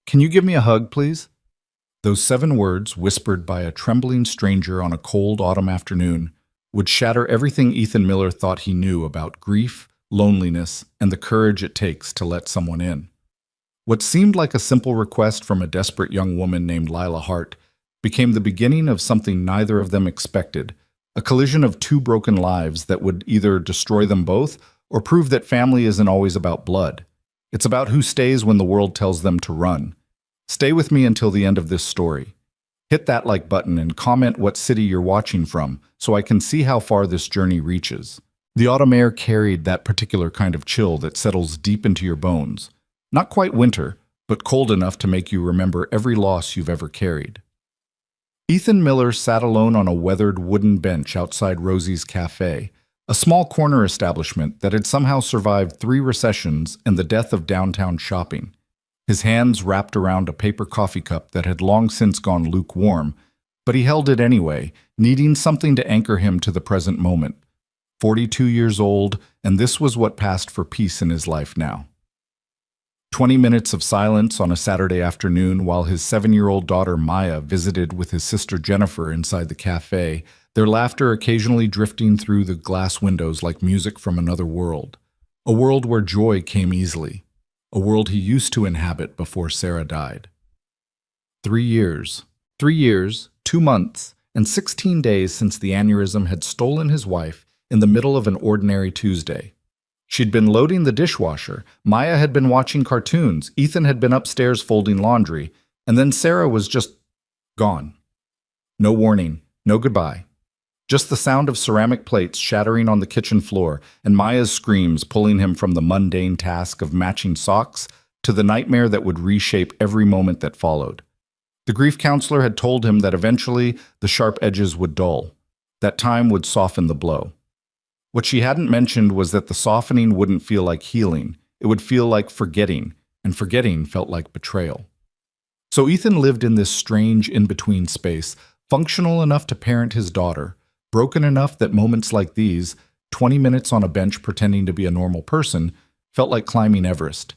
Can you give me a hug, please? Those 7 words, whispered by a trembling stranger on a cold autumn afternoon, would shatter everything Ethan Miller thought he knew about grief, loneliness, and the courage it takes to let someone in. What seemed like a simple request from a desperate young woman named Lila Hart became the beginning of something neither of them expected, a collision of two broken lives that would either destroy them both or prove that family isn't always about blood. It's about who stays when the world tells them to run. Stay with me until the end of this story. Hit that like button and comment what city you're watching from so I can see how far this journey reaches. The autumn air carried that particular kind of chill that settles deep into your bones. Not quite winter, but cold enough to make you remember every loss you've ever carried. Ethan Miller sat alone on a weathered wooden bench outside Rosie's Cafe, a small corner establishment that had somehow survived 3 recessions and the death of downtown shopping. His hands wrapped around a paper coffee cup that had long since gone lukewarm, but he held it anyway, needing something to anchor him to the present moment. 42 years old, and this was what passed for peace in his life now. 20 minutes of silence on a Saturday afternoon while his 7-year-old daughter Maya visited with his sister Jennifer inside the cafe, their laughter occasionally drifting through the glass windows like music from another world. A world where joy came easily. A world he used to inhabit before Sarah died. 3 years. 3 years, 2 months, and 16 days since the aneurysm had stolen his wife in the middle of an ordinary Tuesday. She'd been loading the dishwasher, Maya had been watching cartoons, Ethan had been upstairs folding laundry, and then Sarah was just gone. No warning, no goodbye. Just the sound of ceramic plates shattering on the kitchen floor and Maya's screams pulling him from the mundane task of matching socks to the nightmare that would reshape every moment that followed. The grief counselor had told him that eventually the sharp edges would dull, that time would soften the blow. What she hadn't mentioned was that the softening wouldn't feel like healing, it would feel like forgetting, and forgetting felt like betrayal. So Ethan lived in this strange in-between space, functional enough to parent his daughter, broken enough that moments like these, 20 minutes on a bench pretending to be a normal person, felt like climbing Everest.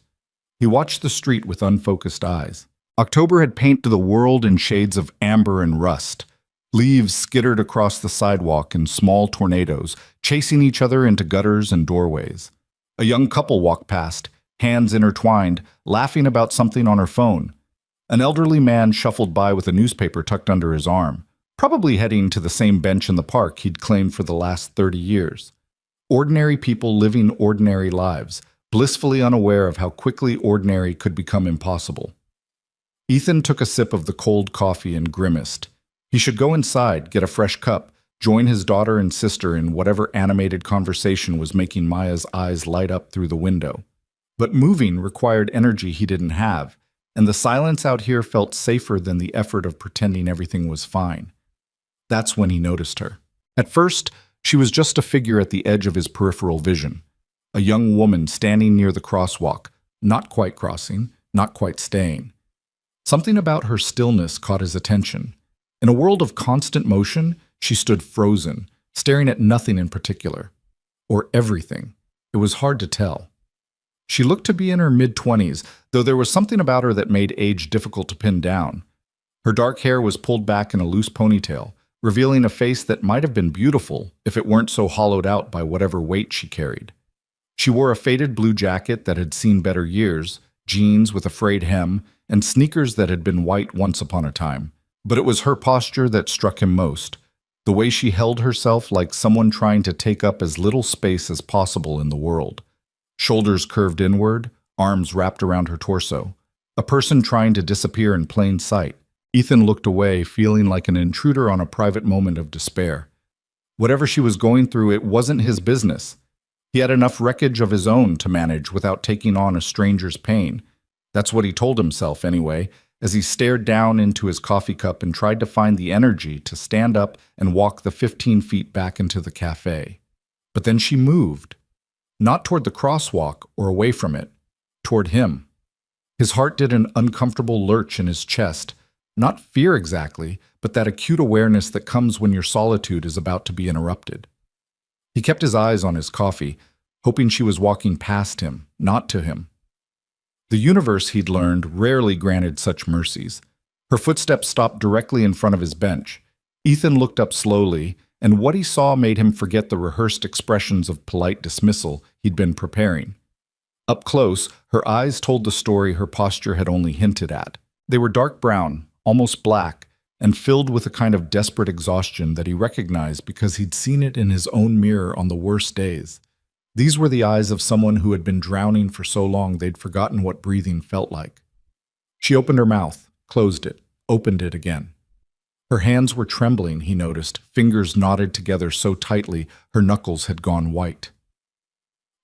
He watched the street with unfocused eyes. October had painted the world in shades of amber and rust. Leaves skittered across the sidewalk in small tornadoes, chasing each other into gutters and doorways. A young couple walked past, hands intertwined, laughing about something on her phone. An elderly man shuffled by with a newspaper tucked under his arm, probably heading to the same bench in the park he'd claimed for the last 30 years. Ordinary people living ordinary lives, blissfully unaware of how quickly ordinary could become impossible. Ethan took a sip of the cold coffee and grimaced. He should go inside, get a fresh cup, join his daughter and sister in whatever animated conversation was making Maya's eyes light up through the window. But moving required energy he didn't have, and the silence out here felt safer than the effort of pretending everything was fine. That's when he noticed her. At first, she was just a figure at the edge of his peripheral vision. A young woman standing near the crosswalk, not quite crossing, not quite staying. Something about her stillness caught his attention. In a world of constant motion, she stood frozen, staring at nothing in particular. Or everything. It was hard to tell. She looked to be in her mid-20s, though there was something about her that made age difficult to pin down. Her dark hair was pulled back in a loose ponytail, revealing a face that might have been beautiful if it weren't so hollowed out by whatever weight she carried. She wore a faded blue jacket that had seen better years, jeans with a frayed hem, and sneakers that had been white once upon a time. But it was her posture that struck him most, the way she held herself like someone trying to take up as little space as possible in the world. Shoulders curved inward, arms wrapped around her torso. A person trying to disappear in plain sight. Ethan looked away, feeling like an intruder on a private moment of despair. Whatever she was going through, it wasn't his business. He had enough wreckage of his own to manage without taking on a stranger's pain. That's what he told himself, anyway, as he stared down into his coffee cup and tried to find the energy to stand up and walk the 15 feet back into the cafe. But then she moved. Not toward the crosswalk or away from it, toward him. His heart did an uncomfortable lurch in his chest. Not fear exactly, but that acute awareness that comes when your solitude is about to be interrupted. He kept his eyes on his coffee, hoping she was walking past him, not to him. The universe, he'd learned, rarely granted such mercies. Her footsteps stopped directly in front of his bench. Ethan looked up slowly, and what he saw made him forget the rehearsed expressions of polite dismissal he'd been preparing. Up close, her eyes told the story her posture had only hinted at. They were dark brown, almost black, and filled with a kind of desperate exhaustion that he recognized because he'd seen it in his own mirror on the worst days. These were the eyes of someone who had been drowning for so long they'd forgotten what breathing felt like. She opened her mouth, closed it, opened it again. Her hands were trembling, he noticed, fingers knotted together so tightly her knuckles had gone white.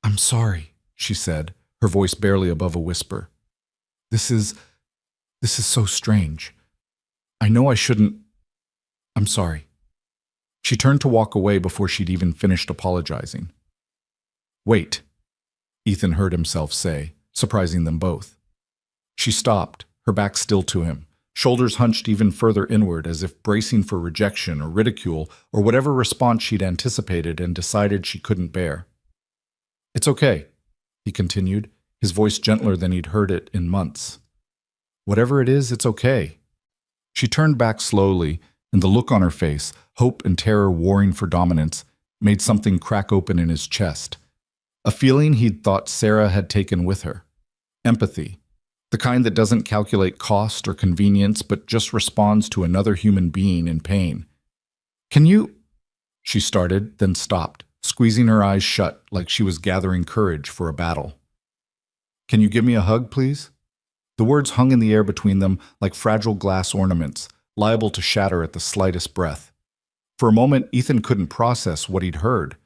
"I'm sorry," she said, her voice barely above a whisper. This is so strange. I know I shouldn't. I'm sorry." She turned to walk away before she'd even finished apologizing. "Wait," Ethan heard himself say, surprising them both. She stopped, her back still to him, shoulders hunched even further inward as if bracing for rejection or ridicule or whatever response she'd anticipated and decided she couldn't bear. "It's okay," he continued, his voice gentler than he'd heard it in months. "Whatever it is, it's okay." She turned back slowly, and the look on her face, hope and terror warring for dominance, made something crack open in his chest. A feeling he'd thought Sarah had taken with her. Empathy. The kind that doesn't calculate cost or convenience but just responds to another human being in pain. "Can you—" she started, then stopped, squeezing her eyes shut like she was gathering courage for a battle. "Can you give me a hug, please?" The words hung in the air between them like fragile glass ornaments, liable to shatter at the slightest breath. For a moment, Ethan couldn't process what he'd heard.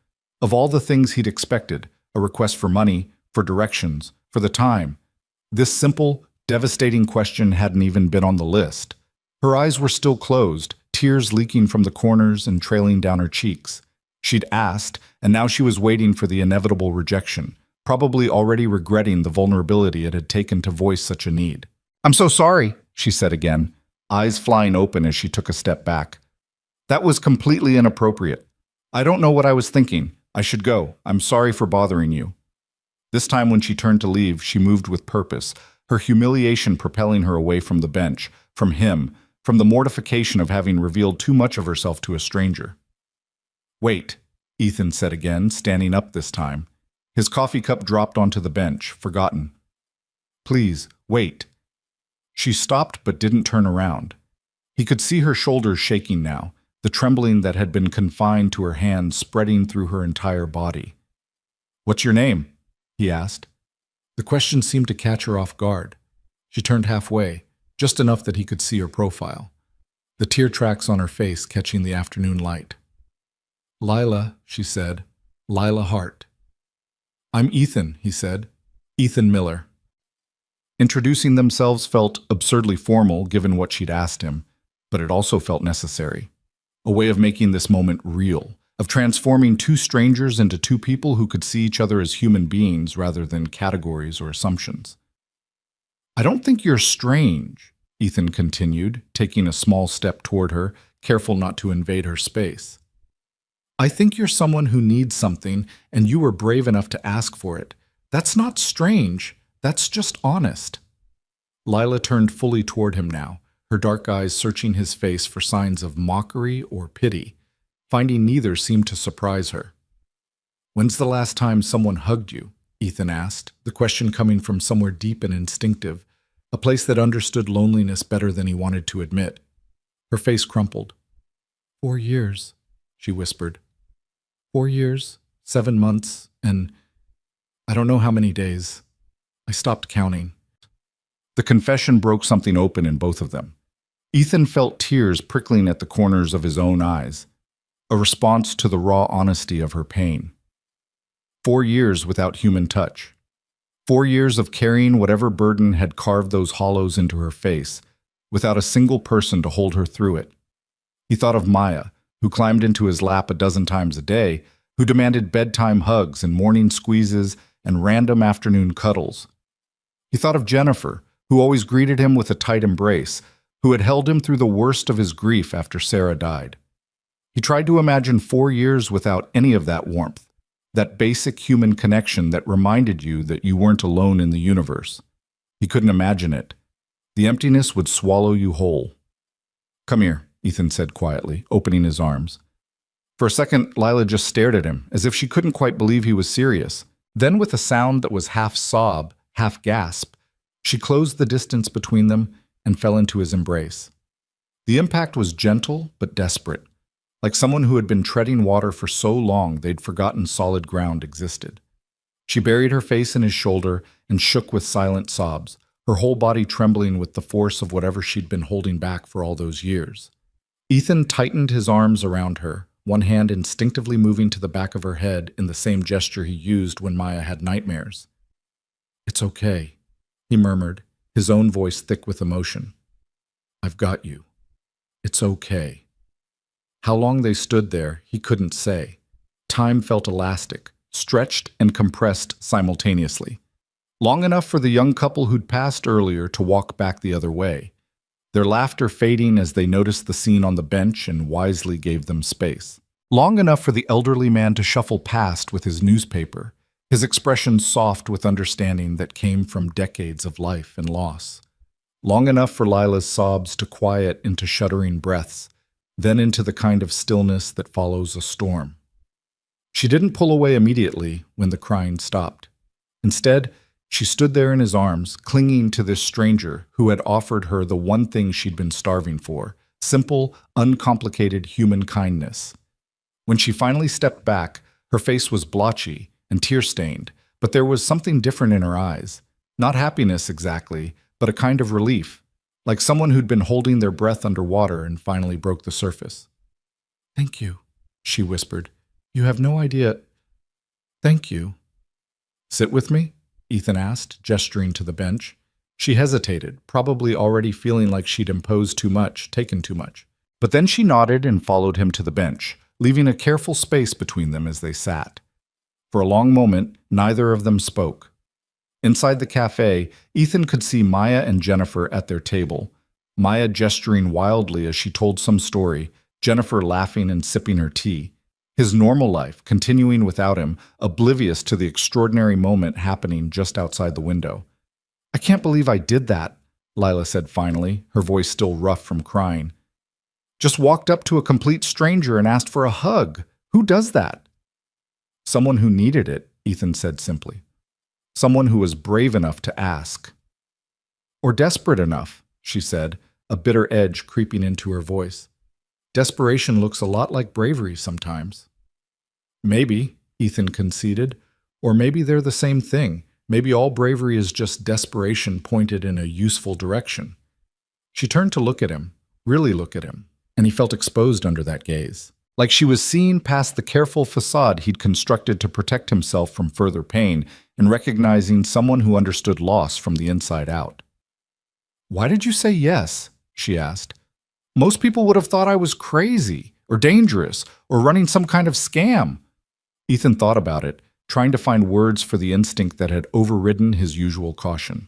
Of all the things he'd expected, a request for money, for directions, for the time, this simple, devastating question hadn't even been on the list. Her eyes were still closed, tears leaking from the corners and trailing down her cheeks. She'd asked, and now she was waiting for the inevitable rejection, probably already regretting the vulnerability it had taken to voice such a need. "I'm so sorry," she said again, eyes flying open as she took a step back. "That was completely inappropriate. I don't know what I was thinking. I should go. I'm sorry for bothering you." This time when she turned to leave, she moved with purpose, her humiliation propelling her away from the bench, from him, from the mortification of having revealed too much of herself to a stranger. "Wait," Ethan said again, standing up this time. His coffee cup dropped onto the bench, forgotten. "Please, wait." She stopped but didn't turn around. He could see her shoulders shaking now, the trembling that had been confined to her hands spreading through her entire body. "What's your name?" he asked. The question seemed to catch her off guard. She turned halfway, just enough that he could see her profile, the tear tracks on her face catching the afternoon light. "Lila," she said. "Lila Hart." "I'm Ethan," he said. "Ethan Miller." Introducing themselves felt absurdly formal given what she'd asked him, but it also felt necessary. A way of making this moment real, of transforming two strangers into two people who could see each other as human beings rather than categories or assumptions. "I don't think you're strange," Ethan continued, taking a small step toward her, careful not to invade her space. "I think you're someone who needs something, and you were brave enough to ask for it. That's not strange. That's just honest." Lila turned fully toward him now, her dark eyes searching his face for signs of mockery or pity. Finding neither seemed to surprise her. "When's the last time someone hugged you?" Ethan asked, the question coming from somewhere deep and instinctive, a place that understood loneliness better than he wanted to admit. Her face crumpled. 4 years, she whispered. 4 years, 7 months, and I don't know how many days. I stopped counting. The confession broke something open in both of them. Ethan felt tears prickling at the corners of his own eyes, a response to the raw honesty of her pain. 4 years without human touch. 4 years of carrying whatever burden had carved those hollows into her face, without a single person to hold her through it. He thought of Maya, who climbed into his lap a dozen times a day, who demanded bedtime hugs and morning squeezes and random afternoon cuddles. He thought of Jennifer, who always greeted him with a tight embrace, who had held him through the worst of his grief after Sarah died. He tried to imagine 4 years without any of that warmth, that basic human connection that reminded you that you weren't alone in the universe. He couldn't imagine it. The emptiness would swallow you whole. "Come here," Ethan said quietly, opening his arms. For a second, Lila just stared at him, as if she couldn't quite believe he was serious. Then, with a sound that was half sob, half gasp, she closed the distance between them and fell into his embrace. The impact was gentle but desperate, like someone who had been treading water for so long they'd forgotten solid ground existed. She buried her face in his shoulder and shook with silent sobs, her whole body trembling with the force of whatever she'd been holding back for all those years. Ethan tightened his arms around her, one hand instinctively moving to the back of her head in the same gesture he used when Maya had nightmares. "It's okay," he murmured, his own voice thick with emotion. "I've got you. It's okay." How long they stood there, he couldn't say. Time felt elastic, stretched and compressed simultaneously. Long enough for the young couple who'd passed earlier to walk back the other way, their laughter fading as they noticed the scene on the bench and wisely gave them space. Long enough for the elderly man to shuffle past with his newspaper, his expression soft with understanding that came from decades of life and loss. Long enough for Lila's sobs to quiet into shuddering breaths, then into the kind of stillness that follows a storm. She didn't pull away immediately when the crying stopped. Instead, she stood there in his arms, clinging to this stranger who had offered her the one thing she'd been starving for: simple, uncomplicated human kindness. When she finally stepped back, her face was blotchy and tear-stained, but there was something different in her eyes. Not happiness exactly, but a kind of relief, like someone who'd been holding their breath underwater and finally broke the surface. "Thank you," she whispered. "You have no idea." "Thank you." "Sit with me?" Ethan asked, gesturing to the bench. She hesitated, probably already feeling like she'd imposed too much, taken too much. But then she nodded and followed him to the bench, leaving a careful space between them as they sat. For a long moment, neither of them spoke. Inside the cafe, Ethan could see Maya and Jennifer at their table, Maya gesturing wildly as she told some story, Jennifer laughing and sipping her tea. His normal life continuing without him, oblivious to the extraordinary moment happening just outside the window. "I can't believe I did that," Lila said finally, her voice still rough from crying. "Just walked up to a complete stranger and asked for a hug. Who does that?" "Someone who needed it," Ethan said simply. "Someone who was brave enough to ask." "Or desperate enough," she said, a bitter edge creeping into her voice. "Desperation looks a lot like bravery sometimes." "Maybe," Ethan conceded. "Or maybe they're the same thing. Maybe all bravery is just desperation pointed in a useful direction." She turned to look at him, really look at him, and he felt exposed under that gaze. Like she was seeing past the careful facade he'd constructed to protect himself from further pain and recognizing someone who understood loss from the inside out. "Why did you say yes?" she asked. "Most people would have thought I was crazy, or dangerous, or running some kind of scam." Ethan thought about it, trying to find words for the instinct that had overridden his usual caution.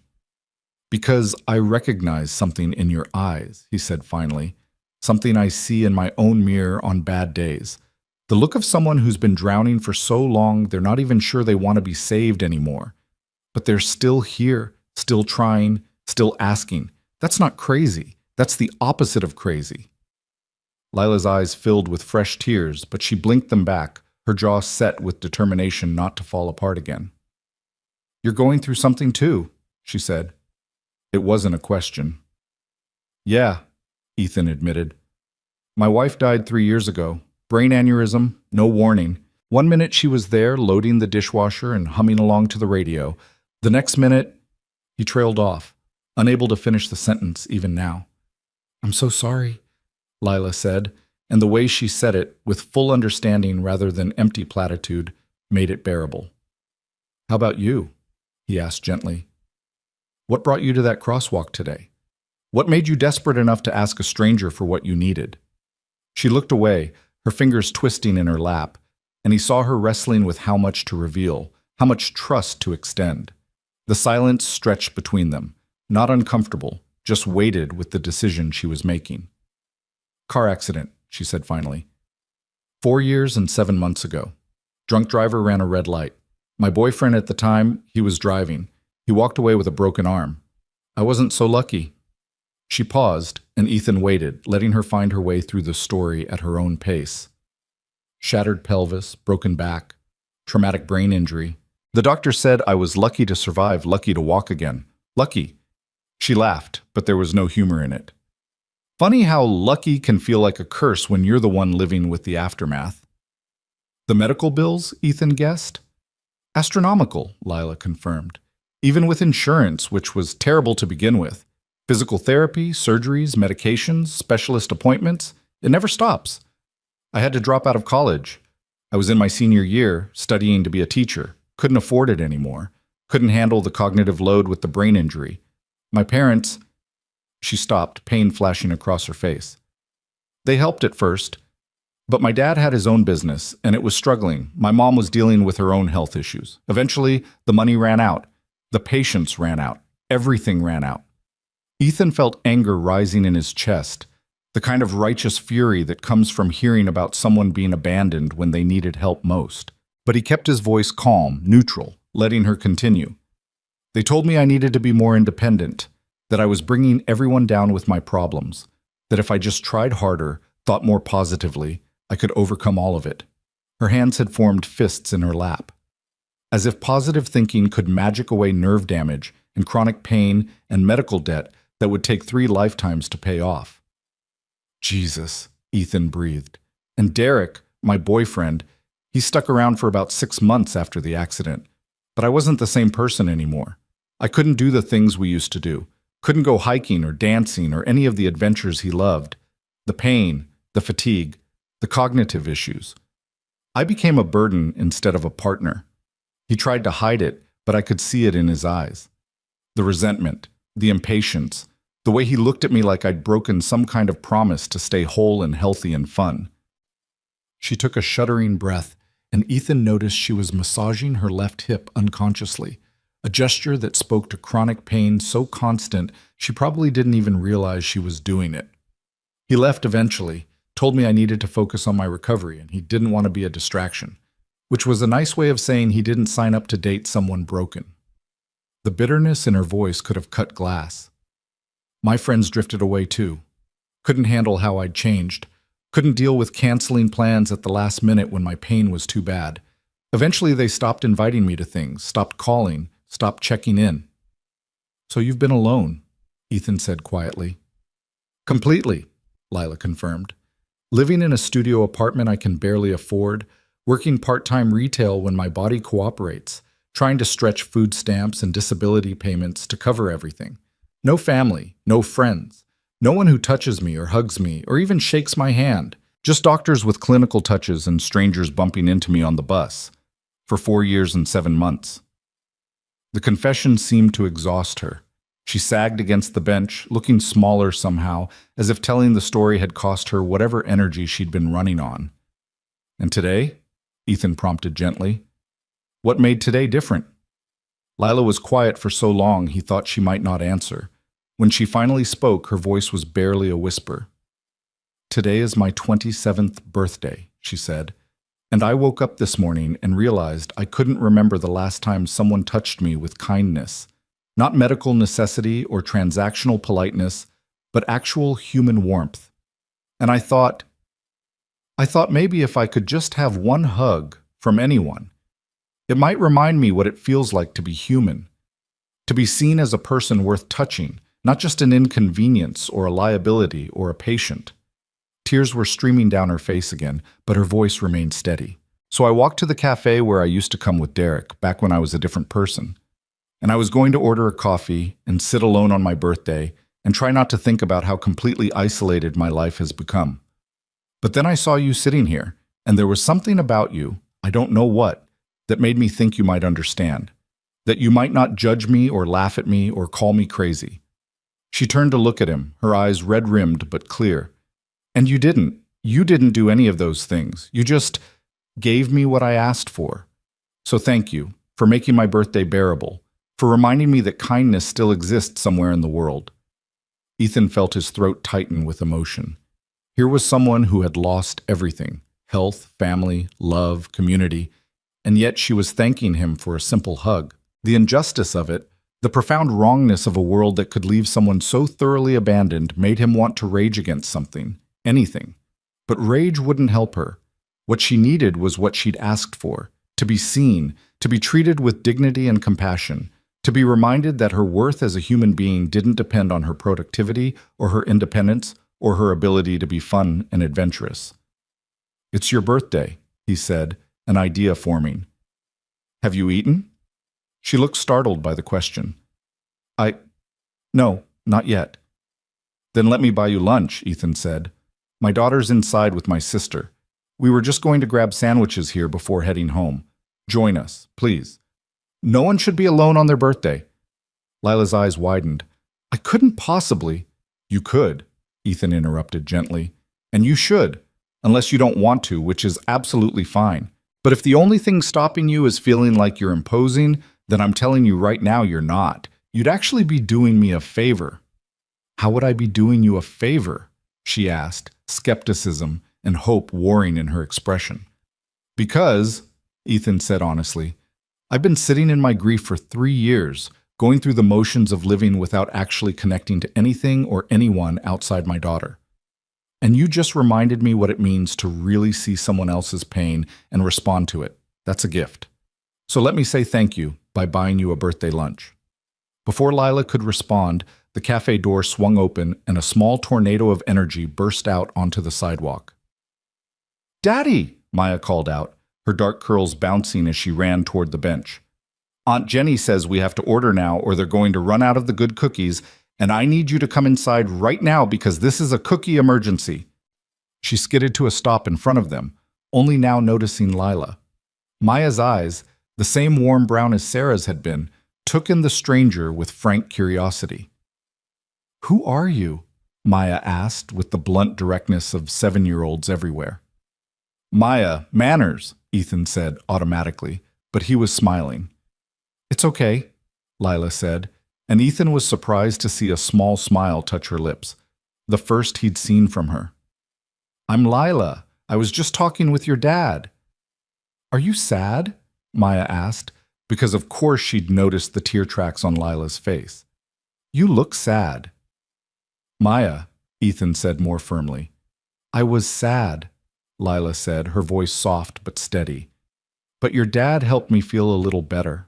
"Because I recognize something in your eyes," he said finally, "something I see in my own mirror on bad days. The look of someone who's been drowning for so long they're not even sure they want to be saved anymore. But they're still here, still trying, still asking. That's not crazy. That's the opposite of crazy." Lila's eyes filled with fresh tears, but she blinked them back, her jaw set with determination not to fall apart again. "You're going through something too," she said. It wasn't a question. "Yeah," Ethan admitted. "My wife died 3 years ago. Brain aneurysm, no warning. One minute she was there loading the dishwasher and humming along to the radio. The next minute, he trailed off, unable to finish the sentence even now. "I'm so sorry," Lila said, and the way she said it, with full understanding rather than empty platitude, made it bearable. "How about you?" he asked gently. "What brought you to that crosswalk today? What made you desperate enough to ask a stranger for what you needed?" She looked away, her fingers twisting in her lap, and he saw her wrestling with how much to reveal, how much trust to extend. The silence stretched between them, not uncomfortable, just weighted with the decision she was making. "Car accident," she said finally. 4 years and 7 months ago. Drunk driver ran a red light. My boyfriend at the time, he was driving. He walked away with a broken arm. I wasn't so lucky. She paused, and Ethan waited, letting her find her way through the story at her own pace. Shattered pelvis, broken back, traumatic brain injury. The doctor said I was lucky to survive, lucky to walk again. Lucky. She laughed, but there was no humor in it. Funny how lucky can feel like a curse when you're the one living with the aftermath. The medical bills, Ethan guessed? Astronomical, Lila confirmed. Even with insurance, which was terrible to begin with. Physical therapy, surgeries, medications, specialist appointments, it never stops. I had to drop out of college. I was in my senior year, studying to be a teacher. Couldn't afford it anymore. Couldn't handle the cognitive load with the brain injury. My parents... She stopped, pain flashing across her face. They helped at first, but my dad had his own business, and it was struggling. My mom was dealing with her own health issues. Eventually, the money ran out. The patience ran out. Everything ran out. Ethan felt anger rising in his chest, the kind of righteous fury that comes from hearing about someone being abandoned when they needed help most. But he kept his voice calm, neutral, letting her continue. They told me I needed to be more independent, that I was bringing everyone down with my problems, that if I just tried harder, thought more positively, I could overcome all of it. Her hands had formed fists in her lap. As if positive thinking could magic away nerve damage and chronic pain and medical debt that would take 3 lifetimes to pay off. Jesus, Ethan breathed. And Derek, my boyfriend, he stuck around for about 6 months after the accident. But I wasn't the same person anymore. I couldn't do the things we used to do. Couldn't go hiking or dancing or any of the adventures he loved. The pain, the fatigue, the cognitive issues. I became a burden instead of a partner. He tried to hide it, but I could see it in his eyes. The resentment, the impatience, the way he looked at me like I'd broken some kind of promise to stay whole and healthy and fun. She took a shuddering breath, and Ethan noticed she was massaging her left hip unconsciously, a gesture that spoke to chronic pain so constant she probably didn't even realize she was doing it. He left eventually, told me I needed to focus on my recovery and he didn't want to be a distraction, which was a nice way of saying he didn't sign up to date someone broken. The bitterness in her voice could have cut glass. My friends drifted away too. Couldn't handle how I'd changed. Couldn't deal with canceling plans at the last minute when my pain was too bad. Eventually they stopped inviting me to things, stopped calling, stopped checking in. So you've been alone, Ethan said quietly. Completely, Lila confirmed. Living in a studio apartment I can barely afford, working part-time retail when my body cooperates, trying to stretch food stamps and disability payments to cover everything. No family, no friends, no one who touches me or hugs me or even shakes my hand, just doctors with clinical touches and strangers bumping into me on the bus. For 4 years and 7 months. The confession seemed to exhaust her. She sagged against the bench, looking smaller somehow, as if telling the story had cost her whatever energy she'd been running on. And today? Ethan prompted gently. What made today different? Lila was quiet for so long he thought she might not answer. When she finally spoke, her voice was barely a whisper. Today is my 27th birthday, she said. And I woke up this morning and realized I couldn't remember the last time someone touched me with kindness. Not medical necessity or transactional politeness, but actual human warmth. And I thought maybe if I could just have one hug from anyone, it might remind me what it feels like to be human, to be seen as a person worth touching, not just an inconvenience or a liability or a patient. Tears were streaming down her face again, but her voice remained steady. So I walked to the cafe where I used to come with Derek, back when I was a different person. And I was going to order a coffee and sit alone on my birthday and try not to think about how completely isolated my life has become. But then I saw you sitting here, and there was something about you, I don't know what, that made me think you might understand. That you might not judge me or laugh at me or call me crazy. She turned to look at him, her eyes red-rimmed but clear. And you didn't. You didn't do any of those things. You just gave me what I asked for. So thank you for making my birthday bearable, for reminding me that kindness still exists somewhere in the world. Ethan felt his throat tighten with emotion. Here was someone who had lost everything, health, family, love, community, and yet she was thanking him for a simple hug. The injustice of it, The profound wrongness of a world that could leave someone so thoroughly abandoned made him want to rage against something, anything. But rage wouldn't help her. What she needed was what she'd asked for, to be seen, to be treated with dignity and compassion, to be reminded that her worth as a human being didn't depend on her productivity or her independence or her ability to be fun and adventurous. "It's your birthday," he said, an idea forming. "Have you eaten?" She looked startled by the question. No, not yet." "Then let me buy you lunch," Ethan said. "My daughter's inside with my sister. We were just going to grab sandwiches here before heading home. Join us, please. No one should be alone on their birthday." Lila's eyes widened. "I couldn't possibly—" "You could," Ethan interrupted gently. "And you should, unless you don't want to, which is absolutely fine. But if the only thing stopping you is feeling like you're imposing, then I'm telling you right now you're not. You'd actually be doing me a favor." "How would I be doing you a favor?" she asked, skepticism and hope warring in her expression. "Because," Ethan said honestly, "I've been sitting in my grief for 3 years, going through the motions of living without actually connecting to anything or anyone outside my daughter. And you just reminded me what it means to really see someone else's pain and respond to it. That's a gift. So let me say thank you by buying you a birthday lunch." Before Lila could respond, the cafe door swung open and a small tornado of energy burst out onto the sidewalk. "Daddy!" Maya called out, her dark curls bouncing as she ran toward the bench. "Aunt Jenny says we have to order now or they're going to run out of the good cookies, and I need you to come inside right now because this is a cookie emergency." She skidded to a stop in front of them, only now noticing Lila. Maya's eyes, the same warm brown as Sarah's had been, took in the stranger with frank curiosity. "Who are you?" Maya asked with the blunt directness of 7-year-olds everywhere. "Maya, manners," Ethan said automatically, but he was smiling. "It's okay," Lila said, and Ethan was surprised to see a small smile touch her lips, the first he'd seen from her. "I'm Lila. I was just talking with your dad." "Are you sad?" Maya asked, because of course she'd noticed the tear tracks on Lila's face. "You look sad." "Maya," Ethan said more firmly. "I was sad," Lila said, her voice soft but steady. "But your dad helped me feel a little better."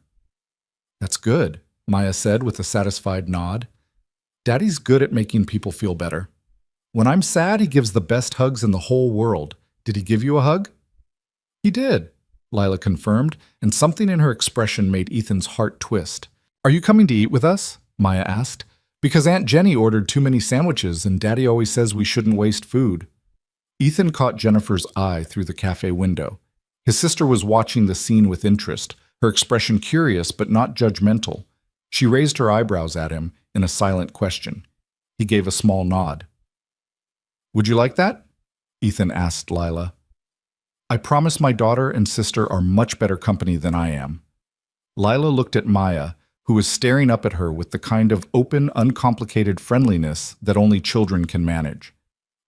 "That's good," Maya said with a satisfied nod. "Daddy's good at making people feel better. When I'm sad, he gives the best hugs in the whole world. Did he give you a hug?" "He did," Lila confirmed, and something in her expression made Ethan's heart twist. "Are you coming to eat with us?" Maya asked. "Because Aunt Jenny ordered too many sandwiches and Daddy always says we shouldn't waste food." Ethan caught Jennifer's eye through the cafe window. His sister was watching the scene with interest, her expression curious but not judgmental. She raised her eyebrows at him in a silent question. He gave a small nod. "Would you like that?" Ethan asked Lila. "I promise my daughter and sister are much better company than I am." Lila looked at Maya, who was staring up at her with the kind of open, uncomplicated friendliness that only children can manage.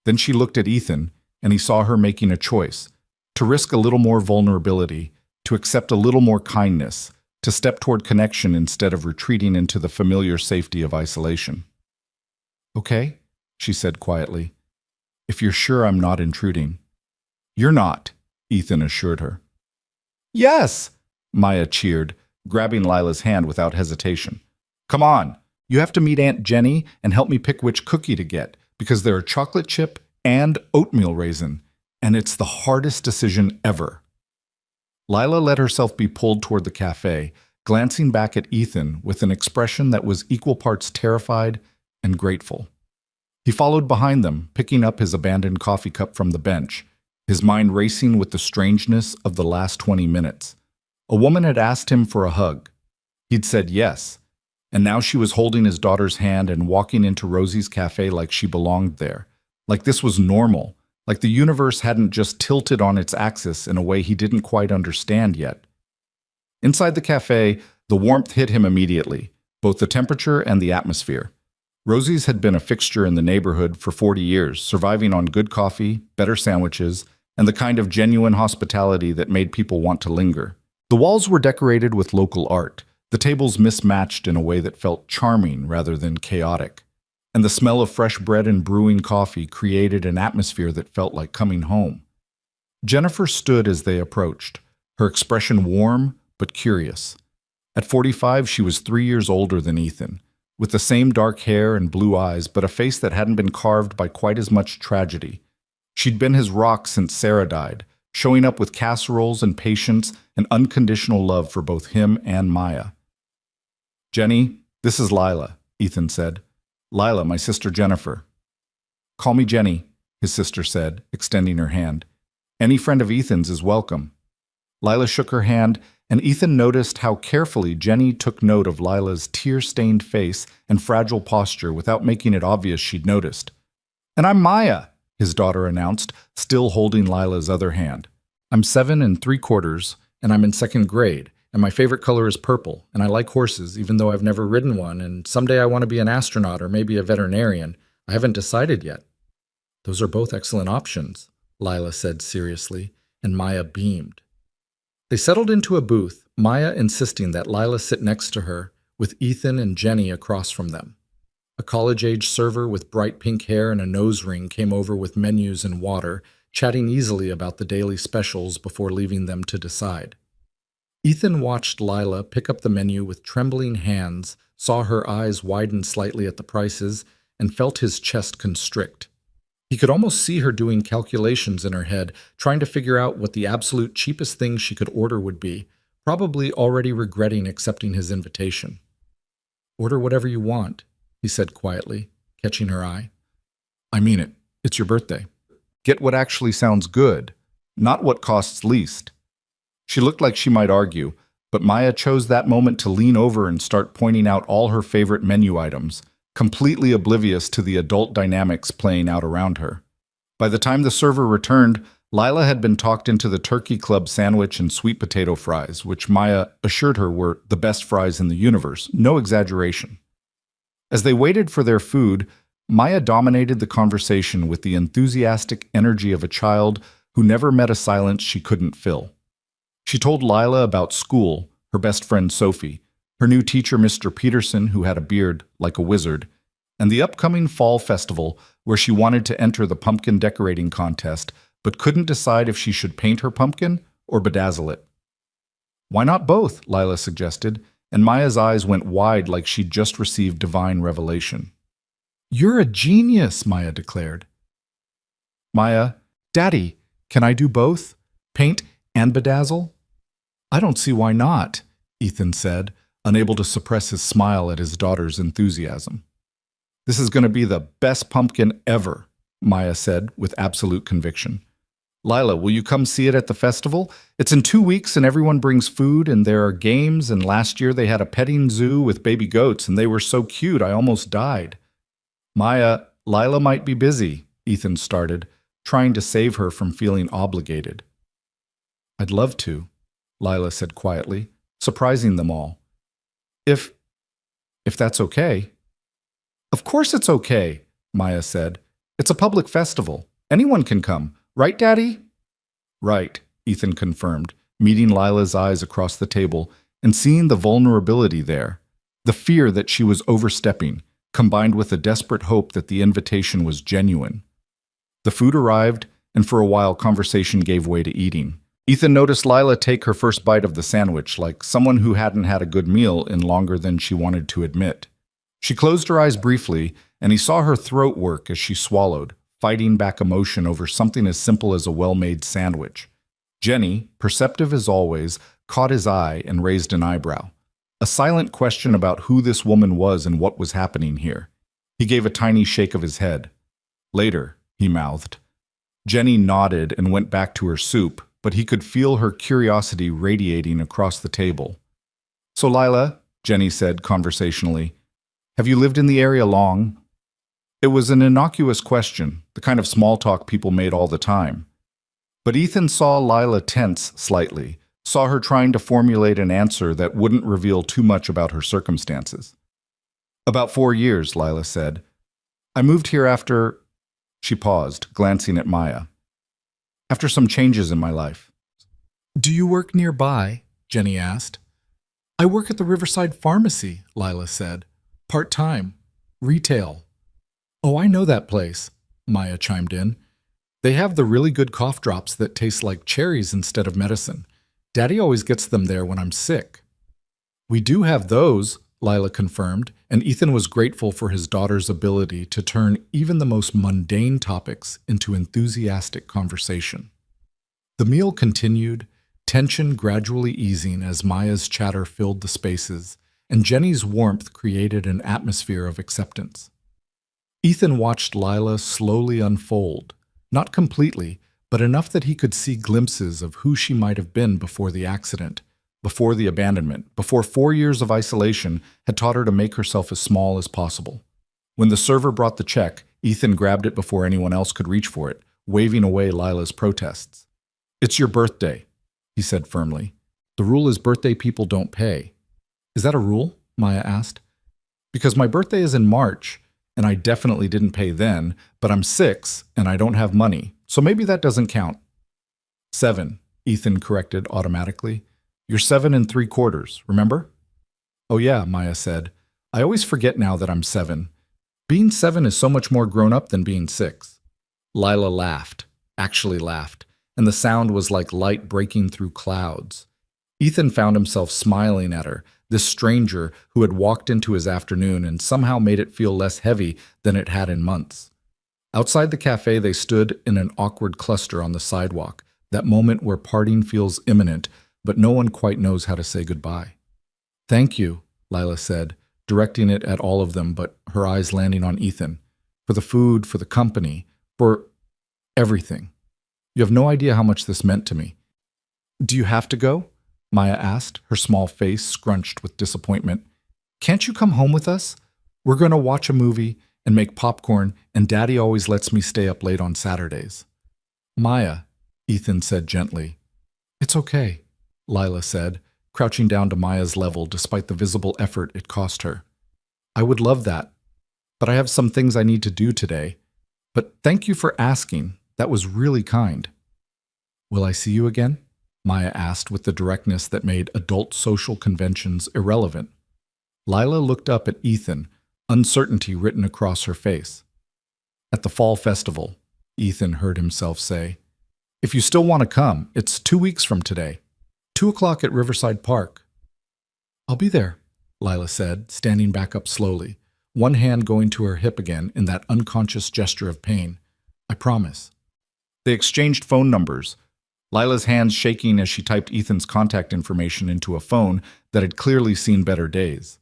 Then she looked at Ethan, and he saw her making a choice, to risk a little more vulnerability, to accept a little more kindness, to step toward connection instead of retreating into the familiar safety of isolation. "Okay," she said quietly, "if you're sure I'm not intruding." "You're not," Ethan assured her. "Yes!" Maya cheered, grabbing Lila's hand without hesitation. "Come on, you have to meet Aunt Jenny and help me pick which cookie to get, because there are chocolate chip and oatmeal raisin, and it's the hardest decision ever." Lila let herself be pulled toward the cafe, glancing back at Ethan with an expression that was equal parts terrified and grateful. He followed behind them, picking up his abandoned coffee cup from the bench, his mind racing with the strangeness of the last 20 minutes. A woman had asked him for a hug. He'd said yes, and now she was holding his daughter's hand and walking into Rosie's cafe like she belonged there, like this was normal, like the universe hadn't just tilted on its axis in a way he didn't quite understand yet. Inside the cafe, the warmth hit him immediately, both the temperature and the atmosphere. Rosie's had been a fixture in the neighborhood for 40 years, surviving on good coffee, better sandwiches, and the kind of genuine hospitality that made people want to linger. The walls were decorated with local art, The tables mismatched in a way that felt charming rather than chaotic, and the smell of fresh bread and brewing coffee created an atmosphere that felt like coming home. Jennifer stood as they approached, her expression warm but curious. At 45, she was 3 years older than Ethan, with the same dark hair and blue eyes, but a face that hadn't been carved by quite as much tragedy. She'd been his rock since Sarah died, showing up with casseroles and patience and unconditional love for both him and Maya. "Jenny, this is Lila," Ethan said. "Lila, my sister Jennifer." "Call me Jenny," his sister said, extending her hand. "Any friend of Ethan's is welcome." Lila shook her hand, and Ethan noticed how carefully Jenny took note of Lila's tear-stained face and fragile posture without making it obvious she'd noticed. "And I'm Maya," his daughter announced, still holding Lila's other hand. "I'm 7 3/4, and I'm in 2nd grade, and my favorite color is purple, and I like horses, even though I've never ridden one, and someday I want to be an astronaut or maybe a veterinarian. I haven't decided yet." "Those are both excellent options," Lila said seriously, and Maya beamed. They settled into a booth, Maya insisting that Lila sit next to her, with Ethan and Jenny across from them. A college-age server with bright pink hair and a nose ring came over with menus and water, chatting easily about the daily specials before leaving them to decide. Ethan watched Lila pick up the menu with trembling hands, saw her eyes widen slightly at the prices, and felt his chest constrict. He could almost see her doing calculations in her head, trying to figure out what the absolute cheapest thing she could order would be, probably already regretting accepting his invitation. "Order whatever you want," he said quietly, catching her eye. "I mean it. It's your birthday. Get what actually sounds good, not what costs least." She looked like she might argue, but Maya chose that moment to lean over and start pointing out all her favorite menu items, completely oblivious to the adult dynamics playing out around her. By the time the server returned, Lila had been talked into the Turkey Club sandwich and sweet potato fries, which Maya assured her were the best fries in the universe, no exaggeration. As they waited for their food, Maya dominated the conversation with the enthusiastic energy of a child who never met a silence she couldn't fill. She told Lila about school, her best friend Sophie, her new teacher Mr. Peterson, who had a beard like a wizard, and the upcoming fall festival where she wanted to enter the pumpkin decorating contest but couldn't decide if she should paint her pumpkin or bedazzle it. "Why not both?" Lila suggested, and Maya's eyes went wide like she'd just received divine revelation. "You're a genius," Maya declared. "Maya, Daddy, can I do both? Paint and bedazzle?" "I don't see why not," Ethan said, unable to suppress his smile at his daughter's enthusiasm. "This is going to be the best pumpkin ever," Maya said with absolute conviction. "Lila, will you come see it at the festival? It's in 2 weeks and everyone brings food and there are games, and last year they had a petting zoo with baby goats and they were so cute I almost died." "Maya, Lila might be busy," Ethan started, trying to save her from feeling obligated. "I'd love to," Lila said quietly, surprising them all. If that's okay." "Of course it's okay," Maya said. "It's a public festival. Anyone can come. Right, Daddy?" "Right," Ethan confirmed, meeting Lila's eyes across the table and seeing the vulnerability there, the fear that she was overstepping, combined with a desperate hope that the invitation was genuine. The food arrived, and for a while conversation gave way to eating. Ethan noticed Lila take her first bite of the sandwich, like someone who hadn't had a good meal in longer than she wanted to admit. She closed her eyes briefly, and he saw her throat work as she swallowed, fighting back emotion over something as simple as a well-made sandwich. Jenny, perceptive as always, caught his eye and raised an eyebrow. A silent question about who this woman was and what was happening here. He gave a tiny shake of his head. "Later," he mouthed. Jenny nodded and went back to her soup, but he could feel her curiosity radiating across the table. "So Lila," Jenny said conversationally, "have you lived in the area long?" It was an innocuous question, the kind of small talk people made all the time. But Ethan saw Lila tense slightly, saw her trying to formulate an answer that wouldn't reveal too much about her circumstances. "About 4 years," Lila said. "I moved here after—" She paused, glancing at Maya. "After some changes in my life." "Do you work nearby?" Jenny asked. I work at the Riverside Pharmacy, Lila said. Part-time. Retail. Oh, I know that place, Maya chimed in. They have the really good cough drops that taste like cherries instead of medicine. Daddy always gets them there when I'm sick. We do have those, Lila confirmed, and Ethan was grateful for his daughter's ability to turn even the most mundane topics into enthusiastic conversation. The meal continued, tension gradually easing as Maya's chatter filled the spaces, and Jenny's warmth created an atmosphere of acceptance. Ethan watched Lila slowly unfold, not completely, but enough that he could see glimpses of who she might have been before the accident, before the abandonment, before 4 years of isolation had taught her to make herself as small as possible. When the server brought the check, Ethan grabbed it before anyone else could reach for it, waving away Lila's protests. It's your birthday, he said firmly. The rule is birthday people don't pay. Is that a rule? Maya asked. Because my birthday is in March, and I definitely didn't pay then, but I'm 6 and I don't have money, so maybe that doesn't count. 7, Ethan corrected automatically. You're 7 3/4, remember? Oh yeah, Maya said. I always forget now that I'm 7. Being 7 is so much more grown up than being 6. Lila laughed, actually laughed, and the sound was like light breaking through clouds. Ethan found himself smiling at her, this stranger who had walked into his afternoon and somehow made it feel less heavy than it had in months. Outside the cafe, they stood in an awkward cluster on the sidewalk, that moment where parting feels imminent, but no one quite knows how to say goodbye. Thank you, Lila said, directing it at all of them, but her eyes landing on Ethan. For the food, for the company, for everything. You have no idea how much this meant to me. Do you have to go? Maya asked, her small face scrunched with disappointment. Can't you come home with us? We're going to watch a movie and make popcorn, and Daddy always lets me stay up late on Saturdays. Maya, Ethan said gently. It's okay, Lila said, crouching down to Maya's level despite the visible effort it cost her. I would love that, but I have some things I need to do today. But thank you for asking. That was really kind. Will I see you again? Maya asked with the directness that made adult social conventions irrelevant. Lila looked up at Ethan, uncertainty written across her face. At the fall festival, Ethan heard himself say. If you still want to come, it's 2 weeks from today. 2 o'clock at Riverside Park. I'll be there, Lila said, standing back up slowly, one hand going to her hip again in that unconscious gesture of pain. I promise. They exchanged phone numbers, Lila's hands shaking as she typed Ethan's contact information into a phone that had clearly seen better days.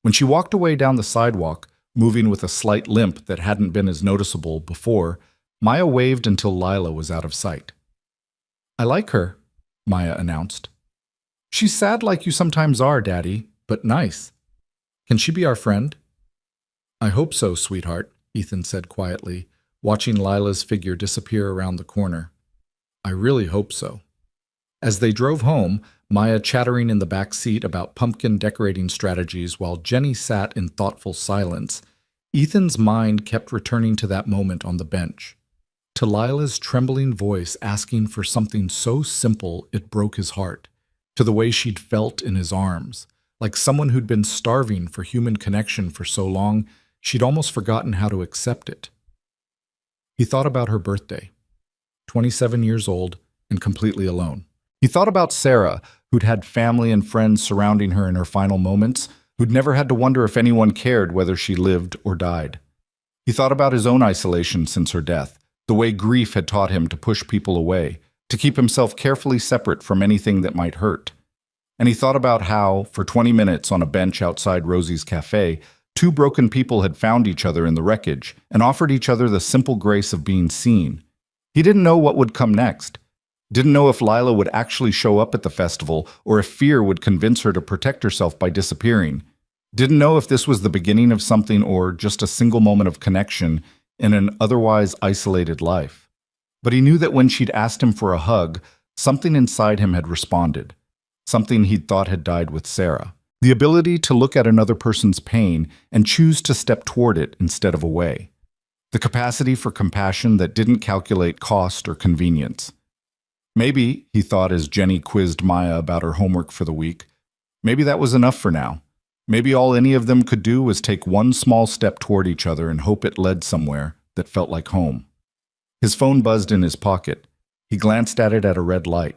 When she walked away down the sidewalk, moving with a slight limp that hadn't been as noticeable before, Maya waved until Lila was out of sight. I like her, Maya announced. She's sad like you sometimes are, Daddy, but nice. Can she be our friend? I hope so, sweetheart, Ethan said quietly, watching Lila's figure disappear around the corner. I really hope so. As they drove home, Maya chattering in the back seat about pumpkin decorating strategies while Jenny sat in thoughtful silence, Ethan's mind kept returning to that moment on the bench, to Lila's trembling voice asking for something so simple it broke his heart, to the way she'd felt in his arms, like someone who'd been starving for human connection for so long she'd almost forgotten how to accept it. He thought about her birthday, 27 years old and completely alone. He thought about Sarah, who'd had family and friends surrounding her in her final moments, who'd never had to wonder if anyone cared whether she lived or died. He thought about his own isolation since her death, the way grief had taught him to push people away, to keep himself carefully separate from anything that might hurt. And he thought about how, for 20 minutes on a bench outside Rosie's cafe, 2 broken people had found each other in the wreckage and offered each other the simple grace of being seen. He didn't know what would come next. Didn't know if Lila would actually show up at the festival or if fear would convince her to protect herself by disappearing. Didn't know if this was the beginning of something or just a single moment of connection in an otherwise isolated life. But he knew that when she'd asked him for a hug, something inside him had responded, something he'd thought had died with Sarah. The ability to look at another person's pain and choose to step toward it instead of away. The capacity for compassion that didn't calculate cost or convenience. Maybe, he thought as Jenny quizzed Maya about her homework for the week, Maybe that was enough for now. Maybe all any of them could do was take one small step toward each other and hope it led somewhere that felt like home. His phone buzzed in his pocket. He glanced at it at a red light.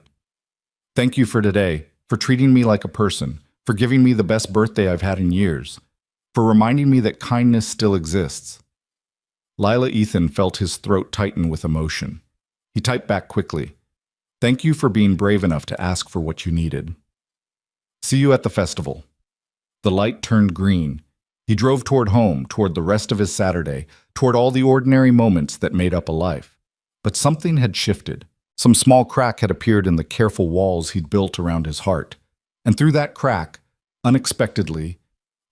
Thank you for today, for treating me like a person, for giving me the best birthday I've had in years, for reminding me that kindness still exists. Lila Ethan felt his throat tighten with emotion. He typed back quickly. Thank you for being brave enough to ask for what you needed. See you at the festival. The light turned green. He drove toward home, toward the rest of his Saturday, toward all the ordinary moments that made up a life. But something had shifted. Some small crack had appeared in the careful walls he'd built around his heart. And through that crack, unexpectedly,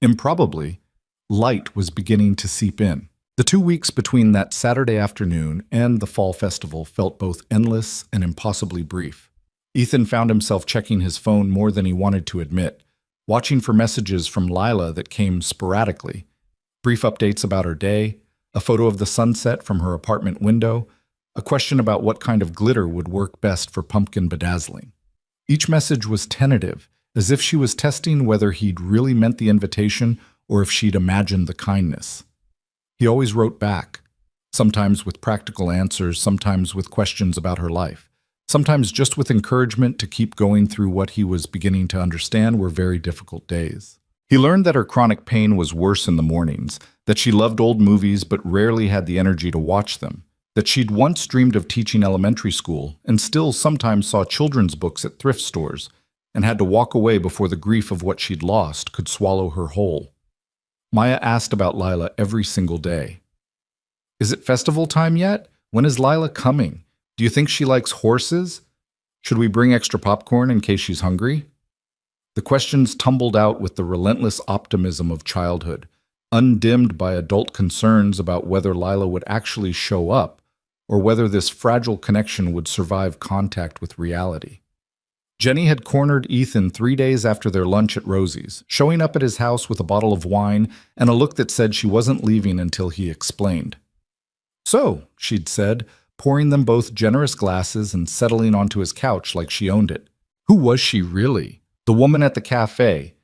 improbably, light was beginning to seep in. The 2 weeks between that Saturday afternoon and the fall festival felt both endless and impossibly brief. Ethan found himself checking his phone more than he wanted to admit, watching for messages from Lila that came sporadically. Brief updates about her day, a photo of the sunset from her apartment window, a question about what kind of glitter would work best for pumpkin bedazzling. Each message was tentative, as if she was testing whether he'd really meant the invitation or if she'd imagined the kindness. He always wrote back, sometimes with practical answers, sometimes with questions about her life, sometimes just with encouragement to keep going through what he was beginning to understand were very difficult days. He learned that her chronic pain was worse in the mornings, that she loved old movies but rarely had the energy to watch them, that she'd once dreamed of teaching elementary school and still sometimes saw children's books at thrift stores and had to walk away before the grief of what she'd lost could swallow her whole. Maya asked about Lila every single day. Is it festival time yet? When is Lila coming? Do you think she likes horses? Should we bring extra popcorn in case she's hungry? The questions tumbled out with the relentless optimism of childhood, undimmed by adult concerns about whether Lila would actually show up or whether this fragile connection would survive contact with reality. Jenny had cornered Ethan 3 days after their lunch at Rosie's, showing up at his house with a bottle of wine and a look that said she wasn't leaving until he explained. So, she'd said, pouring them both generous glasses and settling onto his couch like she owned it. Who was she really? The woman at the cafe.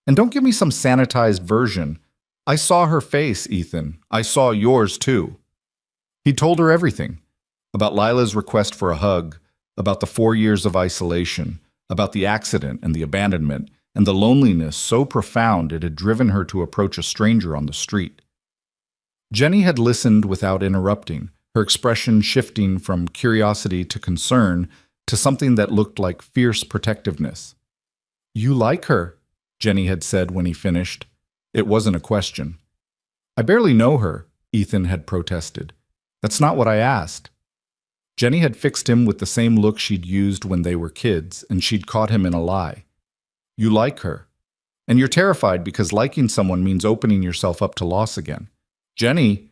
And don't give me some sanitized version. I saw her face, Ethan. I saw yours too. He told her everything. About Lila's request for a hug, about the 4 years of isolation, about the accident and the abandonment, and the loneliness so profound it had driven her to approach a stranger on the street. Jenny had listened without interrupting, her expression shifting from curiosity to concern to something that looked like fierce protectiveness. You like her, Jenny had said when he finished. It wasn't a question. I barely know her, Ethan had protested. That's not what I asked. Jenny had fixed him with the same look she'd used when they were kids, and she'd caught him in a lie. You like her. And you're terrified because liking someone means opening yourself up to loss again. Jenny,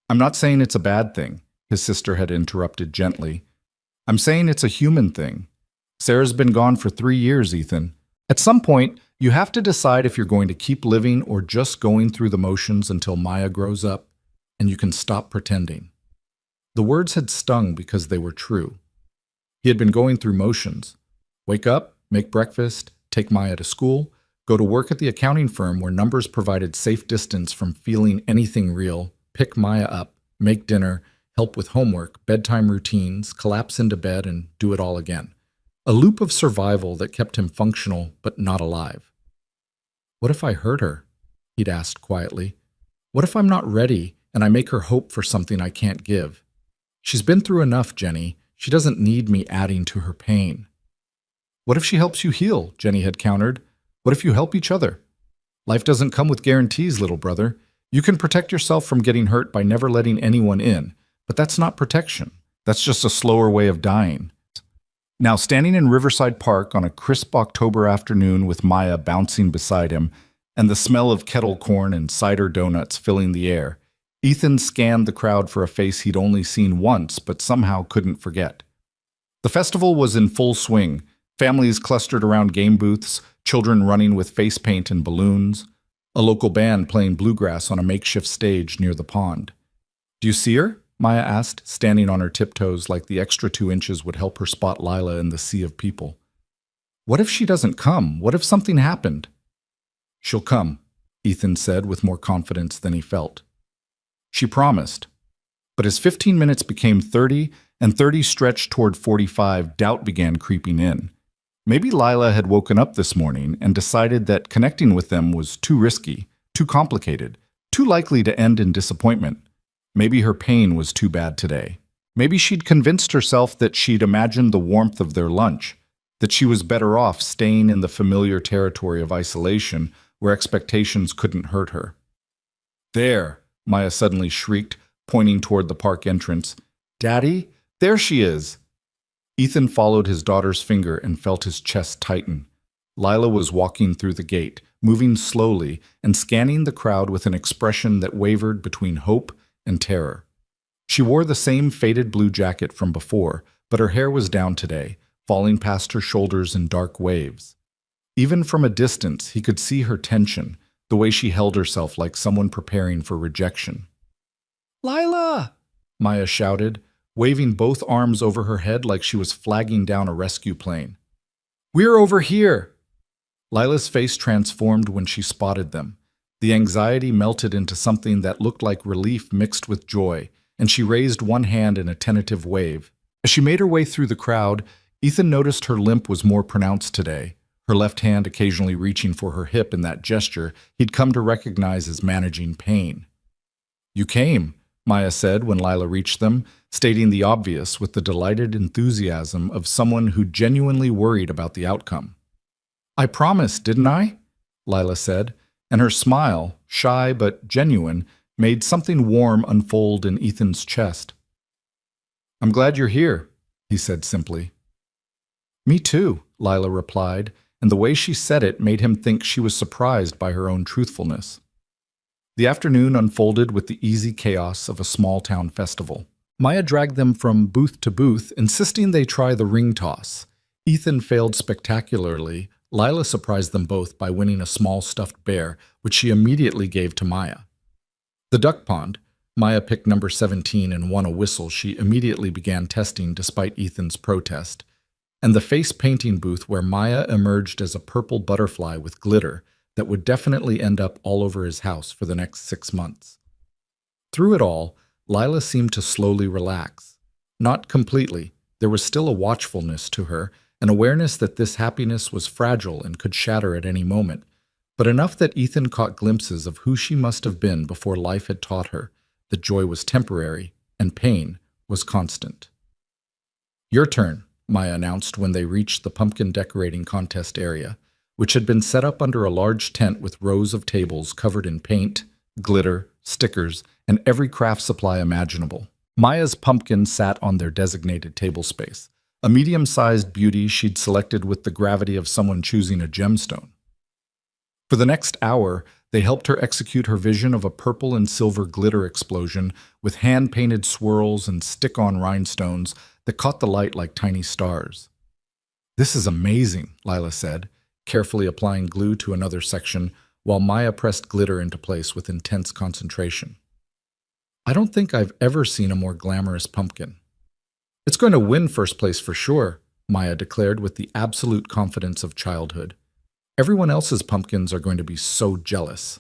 I'm not saying it's a bad thing, his sister had interrupted gently. I'm saying it's a human thing. Sarah's been gone for 3 years, Ethan. At some point, you have to decide if you're going to keep living or just going through the motions until Maya grows up and you can stop pretending. The words had stung because they were true. He had been going through motions. Wake up, make breakfast, take Maya to school, go to work at the accounting firm where numbers provided safe distance from feeling anything real, pick Maya up, make dinner, help with homework, bedtime routines, collapse into bed, and do it all again. A loop of survival that kept him functional but not alive. What if I hurt her? He'd asked quietly. What if I'm not ready and I make her hope for something I can't give? She's been through enough, Jenny. She doesn't need me adding to her pain. What if she helps you heal? Jenny had countered. What if you help each other? Life doesn't come with guarantees, little brother. You can protect yourself from getting hurt by never letting anyone in, but that's not protection. That's just a slower way of dying. Now, standing in Riverside Park on a crisp October afternoon with Maya bouncing beside him and the smell of kettle corn and cider donuts filling the air, Ethan scanned the crowd for a face he'd only seen once but somehow couldn't forget. The festival was in full swing, families clustered around game booths, children running with face paint and balloons, a local band playing bluegrass on a makeshift stage near the pond. Do you see her? Maya asked, standing on her tiptoes like the extra 2 inches would help her spot Lila in the sea of people. What if she doesn't come? What if something happened? She'll come, Ethan said with more confidence than he felt. She promised. But as 15 minutes became 30 and 30 stretched toward 45, doubt began creeping in. Maybe Lila had woken up this morning and decided that connecting with them was too risky, too complicated, too likely to end in disappointment. Maybe her pain was too bad today. Maybe she'd convinced herself that she'd imagined the warmth of their lunch, that she was better off staying in the familiar territory of isolation where expectations couldn't hurt her. There, Maya suddenly shrieked, pointing toward the park entrance. Daddy, there she is! Ethan followed his daughter's finger and felt his chest tighten. Lila was walking through the gate, moving slowly and scanning the crowd with an expression that wavered between hope and terror. She wore the same faded blue jacket from before, but her hair was down today, falling past her shoulders in dark waves. Even from a distance, he could see her tension, the way she held herself like someone preparing for rejection. Lila! Maya shouted, waving both arms over her head like she was flagging down a rescue plane. We're over here! Lila's face transformed when she spotted them. The anxiety melted into something that looked like relief mixed with joy, and she raised one hand in a tentative wave. As she made her way through the crowd, Ethan noticed her limp was more pronounced today, her left hand occasionally reaching for her hip in that gesture he'd come to recognize as managing pain. You came, Maya said when Lila reached them, stating the obvious with the delighted enthusiasm of someone who genuinely worried about the outcome. I promised, didn't I? Lila said, and her smile, shy but genuine, made something warm unfold in Ethan's chest. I'm glad you're here, he said simply. Me too, Lila replied, and the way she said it made him think she was surprised by her own truthfulness. The afternoon unfolded with the easy chaos of a small-town festival. Maya dragged them from booth to booth, insisting they try the ring toss. Ethan failed spectacularly. Lila surprised them both by winning a small stuffed bear, which she immediately gave to Maya. The duck pond. Maya picked number 17 and won a whistle she immediately began testing despite Ethan's protest. And the face painting booth where Maya emerged as a purple butterfly with glitter that would definitely end up all over his house for the next 6 months. Through it all, Lila seemed to slowly relax. Not completely. There was still a watchfulness to her, an awareness that this happiness was fragile and could shatter at any moment, but enough that Ethan caught glimpses of who she must have been before life had taught her that joy was temporary and pain was constant. Your turn, Maya announced when they reached the pumpkin decorating contest area, which had been set up under a large tent with rows of tables covered in paint, glitter, stickers, and every craft supply imaginable. Maya's pumpkin sat on their designated table space, a medium-sized beauty she'd selected with the gravity of someone choosing a gemstone. For the next hour, they helped her execute her vision of a purple and silver glitter explosion with hand-painted swirls and stick-on rhinestones that caught the light like tiny stars. This is amazing, Lila said, carefully applying glue to another section while Maya pressed glitter into place with intense concentration. I don't think I've ever seen a more glamorous pumpkin. It's going to win first place for sure, Maya declared with the absolute confidence of childhood. Everyone else's pumpkins are going to be so jealous.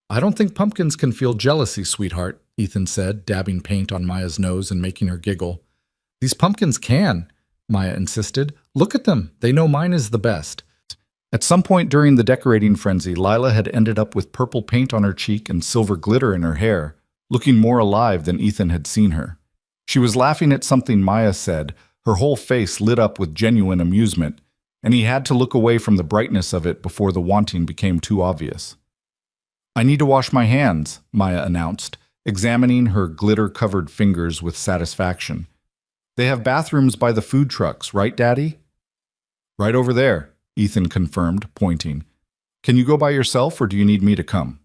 I don't think pumpkins can feel jealousy, sweetheart, Ethan said, dabbing paint on Maya's nose and making her giggle. These pumpkins can, Maya insisted. Look at them. They know mine is the best. At some point during the decorating frenzy, Lila had ended up with purple paint on her cheek and silver glitter in her hair, looking more alive than Ethan had seen her. She was laughing at something Maya said, her whole face lit up with genuine amusement, and he had to look away from the brightness of it before the wanting became too obvious. I need to wash my hands, Maya announced, examining her glitter-covered fingers with satisfaction. They have bathrooms by the food trucks, right, Daddy? Right over there, Ethan confirmed, pointing. Can you go by yourself or do you need me to come?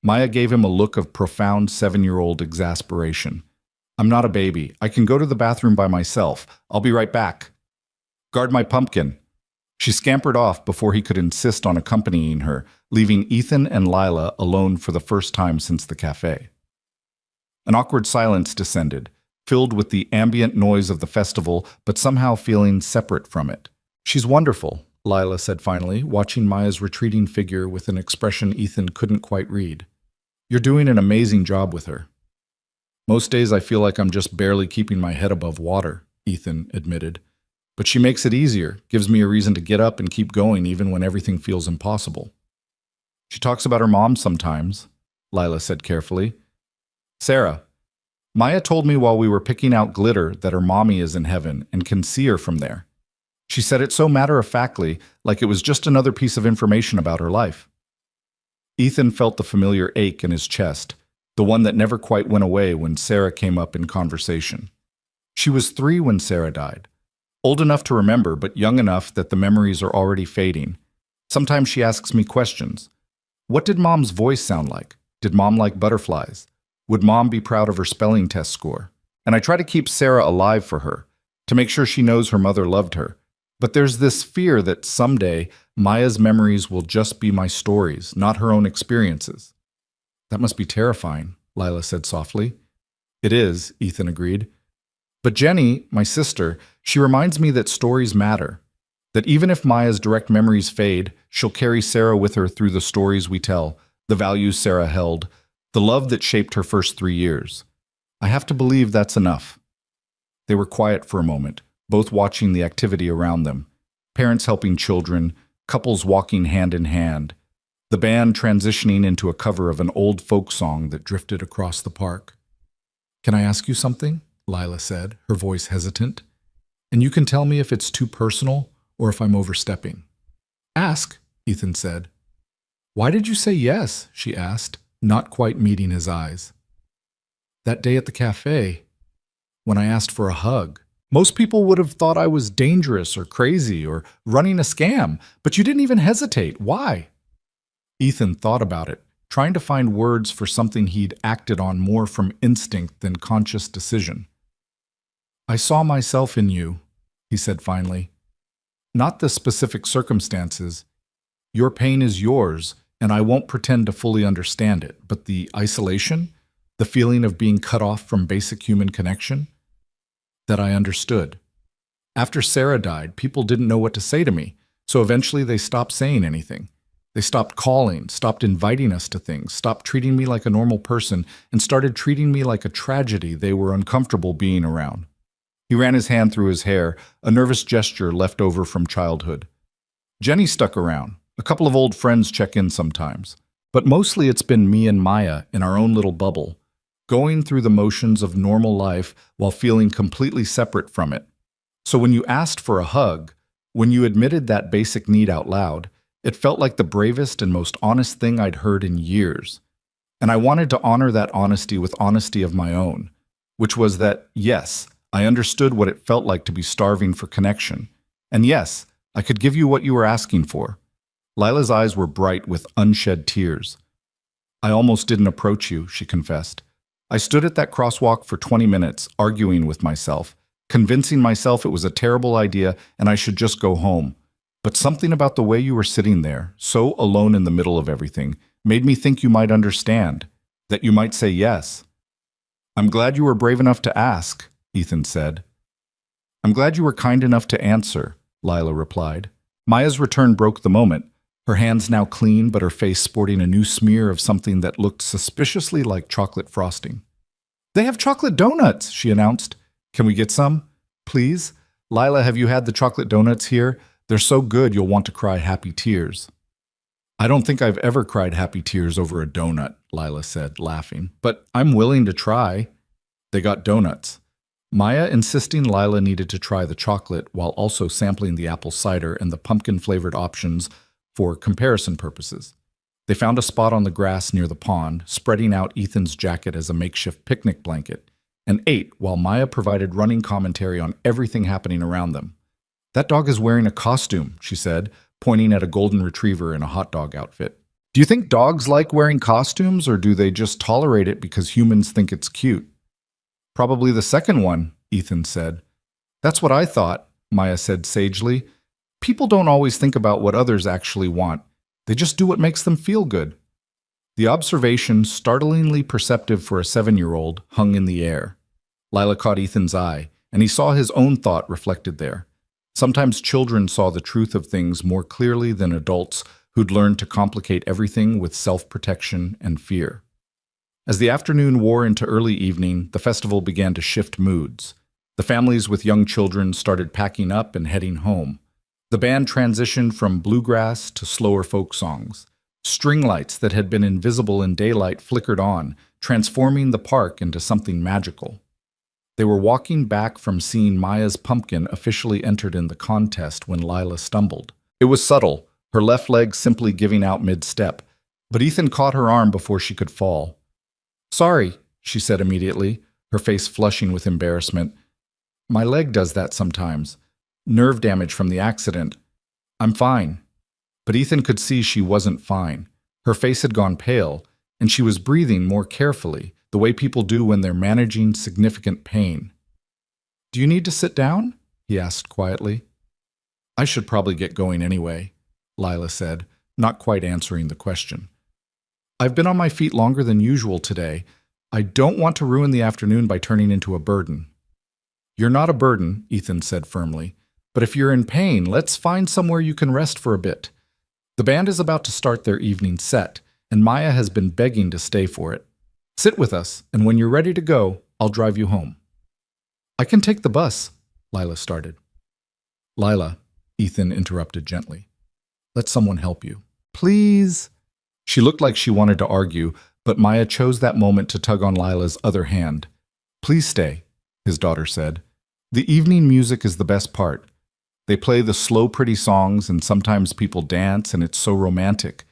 Maya gave him a look of profound 7-year-old exasperation. I'm not a baby. I can go to the bathroom by myself. I'll be right back. Guard my pumpkin. She scampered off before he could insist on accompanying her, leaving Ethan and Lila alone for the first time since the cafe. An awkward silence descended, filled with the ambient noise of the festival, but somehow feeling separate from it. She's wonderful, Lila said finally, watching Maya's retreating figure with an expression Ethan couldn't quite read. You're doing an amazing job with her. Most days I feel like I'm just barely keeping my head above water, Ethan admitted. But she makes it easier, gives me a reason to get up and keep going even when everything feels impossible. She talks about her mom sometimes, Lila said carefully. Sarah, Maya told me while we were picking out glitter that her mommy is in heaven and can see her from there. She said it so matter-of-factly, like it was just another piece of information about her life. Ethan felt the familiar ache in his chest, the one that never quite went away when Sarah came up in conversation. She was 3 when Sarah died. Old enough to remember, but young enough that the memories are already fading. Sometimes she asks me questions. What did Mom's voice sound like? Did Mom like butterflies? Would Mom be proud of her spelling test score? And I try to keep Sarah alive for her, to make sure she knows her mother loved her. But there's this fear that someday Maya's memories will just be my stories, not her own experiences. That must be terrifying, Lila said softly. It is, Ethan agreed. But Jenny, my sister, she reminds me that stories matter. That even if Maya's direct memories fade, she'll carry Sarah with her through the stories we tell, the values Sarah held, the love that shaped her first 3 years. I have to believe that's enough. They were quiet for a moment, both watching the activity around them. Parents helping children, couples walking hand in hand, the band transitioning into a cover of an old folk song that drifted across the park. Can I ask you something? Lila said, her voice hesitant. And you can tell me if it's too personal or if I'm overstepping. Ask, Ethan said. Why did you say yes? She asked, not quite meeting his eyes. That day at the cafe, when I asked for a hug. Most people would have thought I was dangerous or crazy or running a scam, but you didn't even hesitate. Why? Ethan thought about it, trying to find words for something he'd acted on more from instinct than conscious decision. I saw myself in you, he said finally. Not the specific circumstances. Your pain is yours, and I won't pretend to fully understand it, but the isolation, the feeling of being cut off from basic human connection, that I understood. After Sarah died, people didn't know what to say to me, so eventually they stopped saying anything. They stopped calling, stopped inviting us to things, stopped treating me like a normal person, and started treating me like a tragedy they were uncomfortable being around. He ran his hand through his hair, a nervous gesture left over from childhood. Jenny stuck around. A couple of old friends check in sometimes. But mostly it's been me and Maya in our own little bubble, going through the motions of normal life while feeling completely separate from it. So when you asked for a hug, when you admitted that basic need out loud, it felt like the bravest and most honest thing I'd heard in years. And I wanted to honor that honesty with honesty of my own, which was that, yes, I understood what it felt like to be starving for connection. And yes, I could give you what you were asking for. Lila's eyes were bright with unshed tears. I almost didn't approach you, she confessed. I stood at that crosswalk for 20 minutes, arguing with myself, convincing myself it was a terrible idea and I should just go home. But something about the way you were sitting there, so alone in the middle of everything, made me think you might understand, that you might say yes. I'm glad you were brave enough to ask, Ethan said. I'm glad you were kind enough to answer, Lila replied. Maya's return broke the moment, her hands now clean but her face sporting a new smear of something that looked suspiciously like chocolate frosting. They have chocolate donuts, she announced. Can we get some? Please? Lila, have you had the chocolate donuts here? They're so good you'll want to cry happy tears. I don't think I've ever cried happy tears over a donut, Lila said, laughing. But I'm willing to try. They got donuts. Maya insisting Lila needed to try the chocolate while also sampling the apple cider and the pumpkin-flavored options for comparison purposes. They found a spot on the grass near the pond, spreading out Ethan's jacket as a makeshift picnic blanket, and ate while Maya provided running commentary on everything happening around them. That dog is wearing a costume, she said, pointing at a golden retriever in a hot dog outfit. Do you think dogs like wearing costumes, or do they just tolerate it because humans think it's cute? Probably the second one, Ethan said. That's what I thought, Maya said sagely. People don't always think about what others actually want. They just do what makes them feel good. The observation, startlingly perceptive for a 7-year-old, hung in the air. Lila caught Ethan's eye, and he saw his own thought reflected there. Sometimes children saw the truth of things more clearly than adults who'd learned to complicate everything with self-protection and fear. As the afternoon wore into early evening, the festival began to shift moods. The families with young children started packing up and heading home. The band transitioned from bluegrass to slower folk songs. String lights that had been invisible in daylight flickered on, transforming the park into something magical. They were walking back from seeing Maya's pumpkin officially entered in the contest when Lila stumbled. It was subtle, her left leg simply giving out mid-step, but Ethan caught her arm before she could fall. "Sorry," she said immediately, her face flushing with embarrassment. "My leg does that sometimes. Nerve damage from the accident. I'm fine." But Ethan could see she wasn't fine. Her face had gone pale, and she was breathing more carefully, the way people do when they're managing significant pain. "Do you need to sit down?" he asked quietly. "I should probably get going anyway," Lila said, not quite answering the question. "I've been on my feet longer than usual today. I don't want to ruin the afternoon by turning into a burden." "You're not a burden," Ethan said firmly. "But if you're in pain, let's find somewhere you can rest for a bit. The band is about to start their evening set, and Maya has been begging to stay for it. Sit with us, and when you're ready to go, I'll drive you home." "I can take the bus," Lila started. "Lila," Ethan interrupted gently. "Let someone help you. Please." She looked like she wanted to argue, but Maya chose that moment to tug on Lila's other hand. "Please stay," his daughter said. "The evening music is the best part. They play the slow, pretty songs, and sometimes people dance, and it's so romantic.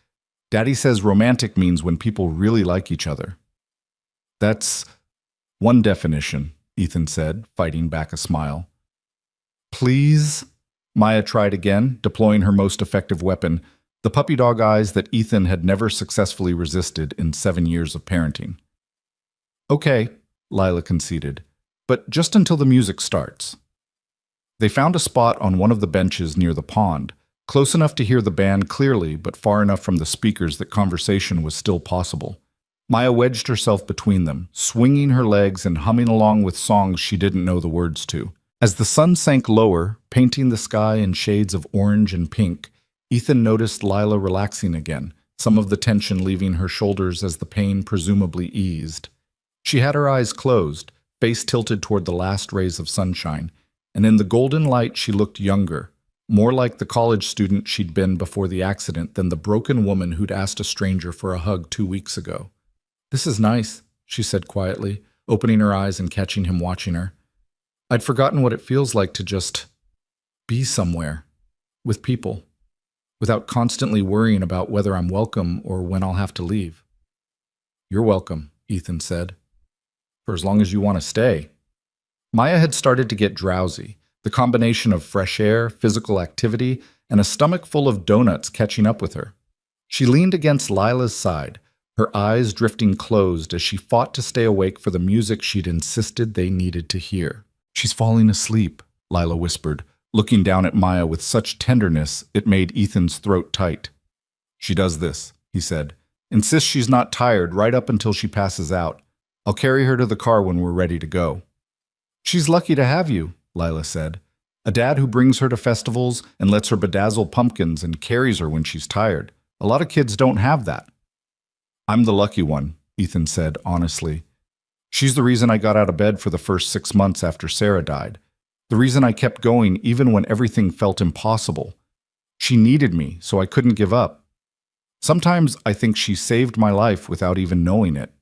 Daddy says romantic means when people really like each other." "That's one definition," Ethan said, fighting back a smile. "Please?" Maya tried again, deploying her most effective weapon, the puppy dog eyes that Ethan had never successfully resisted in 7 years of parenting. "Okay," Lila conceded, "but just until the music starts." They found a spot on one of the benches near the pond, close enough to hear the band clearly, but far enough from the speakers that conversation was still possible. Maya wedged herself between them, swinging her legs and humming along with songs she didn't know the words to. As the sun sank lower, painting the sky in shades of orange and pink, Ethan noticed Lila relaxing again, some of the tension leaving her shoulders as the pain presumably eased. She had her eyes closed, face tilted toward the last rays of sunshine, and in the golden light she looked younger, more like the college student she'd been before the accident than the broken woman who'd asked a stranger for a hug 2 weeks ago. "This is nice," she said quietly, opening her eyes and catching him watching her. "I'd forgotten what it feels like to just be somewhere, with people, without constantly worrying about whether I'm welcome or when I'll have to leave." "You're welcome," Ethan said, "for as long as you want to stay." Maya had started to get drowsy, the combination of fresh air, physical activity, and a stomach full of donuts catching up with her. She leaned against Lila's side, her eyes drifting closed as she fought to stay awake for the music she'd insisted they needed to hear. "She's falling asleep," Lila whispered, looking down at Maya with such tenderness it made Ethan's throat tight. "She does this," he said. "Insists she's not tired right up until she passes out. I'll carry her to the car when we're ready to go." "She's lucky to have you," Lila said. "A dad who brings her to festivals and lets her bedazzle pumpkins and carries her when she's tired. A lot of kids don't have that." "I'm the lucky one," Ethan said honestly. "She's the reason I got out of bed for the first 6 months after Sarah died. The reason I kept going even when everything felt impossible. She needed me, so I couldn't give up. Sometimes I think she saved my life without even knowing it."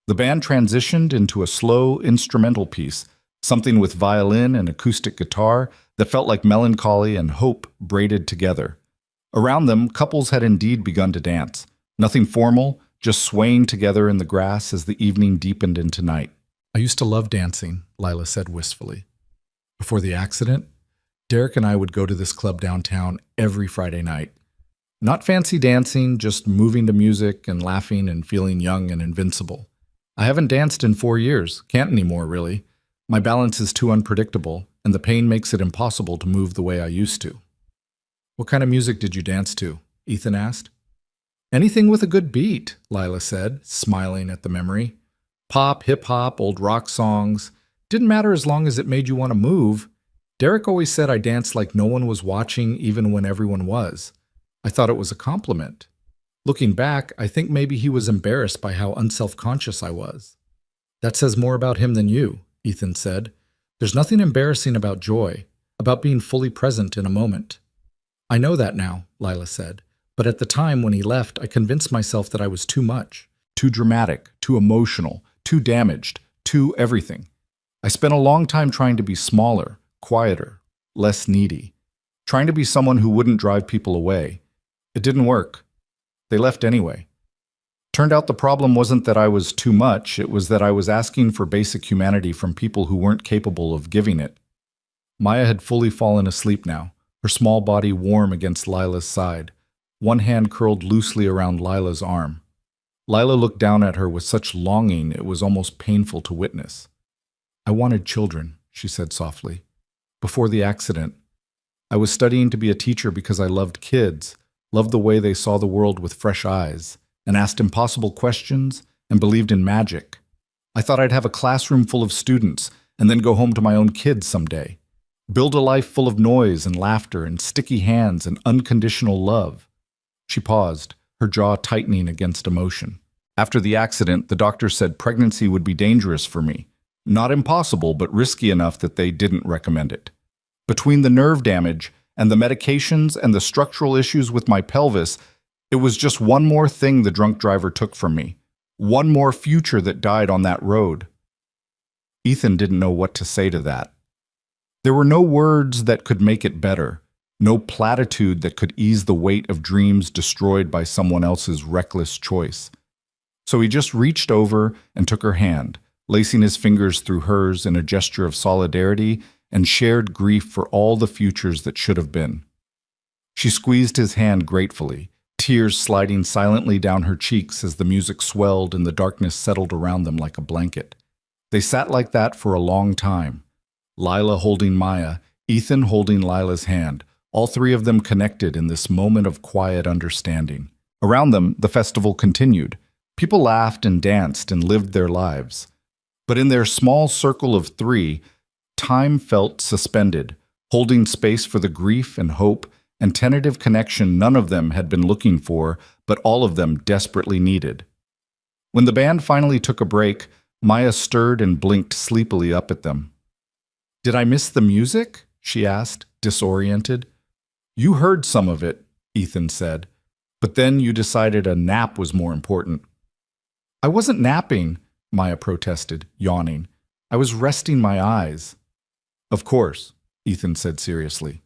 The band transitioned into a slow instrumental piece, something with violin and acoustic guitar that felt like melancholy and hope braided together. Around them, couples had indeed begun to dance. Nothing formal, just swaying together in the grass as the evening deepened into night. "I used to love dancing," Lila said wistfully. "Before the accident, Derek and I would go to this club downtown every Friday night. Not fancy dancing, just moving to music and laughing and feeling young and invincible. I haven't danced in 4 years, can't anymore really. My balance is too unpredictable, and the pain makes it impossible to move the way I used to." "What kind of music did you dance to?" Ethan asked. "Anything with a good beat," Lila said, smiling at the memory. "Pop, hip-hop, old rock songs. Didn't matter as long as it made you want to move. Derek always said I danced like no one was watching, even when everyone was. I thought it was a compliment. Looking back, I think maybe he was embarrassed by how unself-conscious I was. That says more about him than you, Ethan said. There's nothing embarrassing about joy, about being fully present in a moment. I know that now, Lila said, but at the time when he left, I convinced myself that I was too much. Too dramatic, too emotional, too damaged, too everything. I spent a long time trying to be smaller, quieter, less needy, trying to be someone who wouldn't drive people away. It didn't work. They left anyway. Turned out the problem wasn't that I was too much, it was that I was asking for basic humanity from people who weren't capable of giving it. Maya had fully fallen asleep now, her small body warm against Lila's side, one hand curled loosely around Lila's arm. Lila looked down at her with such longing it was almost painful to witness. I wanted children, she said softly. Before the accident, I was studying to be a teacher because I loved kids, loved the way they saw the world with fresh eyes, and asked impossible questions and believed in magic. I thought I'd have a classroom full of students and then go home to my own kids someday. Build a life full of noise and laughter and sticky hands and unconditional love. She paused, her jaw tightening against emotion. After the accident, the doctor said pregnancy would be dangerous for me. Not impossible, but risky enough that they didn't recommend it. Between the nerve damage and the medications and the structural issues with my pelvis, it was just one more thing the drunk driver took from me. One more future that died on that road. Ethan didn't know what to say to that. There were no words that could make it better, no platitude that could ease the weight of dreams destroyed by someone else's reckless choice. So he just reached over and took her hand, lacing his fingers through hers in a gesture of solidarity and shared grief for all the futures that should have been. She squeezed his hand gratefully, tears sliding silently down her cheeks as the music swelled and the darkness settled around them like a blanket. They sat like that for a long time. Lila holding Maya, Ethan holding Lila's hand, all three of them connected in this moment of quiet understanding. Around them, the festival continued. People laughed and danced and lived their lives. But in their small circle of three, time felt suspended, holding space for the grief and hope and tentative connection none of them had been looking for, but all of them desperately needed. When the band finally took a break, Maya stirred and blinked sleepily up at them. "Did I miss the music?" she asked, disoriented. "You heard some of it," Ethan said, "but then you decided a nap was more important." "I wasn't napping," Maya protested, yawning. "I was resting my eyes." "Of course," Ethan said seriously.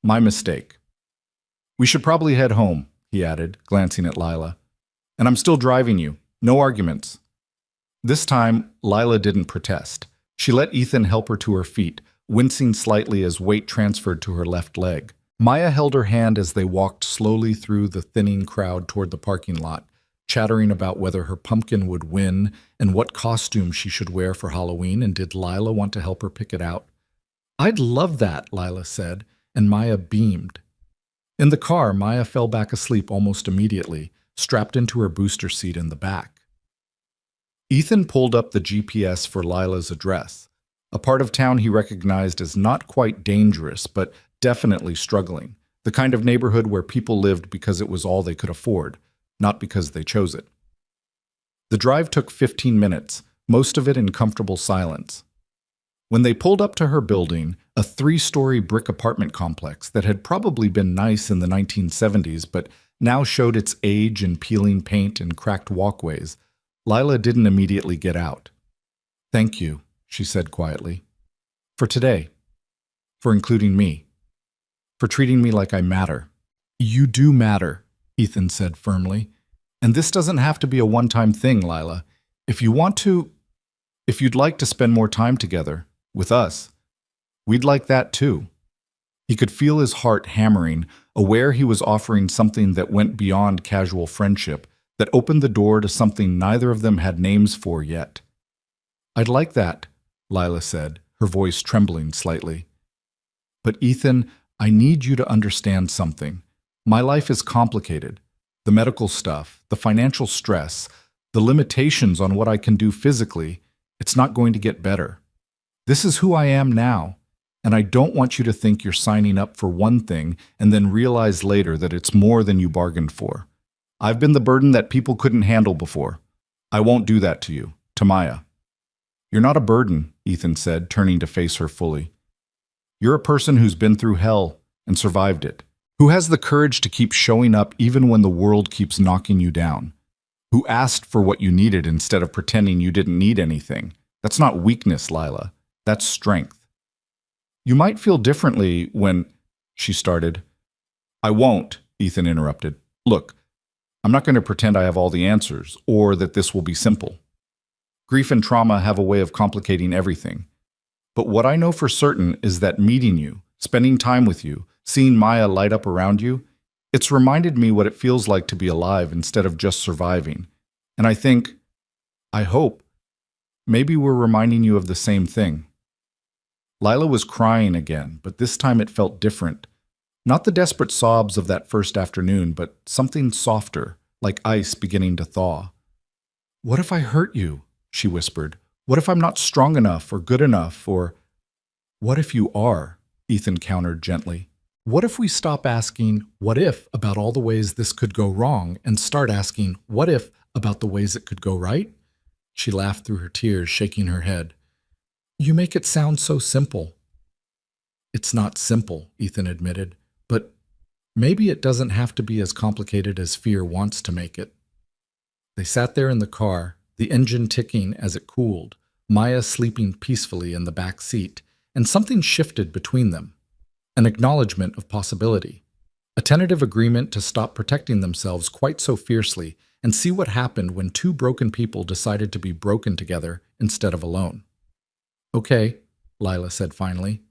"My mistake. We should probably head home," he added, glancing at Lila. "And I'm still driving you. No arguments." This time, Lila didn't protest. She let Ethan help her to her feet, wincing slightly as weight transferred to her left leg. Maya held her hand as they walked slowly through the thinning crowd toward the parking lot, chattering about whether her pumpkin would win and what costume she should wear for Halloween, and did Lila want to help her pick it out. "I'd love that," Lila said, and Maya beamed. In the car, Maya fell back asleep almost immediately, strapped into her booster seat in the back. Ethan pulled up the GPS for Lila's address, a part of town he recognized as not quite dangerous, but definitely struggling, the kind of neighborhood where people lived because it was all they could afford, not because they chose it. The drive took 15 minutes, most of it in comfortable silence. When they pulled up to her building, a 3-story brick apartment complex that had probably been nice in the 1970s but now showed its age in peeling paint and cracked walkways, Lila didn't immediately get out. "Thank you," she said quietly. "For today. For including me. For treating me like I matter." "You do matter," Ethan said firmly. "And this doesn't have to be a one-time thing, Lila. If you want to, if you'd like to spend more time together, with us, we'd like that too." He could feel his heart hammering, aware he was offering something that went beyond casual friendship, that opened the door to something neither of them had names for yet. "I'd like that," Lila said, her voice trembling slightly. "But Ethan, I need you to understand something. My life is complicated. The medical stuff, the financial stress, the limitations on what I can do physically, it's not going to get better. This is who I am now, And I don't want you to think you're signing up for one thing and then realize later that it's more than you bargained for. I've been the burden that people couldn't handle before. I won't do that to you, to Maya. You're not a burden, Ethan said, turning to face her fully. You're a person who's been through hell and survived it, who has the courage to keep showing up even when the world keeps knocking you down, who asked for what you needed instead of pretending you didn't need anything. That's not weakness, Lila. That's strength. You might feel differently when, she started. I won't, Ethan interrupted. Look, I'm not going to pretend I have all the answers or that this will be simple. Grief and trauma have a way of complicating everything. But what I know for certain is that meeting you, spending time with you, seeing Maya light up around you, it's reminded me what it feels like to be alive instead of just surviving. And I hope, maybe we're reminding you of the same thing. Lila was crying again, but this time it felt different. Not the desperate sobs of that first afternoon, but something softer, like ice beginning to thaw. What if I hurt you? She whispered. What if I'm not strong enough or good enough, or what if you are? Ethan countered gently. What if we stop asking, what if, about all the ways this could go wrong, and start asking, what if, about the ways it could go right? She laughed through her tears, shaking her head. You make it sound so simple. It's not simple, Ethan admitted, but maybe it doesn't have to be as complicated as fear wants to make it. They sat there in the car, the engine ticking as it cooled, Maya sleeping peacefully in the back seat, and something shifted between them. An acknowledgement of possibility. A tentative agreement to stop protecting themselves quite so fiercely and see what happened when two broken people decided to be broken together instead of alone. Okay, Lila said finally.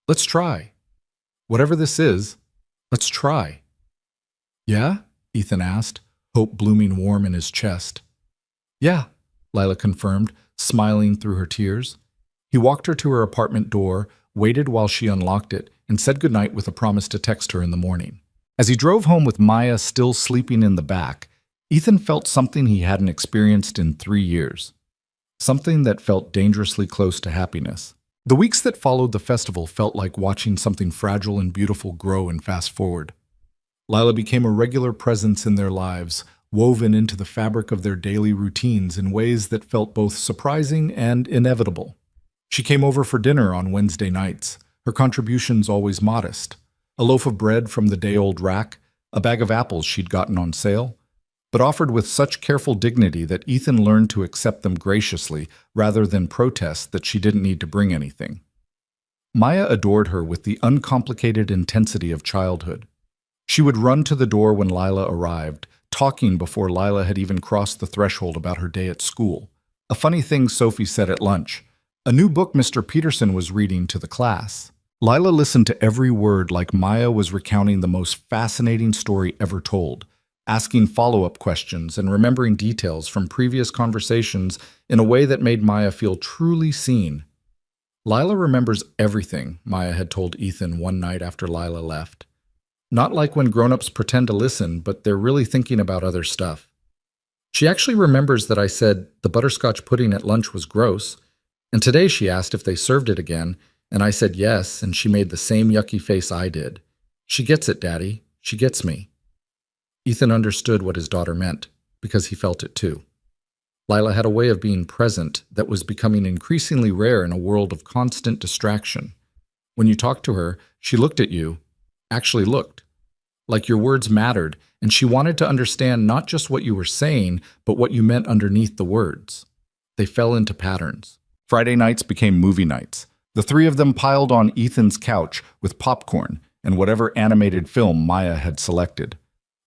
Let's try. Whatever this is, let's try. Yeah? Ethan asked, hope blooming warm in his chest. Yeah, Lila confirmed, smiling through her tears. He walked her to her apartment door, waited while she unlocked it, and said goodnight with a promise to text her in the morning. As he drove home with Maya still sleeping in the back, Ethan felt something he hadn't experienced in 3 years. Something that felt dangerously close to happiness. The weeks that followed the festival felt like watching something fragile and beautiful grow and fast forward. Lila became a regular presence in their lives, woven into the fabric of their daily routines in ways that felt both surprising and inevitable. She came over for dinner on Wednesday nights, her contributions always modest. A loaf of bread from the day-old rack, a bag of apples she'd gotten on sale, but offered with such careful dignity that Ethan learned to accept them graciously rather than protest that she didn't need to bring anything. Maya adored her with the uncomplicated intensity of childhood. She would run to the door when Lila arrived, talking before Lila had even crossed the threshold about her day at school. A funny thing Sophie said at lunch. A new book Mr. Peterson was reading to the class. Lila listened to every word like Maya was recounting the most fascinating story ever told, asking follow-up questions and remembering details from previous conversations in a way that made Maya feel truly seen. Lila remembers everything, Maya had told Ethan one night after Lila left. Not like when grown-ups pretend to listen, but they're really thinking about other stuff. She actually remembers that I said the butterscotch pudding at lunch was gross, and today she asked if they served it again, and I said yes, and she made the same yucky face I did. She gets it, Daddy. She gets me. Ethan understood what his daughter meant, because he felt it too. Lila had a way of being present that was becoming increasingly rare in a world of constant distraction. When you talked to her, she looked at you, actually looked, like your words mattered, and she wanted to understand not just what you were saying, but what you meant underneath the words. They fell into patterns. Friday nights became movie nights. The three of them piled on Ethan's couch with popcorn and whatever animated film Maya had selected.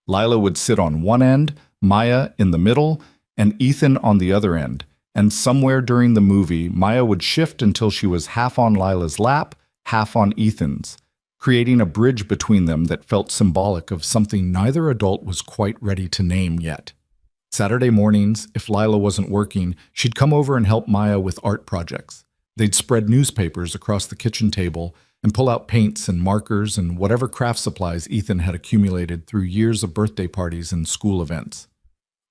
Lila would sit on one end, Maya in the middle, and Ethan on the other end. And somewhere during the movie, Maya would shift until she was half on Lila's lap, half on Ethan's, creating a bridge between them that felt symbolic of something neither adult was quite ready to name yet. Saturday mornings, if Lila wasn't working, she'd come over and help Maya with art projects. They'd spread newspapers across the kitchen table and pull out paints and markers and whatever craft supplies Ethan had accumulated through years of birthday parties and school events.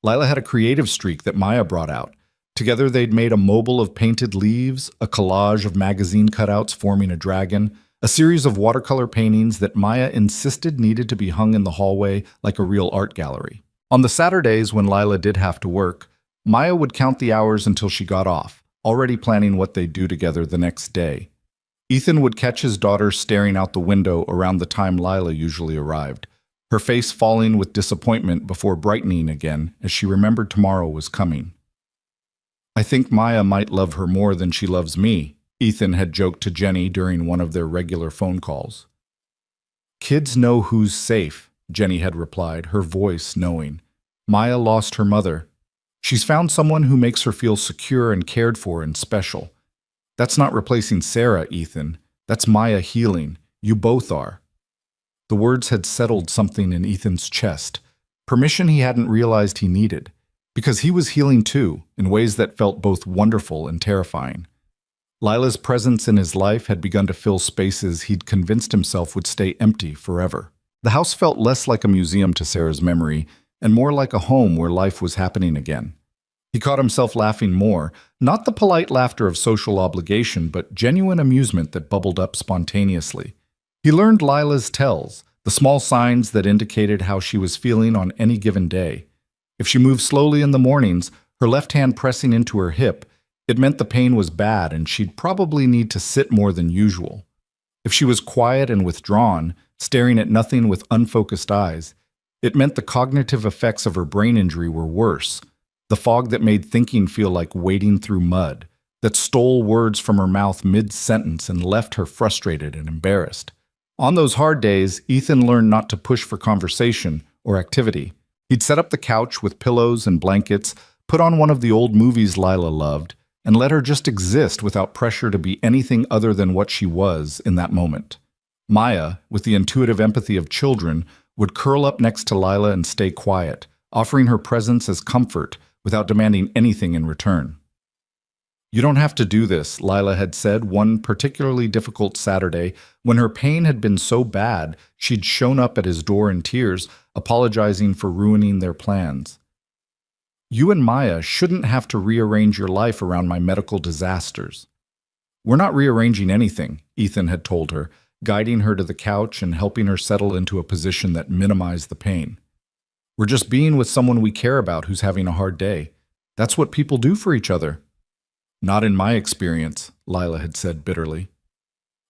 Lila had a creative streak that Maya brought out, Together they'd made a mobile of painted leaves, a collage of magazine cutouts forming a dragon, a series of watercolor paintings that Maya insisted needed to be hung in the hallway like a real art gallery. On the Saturdays when Lila did have to work, Maya would count the hours until she got off, already planning what they'd do together the next day. Ethan would catch his daughter staring out the window around the time Lila usually arrived, her face falling with disappointment before brightening again as she remembered tomorrow was coming. "I think Maya might love her more than she loves me," Ethan had joked to Jenny during one of their regular phone calls. "Kids know who's safe," Jenny had replied, her voice knowing. "Maya lost her mother. She's found someone who makes her feel secure and cared for and special. That's not replacing Sarah, Ethan. That's Maya healing. You both are." The words had settled something in Ethan's chest, permission he hadn't realized he needed, because he was healing too, in ways that felt both wonderful and terrifying. Lila's presence in his life had begun to fill spaces he'd convinced himself would stay empty forever. The house felt less like a museum to Sarah's memory, and more like a home where life was happening again. He caught himself laughing more, not the polite laughter of social obligation, but genuine amusement that bubbled up spontaneously. He learned Lila's tells, the small signs that indicated how she was feeling on any given day. If she moved slowly in the mornings, her left hand pressing into her hip, it meant the pain was bad and she'd probably need to sit more than usual. If she was quiet and withdrawn, staring at nothing with unfocused eyes, it meant the cognitive effects of her brain injury were worse, the fog that made thinking feel like wading through mud, that stole words from her mouth mid-sentence and left her frustrated and embarrassed. On those hard days, Ethan learned not to push for conversation or activity. He'd set up the couch with pillows and blankets, put on one of the old movies Lila loved, and let her just exist without pressure to be anything other than what she was in that moment. Maya, with the intuitive empathy of children, would curl up next to Lila and stay quiet, offering her presence as comfort without demanding anything in return. "You don't have to do this," Lila had said one particularly difficult Saturday when her pain had been so bad she'd shown up at his door in tears, apologizing for ruining their plans. "You and Maya shouldn't have to rearrange your life around my medical disasters." "We're not rearranging anything," Ethan had told her, guiding her to the couch and helping her settle into a position that minimized the pain. "We're just being with someone we care about who's having a hard day. That's what people do for each other." "Not in my experience," Lila had said bitterly.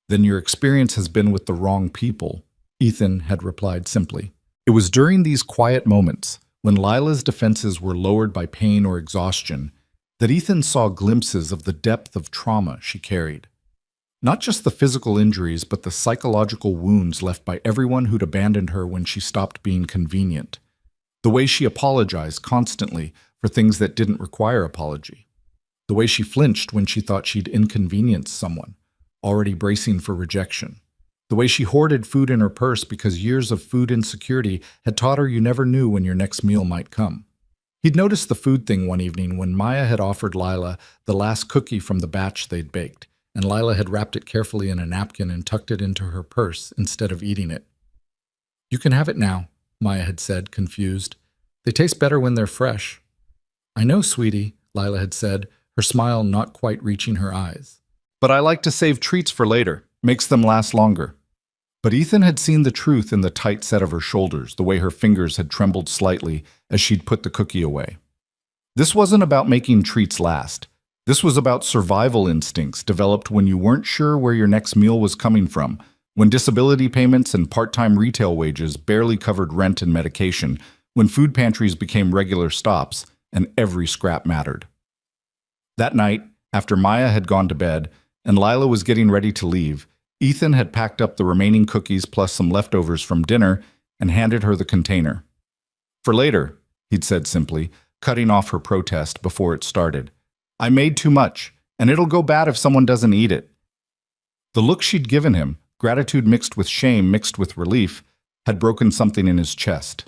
"Then your experience has been with the wrong people," Ethan had replied simply. It was during these quiet moments, when Lila's defenses were lowered by pain or exhaustion, that Ethan saw glimpses of the depth of trauma she carried. Not just the physical injuries, but the psychological wounds left by everyone who'd abandoned her when she stopped being convenient. The way she apologized constantly for things that didn't require apology. The way she flinched when she thought she'd inconvenienced someone, already bracing for rejection. The way she hoarded food in her purse because years of food insecurity had taught her you never knew when your next meal might come. He'd noticed the food thing one evening when Maya had offered Lila the last cookie from the batch they'd baked, and Lila had wrapped it carefully in a napkin and tucked it into her purse instead of eating it. "You can have it now," Maya had said, confused. "They taste better when they're fresh." "I know, sweetie," Lila had said, her smile not quite reaching her eyes. "But I like to save treats for later. Makes them last longer." But Ethan had seen the truth in the tight set of her shoulders, the way her fingers had trembled slightly as she'd put the cookie away. This wasn't about making treats last. This was about survival instincts developed when you weren't sure where your next meal was coming from, when disability payments and part-time retail wages barely covered rent and medication, when food pantries became regular stops, and every scrap mattered. That night, after Maya had gone to bed and Lila was getting ready to leave, Ethan had packed up the remaining cookies plus some leftovers from dinner and handed her the container. "For later," he'd said simply, cutting off her protest before it started. "I made too much, and it'll go bad if someone doesn't eat it." The look she'd given him, gratitude mixed with shame mixed with relief, had broken something in his chest.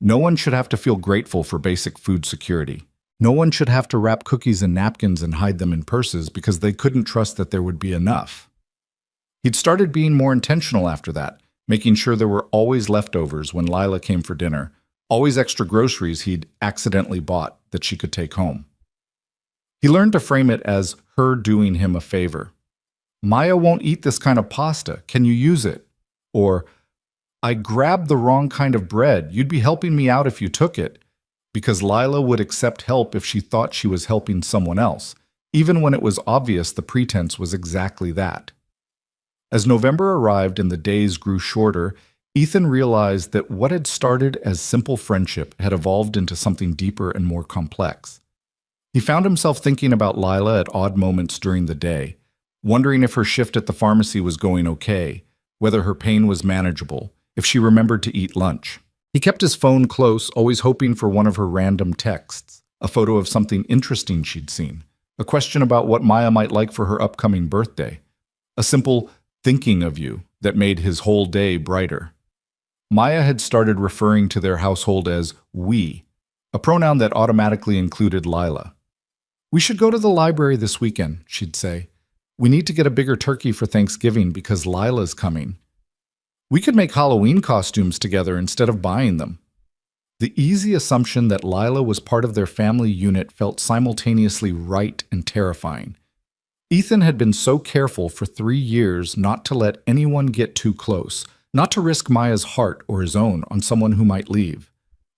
No one should have to feel grateful for basic food security. No one should have to wrap cookies in napkins and hide them in purses because they couldn't trust that there would be enough. He'd started being more intentional after that, making sure there were always leftovers when Lila came for dinner, always extra groceries he'd accidentally bought that she could take home. He learned to frame it as her doing him a favor. Maya won't eat this kind of pasta. Can you use it? Or, I grabbed the wrong kind of bread. You'd be helping me out if you took it. Because Lila would accept help if she thought she was helping someone else, even when it was obvious the pretense was exactly that. As November arrived and the days grew shorter, Ethan realized that what had started as simple friendship had evolved into something deeper and more complex. He found himself thinking about Lila at odd moments during the day, wondering if her shift at the pharmacy was going okay, whether her pain was manageable, if she remembered to eat lunch. He kept his phone close, always hoping for one of her random texts, a photo of something interesting she'd seen, a question about what Maya might like for her upcoming birthday, a simple thinking of you that made his whole day brighter. Maya had started referring to their household as we, a pronoun that automatically included Lila. We should go to the library this weekend, she'd say. We need to get a bigger turkey for Thanksgiving because Lila's coming. We could make Halloween costumes together instead of buying them. The easy assumption that Lila was part of their family unit felt simultaneously right and terrifying. Ethan had been so careful for 3 years not to let anyone get too close, not to risk Maya's heart or his own on someone who might leave.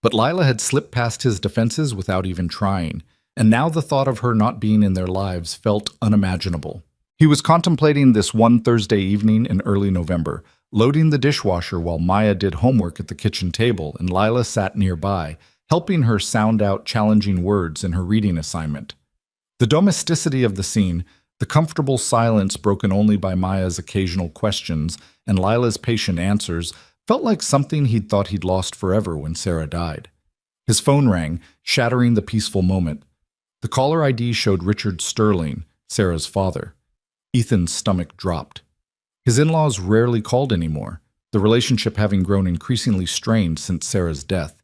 But Lila had slipped past his defenses without even trying, and now the thought of her not being in their lives felt unimaginable. He was contemplating this one Thursday evening in early November, loading the dishwasher while Maya did homework at the kitchen table and Lila sat nearby, helping her sound out challenging words in her reading assignment. The domesticity of the scene, the comfortable silence broken only by Maya's occasional questions and Lila's patient answers, felt like something he'd thought he'd lost forever when Sarah died. His phone rang, shattering the peaceful moment. The caller ID showed Richard Sterling, Sarah's father. Ethan's stomach dropped. His in-laws rarely called anymore, the relationship having grown increasingly strained since Sarah's death.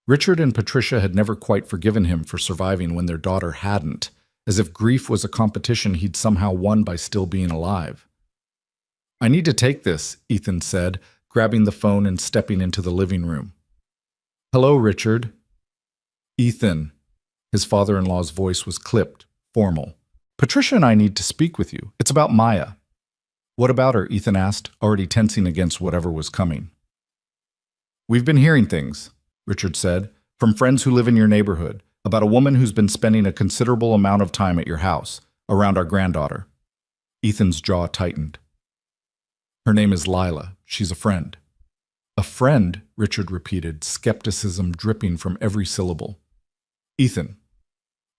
Richard and Patricia had never quite forgiven him for surviving when their daughter hadn't, as if grief was a competition he'd somehow won by still being alive. I need to take this, Ethan said, grabbing the phone and stepping into the living room. Hello, Richard. Ethan. His father-in-law's voice was clipped, formal. Patricia and I need to speak with you. It's about Maya. What about her? Ethan asked, already tensing against whatever was coming. We've been hearing things, Richard said, from friends who live in your neighborhood, about a woman who's been spending a considerable amount of time at your house, around our granddaughter. Ethan's jaw tightened. Her name is Lila. She's a friend. A friend, Richard repeated, skepticism dripping from every syllable. Ethan,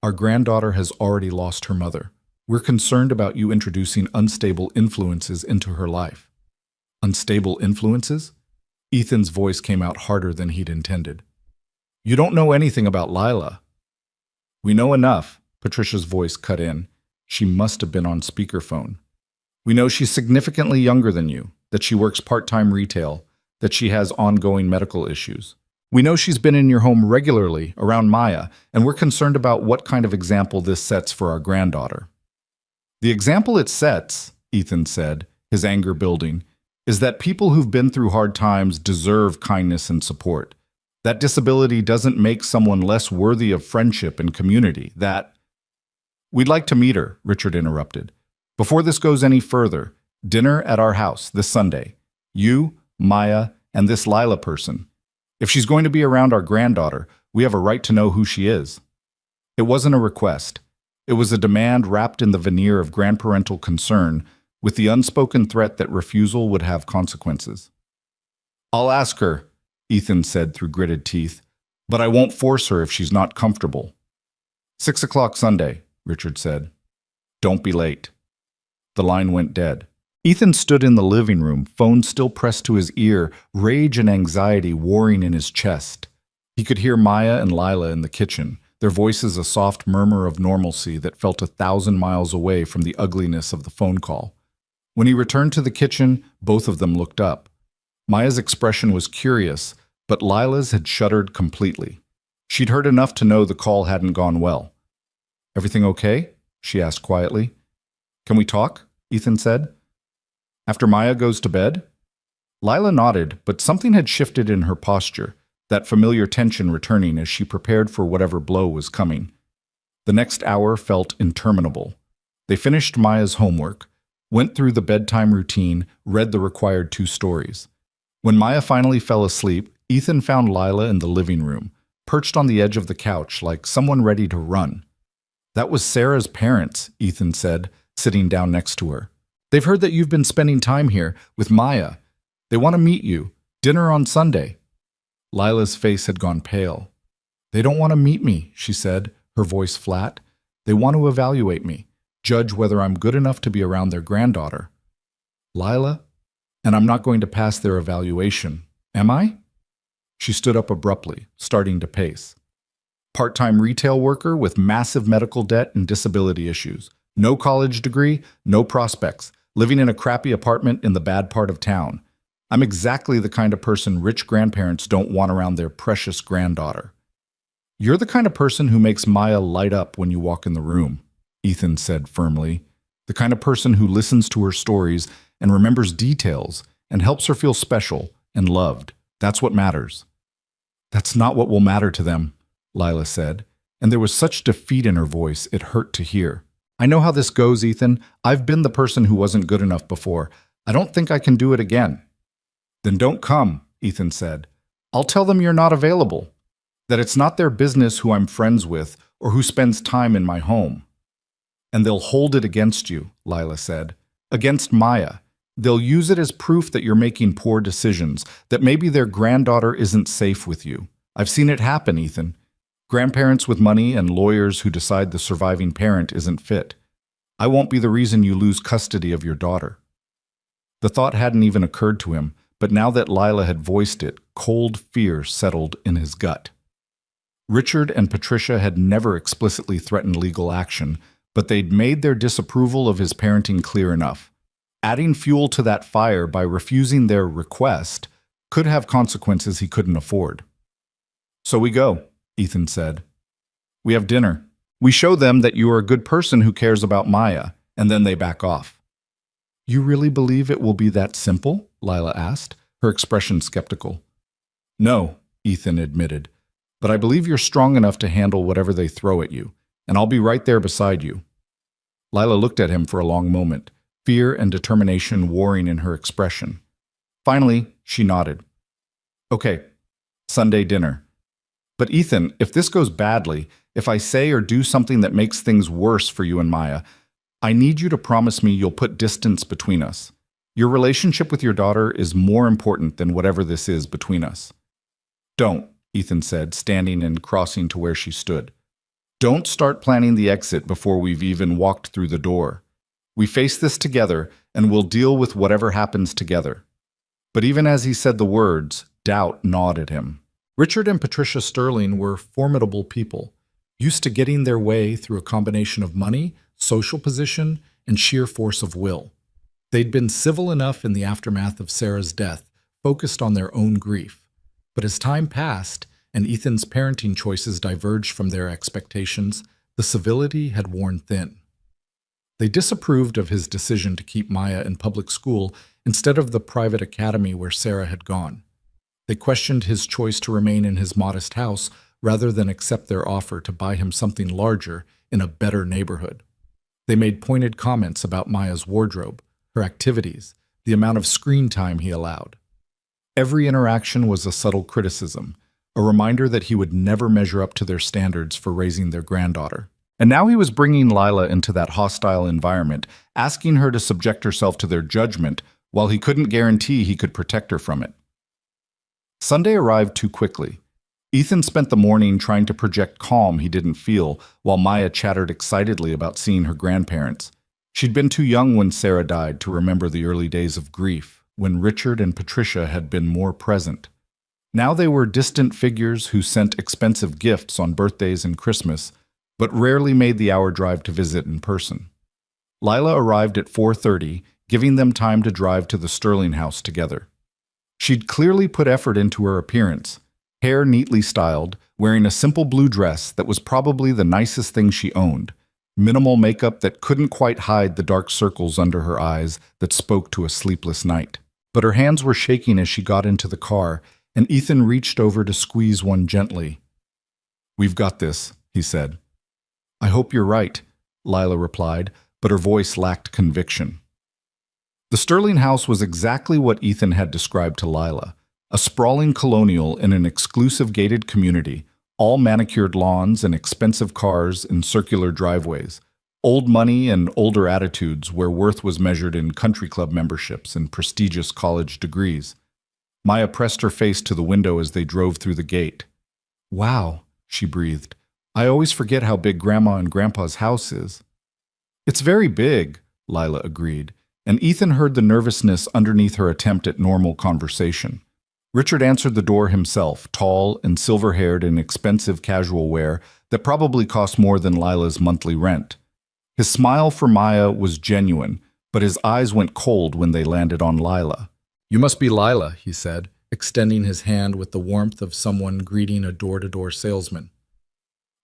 our granddaughter has already lost her mother. We're concerned about you introducing unstable influences into her life. Unstable influences? Ethan's voice came out harder than he'd intended. You don't know anything about Lila. We know enough, Patricia's voice cut in. She must have been on speakerphone. We know she's significantly younger than you, that she works part-time retail, that she has ongoing medical issues. We know she's been in your home regularly around Maya, and we're concerned about what kind of example this sets for our granddaughter. The example it sets, Ethan said, his anger building, is that people who've been through hard times deserve kindness and support. That disability doesn't make someone less worthy of friendship and community. We'd like to meet her, Richard interrupted. Before this goes any further, dinner at our house this Sunday. You, Maya, and this Lila person. If she's going to be around our granddaughter, we have a right to know who she is. It wasn't a request. It was a demand wrapped in the veneer of grandparental concern, with the unspoken threat that refusal would have consequences. I'll ask her, Ethan said through gritted teeth, but I won't force her if she's not comfortable. 6 o'clock Sunday, Richard said. Don't be late. The line went dead. Ethan stood in the living room, phone still pressed to his ear, rage and anxiety warring in his chest. He could hear Maya and Lila in the kitchen, their voices a soft murmur of normalcy that felt 1,000 miles away from the ugliness of the phone call. When he returned to the kitchen, both of them looked up. Maya's expression was curious, but Lila's had shuddered completely. She'd heard enough to know the call hadn't gone well. Everything okay? She asked quietly. Can we talk? Ethan said. After Maya goes to bed? Lila nodded, but something had shifted in her posture, that familiar tension returning as she prepared for whatever blow was coming. The next hour felt interminable. They finished Maya's homework, went through the bedtime routine, read the required 2 stories. When Maya finally fell asleep, Ethan found Lila in the living room, perched on the edge of the couch like someone ready to run. "That was Sarah's parents," Ethan said, sitting down next to her. "They've heard that you've been spending time here with Maya. They want to meet you. Dinner on Sunday." Lila's face had gone pale. "They don't want to meet me," she said, her voice flat. "They want to evaluate me, judge whether I'm good enough to be around their granddaughter." "Lila? And I'm not going to pass their evaluation, am I?" She stood up abruptly, starting to pace. "Part-time retail worker with massive medical debt and disability issues. No college degree, no prospects, living in a crappy apartment in the bad part of town. I'm exactly the kind of person rich grandparents don't want around their precious granddaughter." "You're the kind of person who makes Maya light up when you walk in the room," Ethan said firmly. "The kind of person who listens to her stories and remembers details and helps her feel special and loved. That's what matters." "That's not what will matter to them," Lila said, and there was such defeat in her voice it hurt to hear. "I know how this goes, Ethan. I've been the person who wasn't good enough before. I don't think I can do it again." "Then don't come," Ethan said. "I'll tell them you're not available, that it's not their business who I'm friends with or who spends time in my home." "And they'll hold it against you," Lila said. "Against Maya. They'll use it as proof that you're making poor decisions, that maybe their granddaughter isn't safe with you. I've seen it happen, Ethan. Grandparents with money and lawyers who decide the surviving parent isn't fit. I won't be the reason you lose custody of your daughter." The thought hadn't even occurred to him, but now that Lila had voiced it, cold fear settled in his gut. Richard and Patricia had never explicitly threatened legal action, but they'd made their disapproval of his parenting clear enough. Adding fuel to that fire by refusing their request could have consequences he couldn't afford. "So we go," Ethan said. "We have dinner. We show them that you are a good person who cares about Maya, and then they back off." "You really believe it will be that simple?" Lila asked, her expression skeptical. "No," Ethan admitted, "but I believe you're strong enough to handle whatever they throw at you, and I'll be right there beside you." Lila looked at him for a long moment, fear and determination warring in her expression. Finally, she nodded. "Okay, Sunday dinner. But Ethan, if this goes badly, if I say or do something that makes things worse for you and Maya, I need you to promise me you'll put distance between us. Your relationship with your daughter is more important than whatever this is between us." "Don't," Ethan said, standing and crossing to where she stood. "Don't start planning the exit before we've even walked through the door. We face this together, and we'll deal with whatever happens together." But even as he said the words, doubt gnawed at him. Richard and Patricia Sterling were formidable people, used to getting their way through a combination of money, social position, and sheer force of will. They'd been civil enough in the aftermath of Sarah's death, focused on their own grief. But as time passed, and Ethan's parenting choices diverged from their expectations, the civility had worn thin. They disapproved of his decision to keep Maya in public school instead of the private academy where Sarah had gone. They questioned his choice to remain in his modest house rather than accept their offer to buy him something larger in a better neighborhood. They made pointed comments about Maya's wardrobe, her activities, the amount of screen time he allowed. Every interaction was a subtle criticism, a reminder that he would never measure up to their standards for raising their granddaughter. And now he was bringing Lila into that hostile environment, asking her to subject herself to their judgment, while he couldn't guarantee he could protect her from it. Sunday arrived too quickly. Ethan spent the morning trying to project calm he didn't feel, while Maya chattered excitedly about seeing her grandparents. She'd been too young when Sarah died to remember the early days of grief, when Richard and Patricia had been more present. Now they were distant figures who sent expensive gifts on birthdays and Christmas, but rarely made the hour drive to visit in person. Lila arrived at 4:30, giving them time to drive to the Sterling house together. She'd clearly put effort into her appearance, hair neatly styled, wearing a simple blue dress that was probably the nicest thing she owned, minimal makeup that couldn't quite hide the dark circles under her eyes that spoke to a sleepless night. But her hands were shaking as she got into the car, and Ethan reached over to squeeze one gently. "We've got this," he said. I hope you're right, Lila replied, but her voice lacked conviction. The Sterling house was exactly what Ethan had described to Lila, a sprawling colonial in an exclusive gated community, all manicured lawns and expensive cars in circular driveways, old money and older attitudes where worth was measured in country club memberships and prestigious college degrees. Maya pressed her face to the window as they drove through the gate. Wow, she breathed. I always forget how big Grandma and Grandpa's house is. It's very big, Lila agreed, and Ethan heard the nervousness underneath her attempt at normal conversation. Richard answered the door himself, tall and silver-haired in expensive casual wear that probably cost more than Lila's monthly rent. His smile for Maya was genuine, but his eyes went cold when they landed on Lila. You must be Lila, he said, extending his hand with the warmth of someone greeting a door-to-door salesman.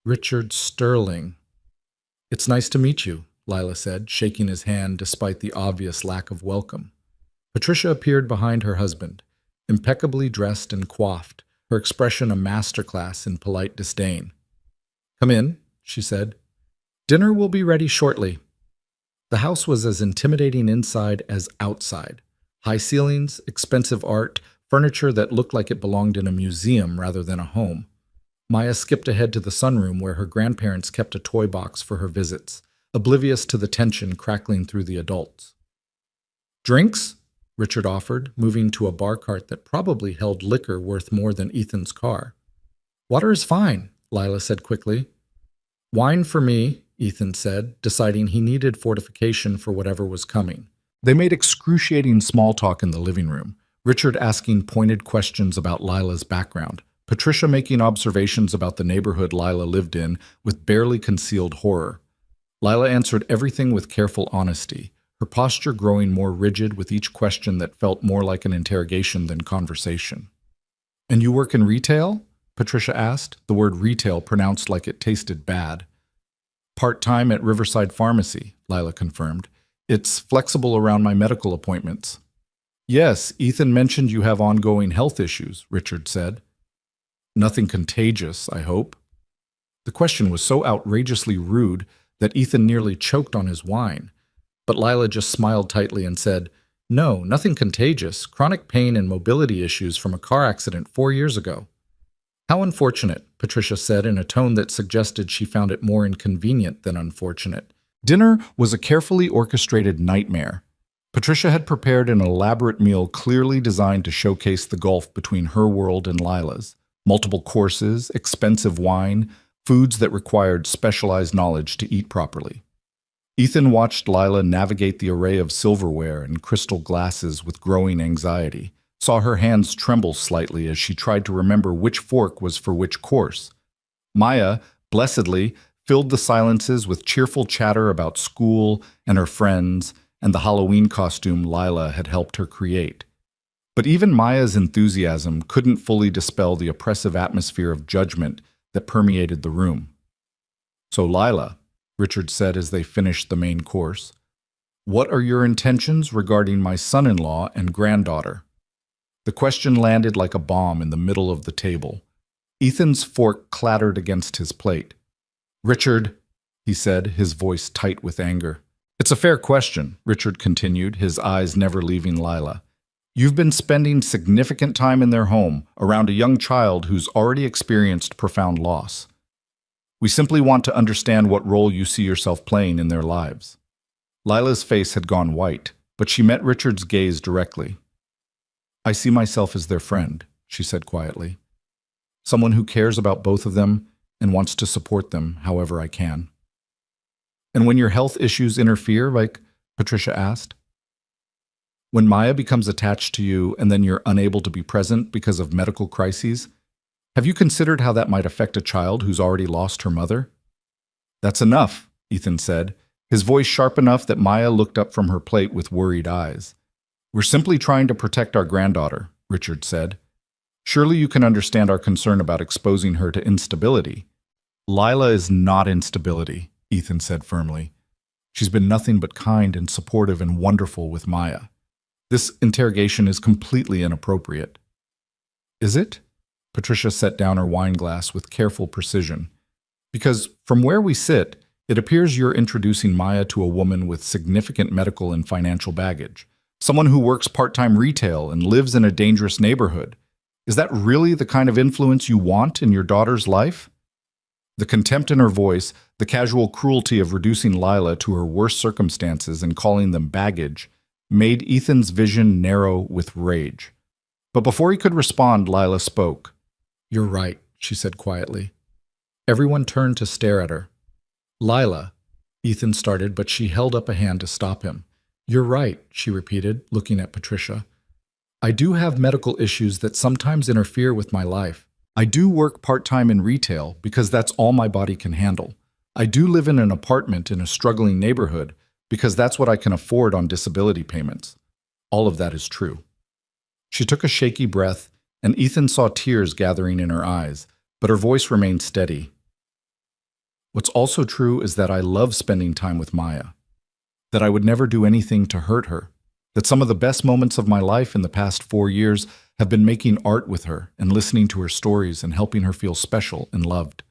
Richard Sterling. It's nice to meet you, Lila said, shaking his hand despite the obvious lack of welcome. Patricia appeared behind her husband, impeccably dressed and coiffed, her expression a masterclass in polite disdain. Come in, she said. Dinner will be ready shortly. The house was as intimidating inside as outside. High ceilings, expensive art, furniture that looked like it belonged in a museum rather than a home. Maya skipped ahead to the sunroom where her grandparents kept a toy box for her visits, oblivious to the tension crackling through the adults. Drinks? Richard offered, moving to a bar cart that probably held liquor worth more than Ethan's car. Water is fine, Lila said quickly. Wine for me, Ethan said, deciding he needed fortification for whatever was coming. They made excruciating small talk in the living room, Richard asking pointed questions about Lila's background, Patricia making observations about the neighborhood Lila lived in with barely concealed horror. Lila answered everything with careful honesty, her posture growing more rigid with each question that felt more like an interrogation than conversation. And you work in retail? Patricia asked, the word retail pronounced like it tasted bad. Part-time at Riverside Pharmacy, Lila confirmed. It's flexible around my medical appointments. Yes, Ethan mentioned you have ongoing health issues, Richard said. Nothing contagious, I hope. The question was so outrageously rude that Ethan nearly choked on his wine. But Lila just smiled tightly and said, No, nothing contagious, chronic pain and mobility issues from a car accident 4 years ago. How unfortunate, Patricia said in a tone that suggested she found it more inconvenient than unfortunate. Dinner was a carefully orchestrated nightmare. Patricia had prepared an elaborate meal clearly designed to showcase the gulf between her world and Lila's. Multiple courses, expensive wine, foods that required specialized knowledge to eat properly. Ethan watched Lila navigate the array of silverware and crystal glasses with growing anxiety, saw her hands tremble slightly as she tried to remember which fork was for which course. Maya, blessedly, filled the silences with cheerful chatter about school and her friends and the Halloween costume Lila had helped her create. But even Maya's enthusiasm couldn't fully dispel the oppressive atmosphere of judgment that permeated the room. So Lila, Richard said as they finished the main course, what are your intentions regarding my son-in-law and granddaughter? The question landed like a bomb in the middle of the table. Ethan's fork clattered against his plate. Richard, he said, his voice tight with anger. It's a fair question, Richard continued, his eyes never leaving Lila. You've been spending significant time in their home, around a young child who's already experienced profound loss. We simply want to understand what role you see yourself playing in their lives. Lila's face had gone white, but she met Richard's gaze directly. I see myself as their friend, she said quietly. Someone who cares about both of them and wants to support them however I can. And when your health issues interfere, like Patricia asked? When Maya becomes attached to you and then you're unable to be present because of medical crises, have you considered how that might affect a child who's already lost her mother? That's enough, Ethan said, his voice sharp enough that Maya looked up from her plate with worried eyes. We're simply trying to protect our granddaughter, Richard said. Surely you can understand our concern about exposing her to instability. Lila is not instability, Ethan said firmly. She's been nothing but kind and supportive and wonderful with Maya. This interrogation is completely inappropriate. Is it? Patricia set down her wine glass with careful precision. Because from where we sit, it appears you're introducing Maya to a woman with significant medical and financial baggage, someone who works part-time retail and lives in a dangerous neighborhood. Is that really the kind of influence you want in your daughter's life? The contempt in her voice, the casual cruelty of reducing Lila to her worst circumstances and calling them baggage, made Ethan's vision narrow with rage. But before he could respond, Lila spoke. "You're right," she said quietly. Everyone turned to stare at her. "Lila," Ethan started, but she held up a hand to stop him. "You're right," she repeated, looking at Patricia. "I do have medical issues that sometimes interfere with my life. I do work part-time in retail because that's all my body can handle. I do live in an apartment in a struggling neighborhood because that's what I can afford on disability payments. All of that is true." She took a shaky breath, and Ethan saw tears gathering in her eyes, but her voice remained steady. "What's also true is that I love spending time with Maya, that I would never do anything to hurt her, that some of the best moments of my life in the past 4 years have been making art with her and listening to her stories and helping her feel special and loved,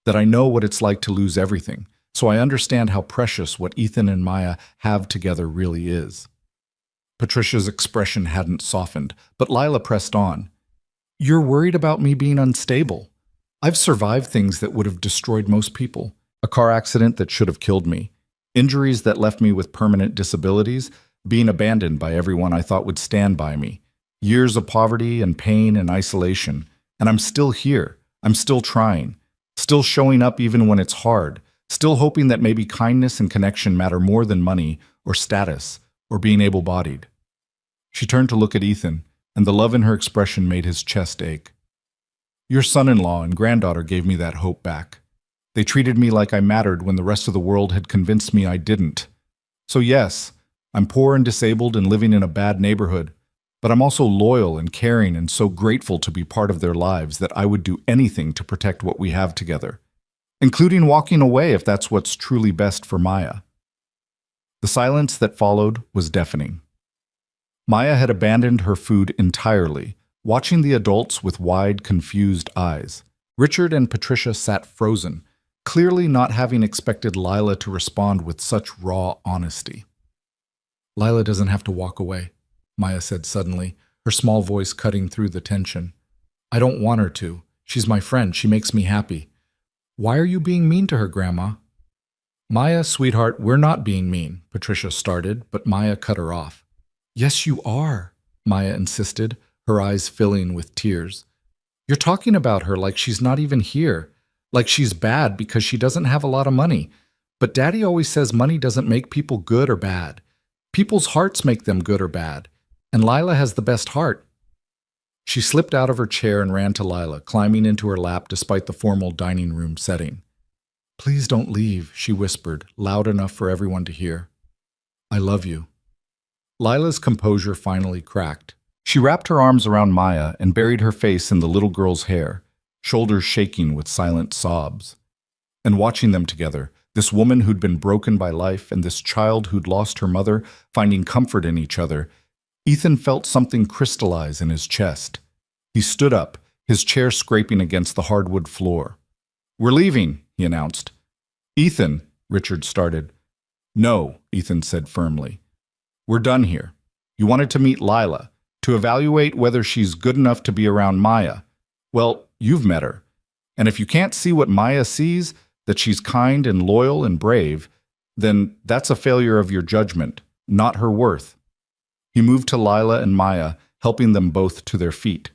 that I know what it's like to lose everything, so I understand how precious what Ethan and Maya have together really is." Patricia's expression hadn't softened, but Lila pressed on. "You're worried about me being unstable. I've survived things that would have destroyed most people. A car accident that should have killed me. Injuries that left me with permanent disabilities. Being abandoned by everyone I thought would stand by me. Years of poverty and pain and isolation. And I'm still here. I'm still trying. Still showing up even when it's hard. Still hoping that maybe kindness and connection matter more than money or status or being able-bodied." She turned to look at Ethan, and the love in her expression made his chest ache. "Your son-in-law and granddaughter gave me that hope back. They treated me like I mattered when the rest of the world had convinced me I didn't. So yes, I'm poor and disabled and living in a bad neighborhood, but I'm also loyal and caring and so grateful to be part of their lives that I would do anything to protect what we have together, including walking away if that's what's truly best for Maya." The silence that followed was deafening. Maya had abandoned her food entirely, watching the adults with wide, confused eyes. Richard and Patricia sat frozen, clearly not having expected Lila to respond with such raw honesty. "Lila doesn't have to walk away," Maya said suddenly, her small voice cutting through the tension. "I don't want her to. She's my friend. She makes me happy." "Why are you being mean to her, Grandma?" "Maya, sweetheart, we're not being mean," Patricia started, but Maya cut her off. "Yes, you are," Maya insisted, her eyes filling with tears. "You're talking about her like she's not even here, like she's bad because she doesn't have a lot of money. But Daddy always says money doesn't make people good or bad. People's hearts make them good or bad, and Lila has the best heart." She slipped out of her chair and ran to Lila, climbing into her lap despite the formal dining room setting. "Please don't leave," she whispered, loud enough for everyone to hear. "I love you." Lila's composure finally cracked. She wrapped her arms around Maya and buried her face in the little girl's hair, shoulders shaking with silent sobs. And watching them together, this woman who'd been broken by life and this child who'd lost her mother, finding comfort in each other, Ethan felt something crystallize in his chest. He stood up, his chair scraping against the hardwood floor. "We're leaving," he announced. "Ethan," Richard started. "No," Ethan said firmly. "We're done here. You wanted to meet Lila, to evaluate whether she's good enough to be around Maya. Well, you've met her. And if you can't see what Maya sees, that she's kind and loyal and brave, then that's a failure of your judgment, not her worth." He moved to Lila and Maya, helping them both to their feet.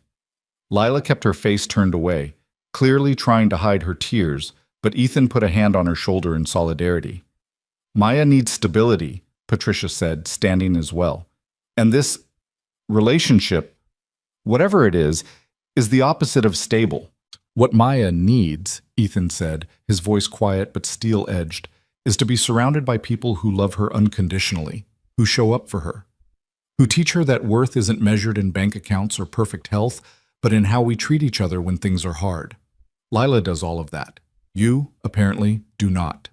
Lila kept her face turned away, clearly trying to hide her tears, but Ethan put a hand on her shoulder in solidarity. "Maya needs stability," Patricia said, standing as well. "And this relationship, whatever it is the opposite of stable." "What Maya needs," Ethan said, his voice quiet but steel-edged, "is to be surrounded by people who love her unconditionally, who show up for her, who teach her that worth isn't measured in bank accounts or perfect health, but in how we treat each other when things are hard. Lila does all of that. You, apparently, do not."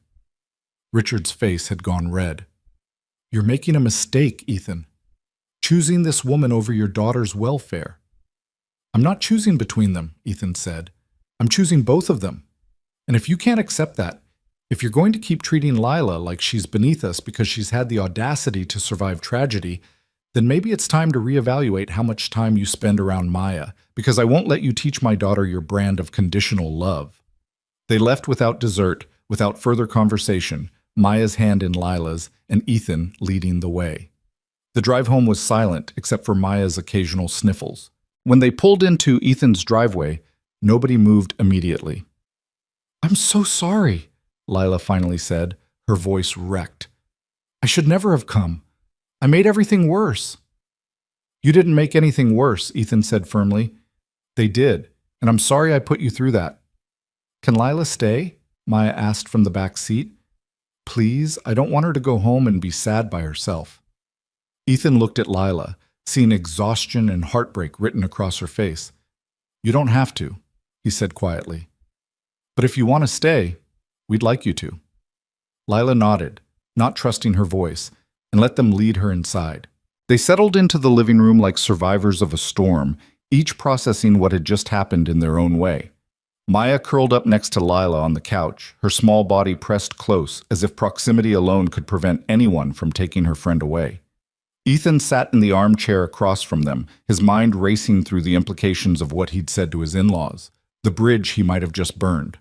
Richard's face had gone red. "You're making a mistake, Ethan. Choosing this woman over your daughter's welfare." "I'm not choosing between them," Ethan said. "I'm choosing both of them. And if you can't accept that, if you're going to keep treating Lila like she's beneath us because she's had the audacity to survive tragedy, then maybe it's time to reevaluate how much time you spend around Maya, because I won't let you teach my daughter your brand of conditional love. They left without dessert, without further conversation, Maya's hand in Lila's, and Ethan leading the way. The drive home was silent, except for Maya's occasional sniffles. When they pulled into Ethan's driveway, nobody moved immediately. "I'm so sorry," Lila finally said, her voice wrecked. "I should never have come. I made everything worse." "You didn't make anything worse," Ethan said firmly. "They did, and I'm sorry I put you through that." "Can Lila stay?" Maya asked from the back seat. "Please, I don't want her to go home and be sad by herself." Ethan looked at Lila, seeing exhaustion and heartbreak written across her face. "You don't have to," he said quietly. "But if you want to stay, we'd like you to." Lila nodded, not trusting her voice, and let them lead her inside. They settled into the living room like survivors of a storm, each processing what had just happened in their own way. Maya curled up next to Lila on the couch, her small body pressed close, as if proximity alone could prevent anyone from taking her friend away. Ethan sat in the armchair across from them, his mind racing through the implications of what he'd said to his in-laws, the bridge he might have just burned.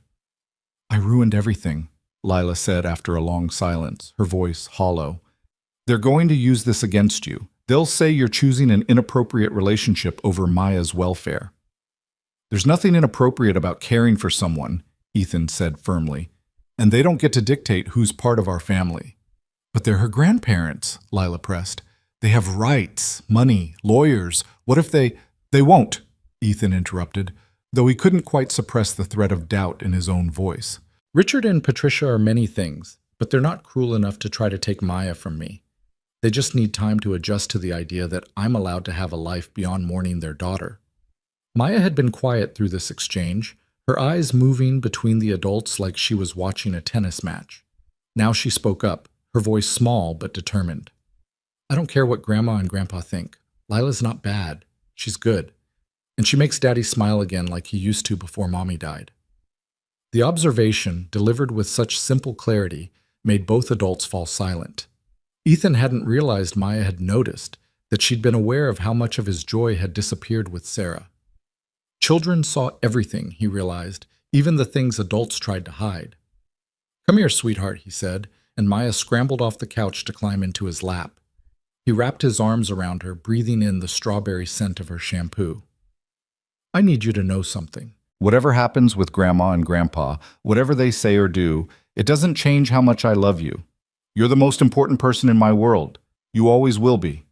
"I ruined everything," Lila said after a long silence, her voice hollow. "They're going to use this against you. They'll say you're choosing an inappropriate relationship over Maya's welfare." "There's nothing inappropriate about caring for someone," Ethan said firmly, "and they don't get to dictate who's part of our family." "But they're her grandparents," Lila pressed. "They have rights, money, lawyers. What if they—" "They won't," Ethan interrupted, though he couldn't quite suppress the threat of doubt in his own voice. "Richard and Patricia are many things, but they're not cruel enough to try to take Maya from me. They just need time to adjust to the idea that I'm allowed to have a life beyond mourning their daughter." Maya had been quiet through this exchange, her eyes moving between the adults like she was watching a tennis match. Now she spoke up, her voice small but determined. "I don't care what Grandma and Grandpa think. Lila's not bad. She's good. And she makes Daddy smile again like he used to before Mommy died." The observation, delivered with such simple clarity, made both adults fall silent. Ethan hadn't realized Maya had noticed, that she'd been aware of how much of his joy had disappeared with Sarah. Children saw everything, he realized, even the things adults tried to hide. "Come here, sweetheart," he said, and Maya scrambled off the couch to climb into his lap. He wrapped his arms around her, breathing in the strawberry scent of her shampoo. "I need you to know something. Whatever happens with Grandma and Grandpa, whatever they say or do, it doesn't change how much I love you. You're the most important person in my world. You always will be."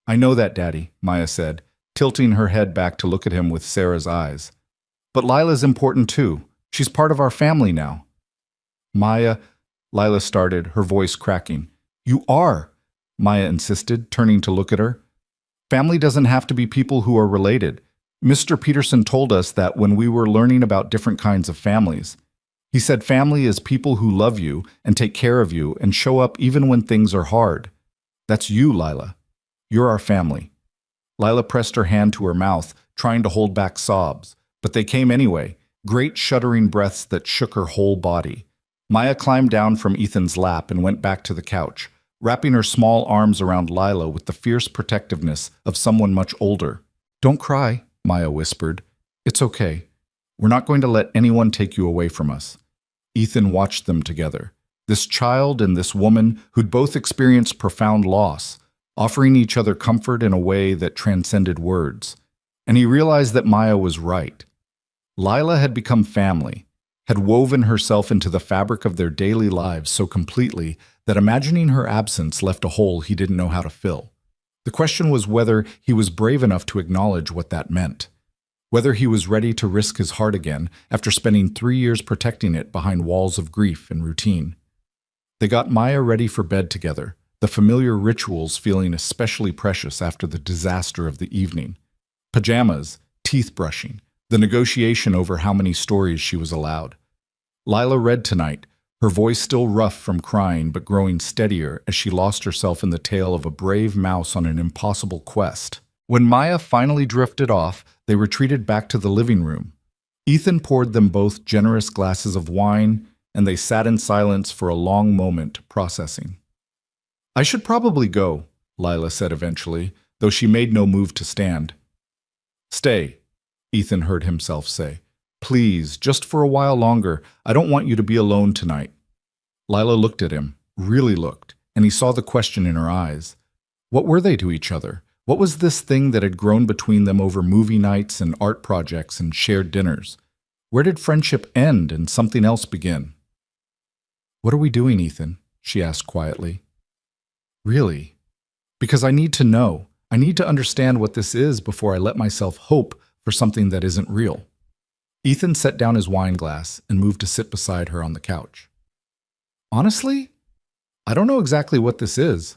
"I know that, Daddy," Maya said, tilting her head back to look at him with Sarah's eyes. "But Lila's important too. She's part of our family now." "Maya," Lila started, her voice cracking. "You are," Maya insisted, turning to look at her. "Family doesn't have to be people who are related. Mr. Peterson told us that when we were learning about different kinds of families. He said family is people who love you and take care of you and show up even when things are hard. That's you, Lila. You're our family." Lila pressed her hand to her mouth, trying to hold back sobs, but they came anyway, great shuddering breaths that shook her whole body. Maya climbed down from Ethan's lap and went back to the couch, wrapping her small arms around Lila with the fierce protectiveness of someone much older. "Don't cry," Maya whispered. "It's okay. We're not going to let anyone take you away from us." Ethan watched them together, this child and this woman who'd both experienced profound loss, offering each other comfort in a way that transcended words. And he realized that Maya was right. Lila had become family, had woven herself into the fabric of their daily lives so completely that imagining her absence left a hole he didn't know how to fill. The question was whether he was brave enough to acknowledge what that meant, whether he was ready to risk his heart again after spending 3 years protecting it behind walls of grief and routine. They got Maya ready for bed together, the familiar rituals feeling especially precious after the disaster of the evening. Pajamas, teeth brushing, the negotiation over how many stories she was allowed. Lila read tonight, her voice still rough from crying but growing steadier as she lost herself in the tale of a brave mouse on an impossible quest. When Maya finally drifted off, they retreated back to the living room. Ethan poured them both generous glasses of wine, and they sat in silence for a long moment, processing. "I should probably go," Lila said eventually, though she made no move to stand. "Stay," Ethan heard himself say. "Please, just for a while longer. I don't want you to be alone tonight." Lila looked at him, really looked, and he saw the question in her eyes. What were they to each other? What was this thing that had grown between them over movie nights and art projects and shared dinners? Where did friendship end and something else begin? "What are we doing, Ethan?" she asked quietly. "Really? Because I need to know. I need to understand what this is before I let myself hope for something that isn't real." Ethan set down his wine glass and moved to sit beside her on the couch. "Honestly, I don't know exactly what this is.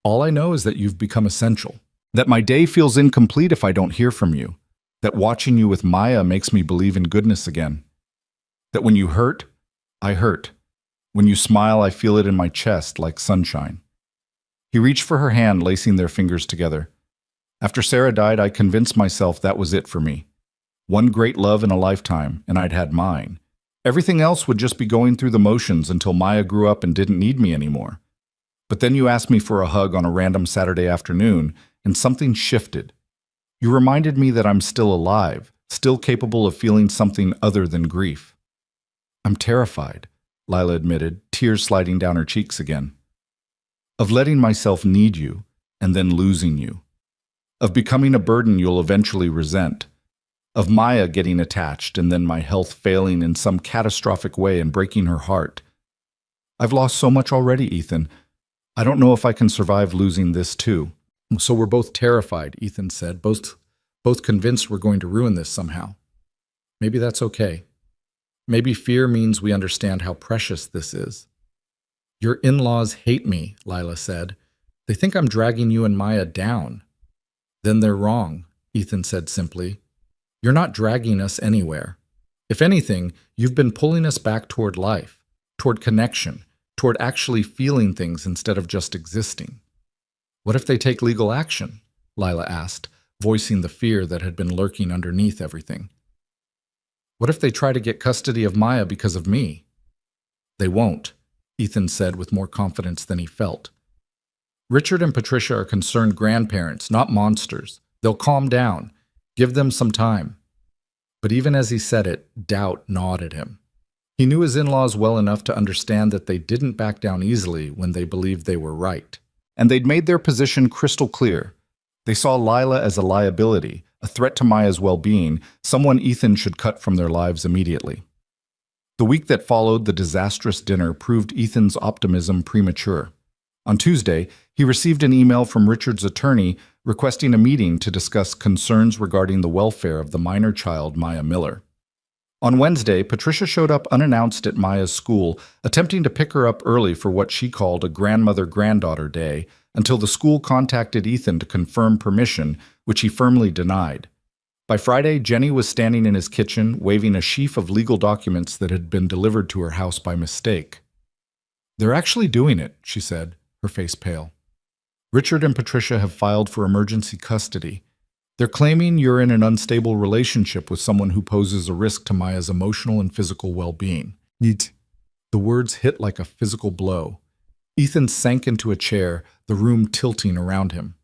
All I know is that you've become essential. That my day feels incomplete if I don't hear from you. That watching you with Maya makes me believe in goodness again. That when you hurt, I hurt. When you smile, I feel it in my chest like sunshine." He reached for her hand, lacing their fingers together. "After Sarah died, I convinced myself that was it for me. One great love in a lifetime, and I'd had mine. Everything else would just be going through the motions until Maya grew up and didn't need me anymore. But then you asked me for a hug on a random Saturday afternoon, and something shifted. You reminded me that I'm still alive, still capable of feeling something other than grief." "I'm terrified," Lila admitted, tears sliding down her cheeks again. "Of letting myself need you, and then losing you. Of becoming a burden you'll eventually resent. Of Maya getting attached, and then my health failing in some catastrophic way and breaking her heart. I've lost so much already, Ethan. I don't know if I can survive losing this too." "So we're both terrified," Ethan said, both convinced we're going to ruin this somehow. "Maybe that's okay. Maybe fear means we understand how precious this is." "Your in-laws hate me," Lila said. "They think I'm dragging you and Maya down." "Then they're wrong," Ethan said simply. "You're not dragging us anywhere. If anything, you've been pulling us back toward life, toward connection, toward actually feeling things instead of just existing." "What if they take legal action?" Lila asked, voicing the fear that had been lurking underneath everything. "What if they try to get custody of Maya because of me?" "They won't," Ethan said with more confidence than he felt. "Richard and Patricia are concerned grandparents, not monsters. They'll calm down. Give them some time." But even as he said it, doubt gnawed at him. He knew his in-laws well enough to understand that they didn't back down easily when they believed they were right. And they'd made their position crystal clear. They saw Lila as a liability, a threat to Maya's well-being, someone Ethan should cut from their lives immediately. The week that followed the disastrous dinner proved Ethan's optimism premature. On Tuesday, he received an email from Richard's attorney requesting a meeting to discuss concerns regarding the welfare of the minor child, Maya Miller. On Wednesday, Patricia showed up unannounced at Maya's school, attempting to pick her up early for what she called a grandmother-granddaughter day, until the school contacted Ethan to confirm permission, which he firmly denied. By Friday, Jenny was standing in his kitchen, waving a sheaf of legal documents that had been delivered to her house by mistake. "They're actually doing it," she said, her face pale. "Richard and Patricia have filed for emergency custody. They're claiming you're in an unstable relationship with someone who poses a risk to Maya's emotional and physical well-being." Yeet. The words hit like a physical blow. Ethan sank into a chair, the room tilting around him.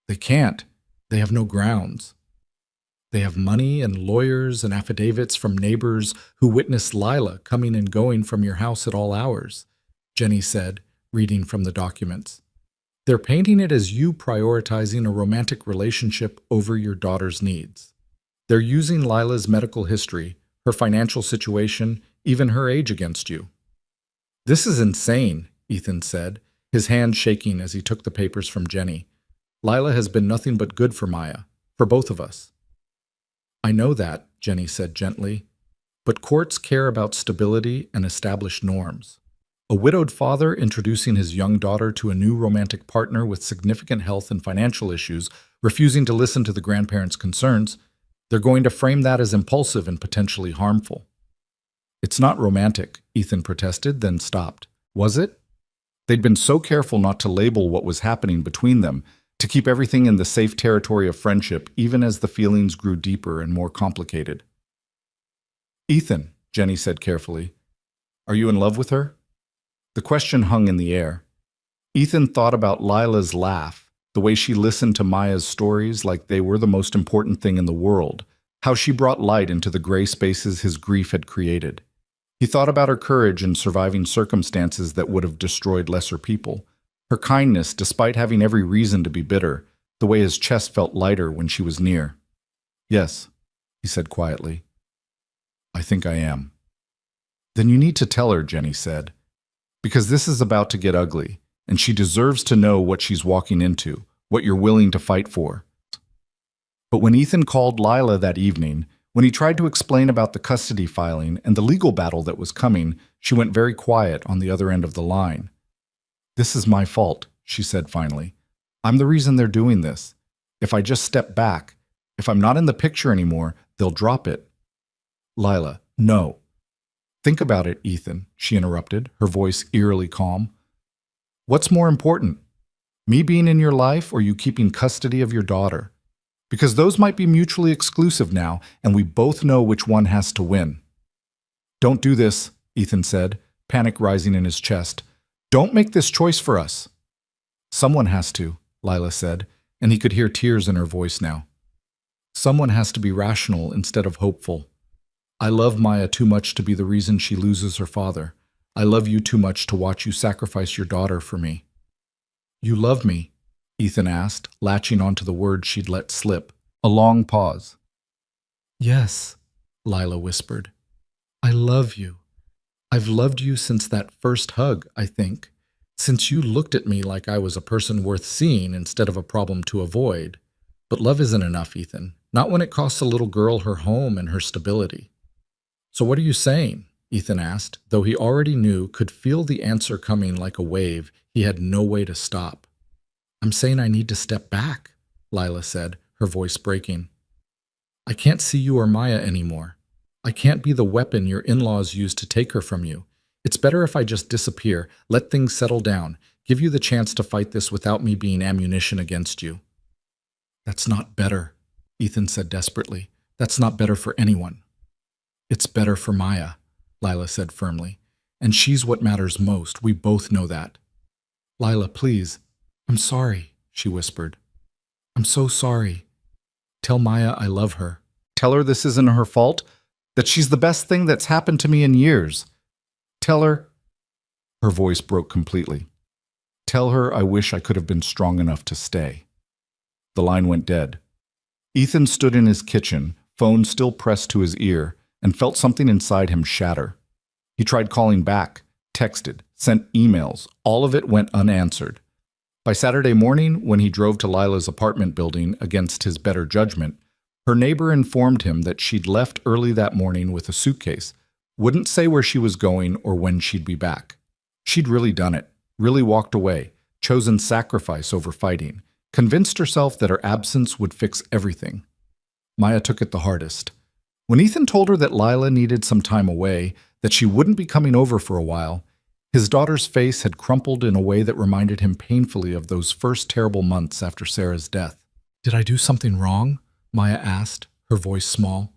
"They can't. They have no grounds. They have money and lawyers and affidavits from neighbors who witnessed Lila coming and going from your house at all hours," Jenny said, reading from the documents. "They're painting it as you prioritizing a romantic relationship over your daughter's needs. They're using Lila's medical history, her financial situation, even her age against you." "This is insane," Ethan said, his hand shaking as he took the papers from Jenny. "Lila has been nothing but good for Maya, for both of us." "I know that," Jenny said gently, "but courts care about stability and established norms. A widowed father introducing his young daughter to a new romantic partner with significant health and financial issues, refusing to listen to the grandparents' concerns, they're going to frame that as impulsive and potentially harmful." "It's not romantic," Ethan protested, then stopped. "Was it?" They'd been so careful not to label what was happening between them, to keep everything in the safe territory of friendship, even as the feelings grew deeper and more complicated. Ethan, Jenny said carefully, are you in love with her? The question hung in the air. Ethan thought about Lila's laugh, the way she listened to Maya's stories like they were the most important thing in the world, how she brought light into the gray spaces his grief had created. He thought about her courage in surviving circumstances that would have destroyed lesser people, her kindness despite having every reason to be bitter, the way his chest felt lighter when she was near. Yes, he said quietly. I think I am. Then you need to tell her, Jenny said, because this is about to get ugly, and she deserves to know what she's walking into, what you're willing to fight for. But when Ethan called Lila that evening, when he tried to explain about the custody filing and the legal battle that was coming, she went very quiet on the other end of the line. This is my fault, she said finally. I'm the reason they're doing this. If I just step back, if I'm not in the picture anymore, they'll drop it. Lila, no. Think about it, Ethan, she interrupted, her voice eerily calm. What's more important, me being in your life or you keeping custody of your daughter? Because those might be mutually exclusive now, and we both know which one has to win. Don't do this, Ethan said, panic rising in his chest. Don't make this choice for us. Someone has to, Lila said, and he could hear tears in her voice now. Someone has to be rational instead of hopeful. I love Maya too much to be the reason she loses her father. I love you too much to watch you sacrifice your daughter for me. You love me? Ethan asked, latching onto the word she'd let slip. A long pause. Yes, Lila whispered. I love you. I've loved you since that first hug, I think. Since you looked at me like I was a person worth seeing instead of a problem to avoid. But love isn't enough, Ethan. Not when it costs a little girl her home and her stability. So what are you saying? Ethan asked, though he already knew, could feel the answer coming like a wave. He had no way to stop. I'm saying I need to step back, Lila said, her voice breaking. I can't see you or Maya anymore. I can't be the weapon your in-laws used to take her from you. It's better if I just disappear, let things settle down, give you the chance to fight this without me being ammunition against you. That's not better, Ethan said desperately. That's not better for anyone. It's better for Maya, Lila said firmly. And she's what matters most. We both know that. Lila, please. I'm sorry, she whispered. I'm so sorry. Tell Maya I love her. Tell her this isn't her fault, that she's the best thing that's happened to me in years. Tell her... Her voice broke completely. Tell her I wish I could have been strong enough to stay. The line went dead. Ethan stood in his kitchen, phone still pressed to his ear, and felt something inside him shatter. He tried calling back, texted, sent emails. All of it went unanswered. By Saturday morning, when he drove to Lila's apartment building against his better judgment, her neighbor informed him that she'd left early that morning with a suitcase, wouldn't say where she was going or when she'd be back. She'd really done it, really walked away, chosen sacrifice over fighting, convinced herself that her absence would fix everything. Maya took it the hardest. When Ethan told her that Lila needed some time away, that she wouldn't be coming over for a while, his daughter's face had crumpled in a way that reminded him painfully of those first terrible months after Sarah's death. Did I do something wrong? Maya asked, her voice small.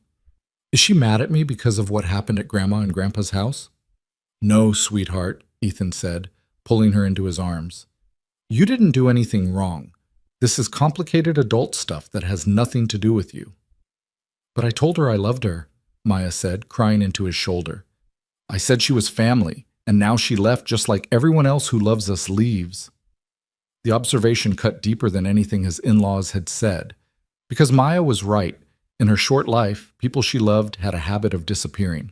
Is she mad at me because of what happened at Grandma and Grandpa's house? No, sweetheart, Ethan said, pulling her into his arms. You didn't do anything wrong. This is complicated adult stuff that has nothing to do with you. But I told her I loved her, Maya said, crying into his shoulder. I said she was family, and now she left just like everyone else who loves us leaves. The observation cut deeper than anything his in-laws had said, because Maya was right. In her short life, people she loved had a habit of disappearing.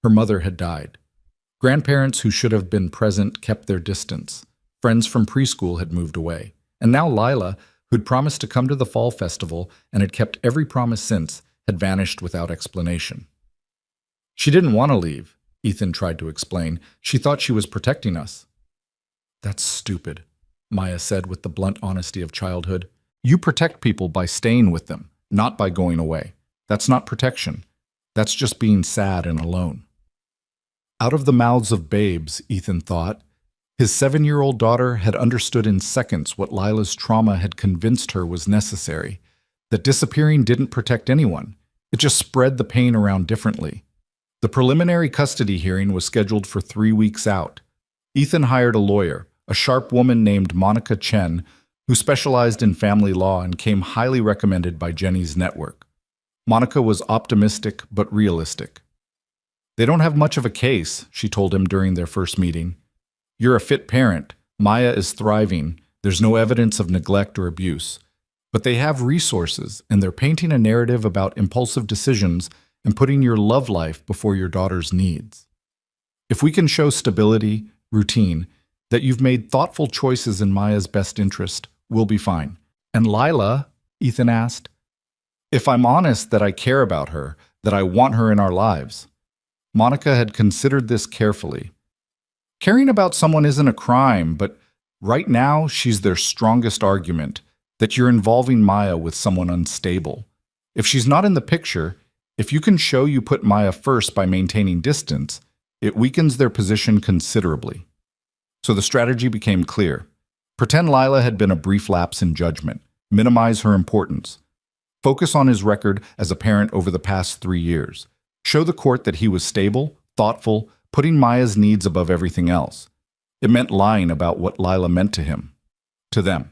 Her mother had died. Grandparents who should have been present kept their distance. Friends from preschool had moved away. And now Lila, who'd promised to come to the fall festival and had kept every promise since, had vanished without explanation. She didn't want to leave, Ethan tried to explain. She thought she was protecting us. That's stupid, Maya said with the blunt honesty of childhood. You protect people by staying with them, not by going away. That's not protection. That's just being sad and alone. Out of the mouths of babes, Ethan thought, his 7-year-old daughter had understood in seconds what Lila's trauma had convinced her was necessary, that disappearing didn't protect anyone. It just spread the pain around differently. The preliminary custody hearing was scheduled for 3 weeks out. Ethan hired a lawyer, a sharp woman named Monica Chen, who specialized in family law and came highly recommended by Jenny's network. Monica was optimistic but realistic. "They don't have much of a case," she told him during their first meeting. "You're a fit parent. Maya is thriving. There's no evidence of neglect or abuse. But they have resources, and they're painting a narrative about impulsive decisions and putting your love life before your daughter's needs. If we can show stability, routine, that you've made thoughtful choices in Maya's best interest, we'll be fine." "And Lila?" Ethan asked. "If I'm honest that I care about her, that I want her in our lives." Monica had considered this carefully. Caring about someone isn't a crime, but right now she's their strongest argument, that you're involving Maya with someone unstable. If she's not in the picture, if you can show you put Maya first by maintaining distance, it weakens their position considerably. So the strategy became clear. Pretend Lila had been a brief lapse in judgment. Minimize her importance. Focus on his record as a parent over the past 3 years. Show the court that he was stable, thoughtful, putting Maya's needs above everything else. It meant lying about what Lila meant to him, to them.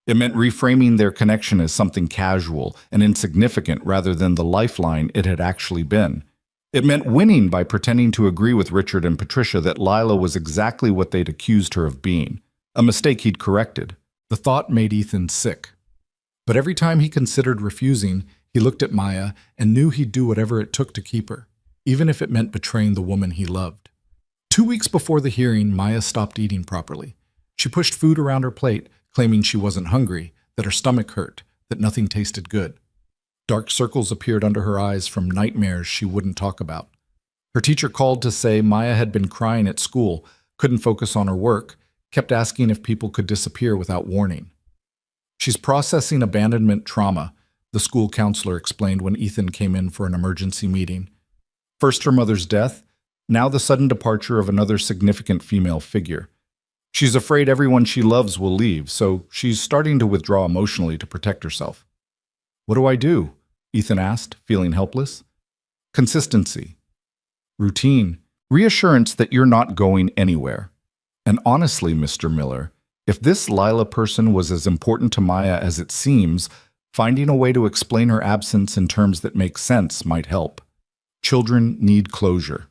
It meant reframing their connection as something casual and insignificant rather than the lifeline it had actually been. It meant winning by pretending to agree with Richard and Patricia that Lila was exactly what they'd accused her of being, a mistake he'd corrected. The thought made Ethan sick. But every time he considered refusing, he looked at Maya and knew he'd do whatever it took to keep her, even if it meant betraying the woman he loved. 2 weeks before the hearing, Maya stopped eating properly. She pushed food around her plate, claiming she wasn't hungry, that her stomach hurt, that nothing tasted good. Dark circles appeared under her eyes from nightmares she wouldn't talk about. Her teacher called to say Maya had been crying at school, couldn't focus on her work, kept asking if people could disappear without warning. "She's processing abandonment trauma," the school counselor explained when Ethan came in for an emergency meeting. First her mother's death, now the sudden departure of another significant female figure. She's afraid everyone she loves will leave, so she's starting to withdraw emotionally to protect herself. "What do I do?" Ethan asked, feeling helpless. "Consistency. Routine. Reassurance that you're not going anywhere. And honestly, Mr. Miller, if this Lila person was as important to Maya as it seems, finding a way to explain her absence in terms that make sense might help. Children need closure."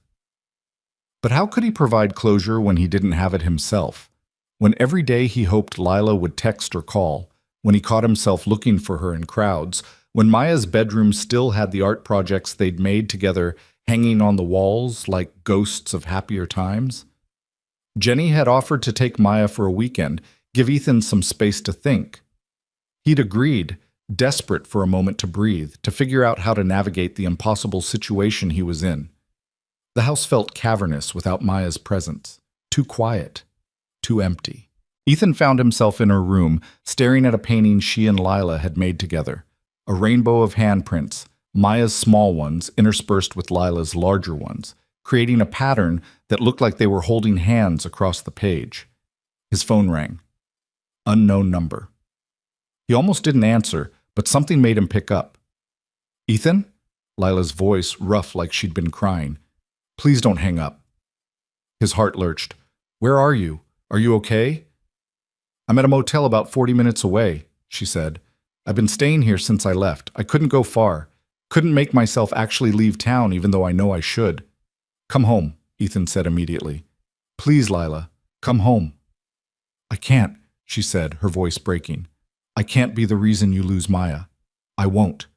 But how could he provide closure when he didn't have it himself? When every day he hoped Lila would text or call, when he caught himself looking for her in crowds, when Maya's bedroom still had the art projects they'd made together hanging on the walls like ghosts of happier times? Jenny had offered to take Maya for a weekend, give Ethan some space to think. He'd agreed, desperate for a moment to breathe, to figure out how to navigate the impossible situation he was in. The house felt cavernous without Maya's presence, too quiet, too empty. Ethan found himself in her room, staring at a painting she and Lila had made together. A rainbow of handprints, Maya's small ones interspersed with Lila's larger ones, creating a pattern that looked like they were holding hands across the page. His phone rang. Unknown number. He almost didn't answer, but something made him pick up. "Ethan?" Lila's voice rough like she'd been crying. "Please don't hang up." His heart lurched. "Where are you? Are you okay?" "I'm at a motel about 40 minutes away," she said. "I've been staying here since I left. I couldn't go far. Couldn't make myself actually leave town even though I know I should." "Come home," Ethan said immediately. "Please, Lila, come home." "I can't," she said, her voice breaking. "I can't be the reason you lose Maya. I won't."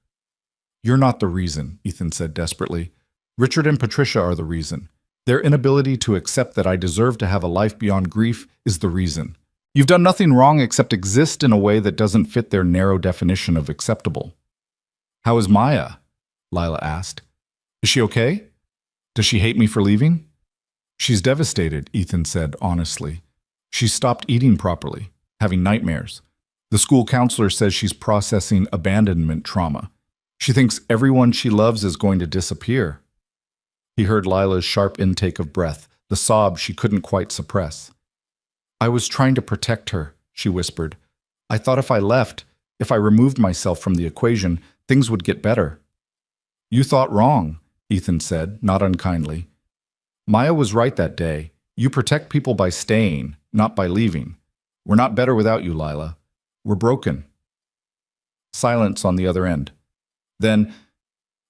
"You're not the reason," Ethan said desperately. "Richard and Patricia are the reason. Their inability to accept that I deserve to have a life beyond grief is the reason. You've done nothing wrong except exist in a way that doesn't fit their narrow definition of acceptable." "How is Maya?" Lila asked. "Is she okay? Does she hate me for leaving?" "She's devastated," Ethan said honestly. "She's stopped eating properly, having nightmares. The school counselor says she's processing abandonment trauma. She thinks everyone she loves is going to disappear." He heard Lila's sharp intake of breath, the sob she couldn't quite suppress. "I was trying to protect her," she whispered. "I thought if I left, if I removed myself from the equation, things would get better." "You thought wrong," Ethan said, not unkindly. Maya was right that day. You protect people by staying, not by leaving. We're not better without you, Lila. We're broken. Silence on the other end. Then,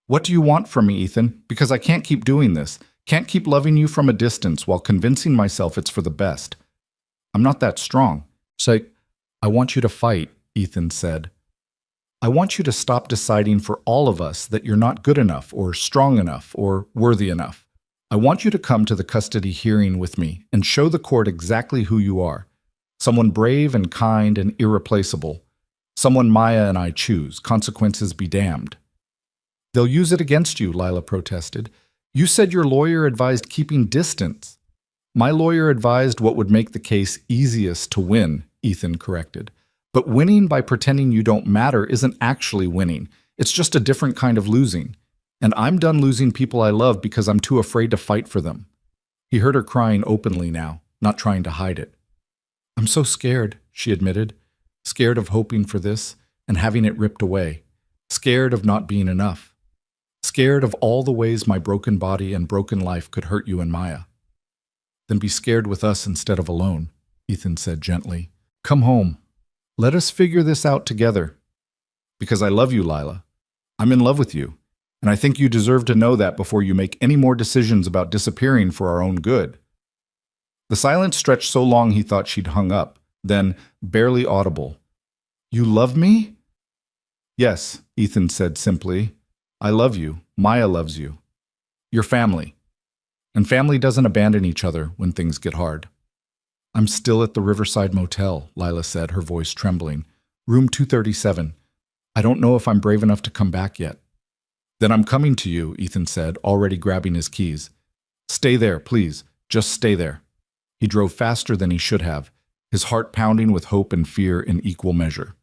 what do you want from me, Ethan? Because I can't keep doing this. Can't keep loving you from a distance while convincing myself it's for the best. I'm not that strong. So, I want you to fight, Ethan said. I want you to stop deciding for all of us that you're not good enough or strong enough or worthy enough. I want you to come to the custody hearing with me and show the court exactly who you are. Someone brave and kind and irreplaceable. Someone Maya and I choose. Consequences be damned. They'll use it against you, Lila protested. You said your lawyer advised keeping distance. My lawyer advised what would make the case easiest to win, Ethan corrected. But winning by pretending you don't matter isn't actually winning. It's just a different kind of losing. And I'm done losing people I love because I'm too afraid to fight for them. He heard her crying openly now, not trying to hide it. I'm so scared, she admitted. Scared of hoping for this and having it ripped away. Scared of not being enough. Scared of all the ways my broken body and broken life could hurt you and Maya. Then be scared with us instead of alone, Ethan said gently. Come home. Let us figure this out together. Because I love you, Lila. I'm in love with you. And I think you deserve to know that before you make any more decisions about disappearing for our own good. The silence stretched so long he thought she'd hung up. Then, barely audible. You love me? Yes, Ethan said simply. I love you. Maya loves you. You're family. And family doesn't abandon each other when things get hard. I'm still at the Riverside Motel, Lila said, her voice trembling. Room 237. I don't know if I'm brave enough to come back yet. Then I'm coming to you, Ethan said, already grabbing his keys. Stay there, please. Just stay there. He drove faster than he should have, his heart pounding with hope and fear in equal measure.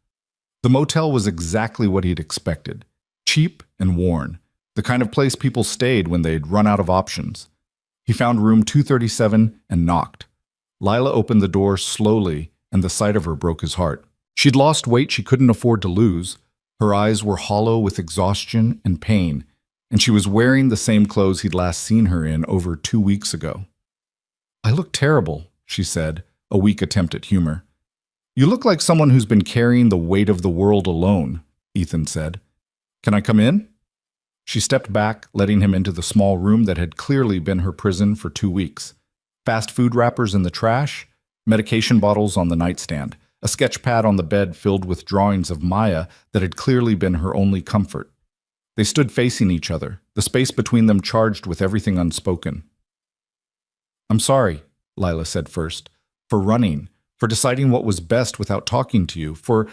The motel was exactly what he'd expected. Cheap and worn. The kind of place people stayed when they'd run out of options. He found room 237 and knocked. Lila opened the door slowly, and the sight of her broke his heart. She'd lost weight she couldn't afford to lose. Her eyes were hollow with exhaustion and pain, and she was wearing the same clothes he'd last seen her in over 2 weeks ago. I look terrible, she said, a weak attempt at humor. You look like someone who's been carrying the weight of the world alone, Ethan said. Can I come in? She stepped back, letting him into the small room that had clearly been her prison for 2 weeks. Fast food wrappers in the trash, medication bottles on the nightstand, a sketch pad on the bed filled with drawings of Maya that had clearly been her only comfort. They stood facing each other, the space between them charged with everything unspoken. I'm sorry, Lila said first, for running, for deciding what was best without talking to you, for...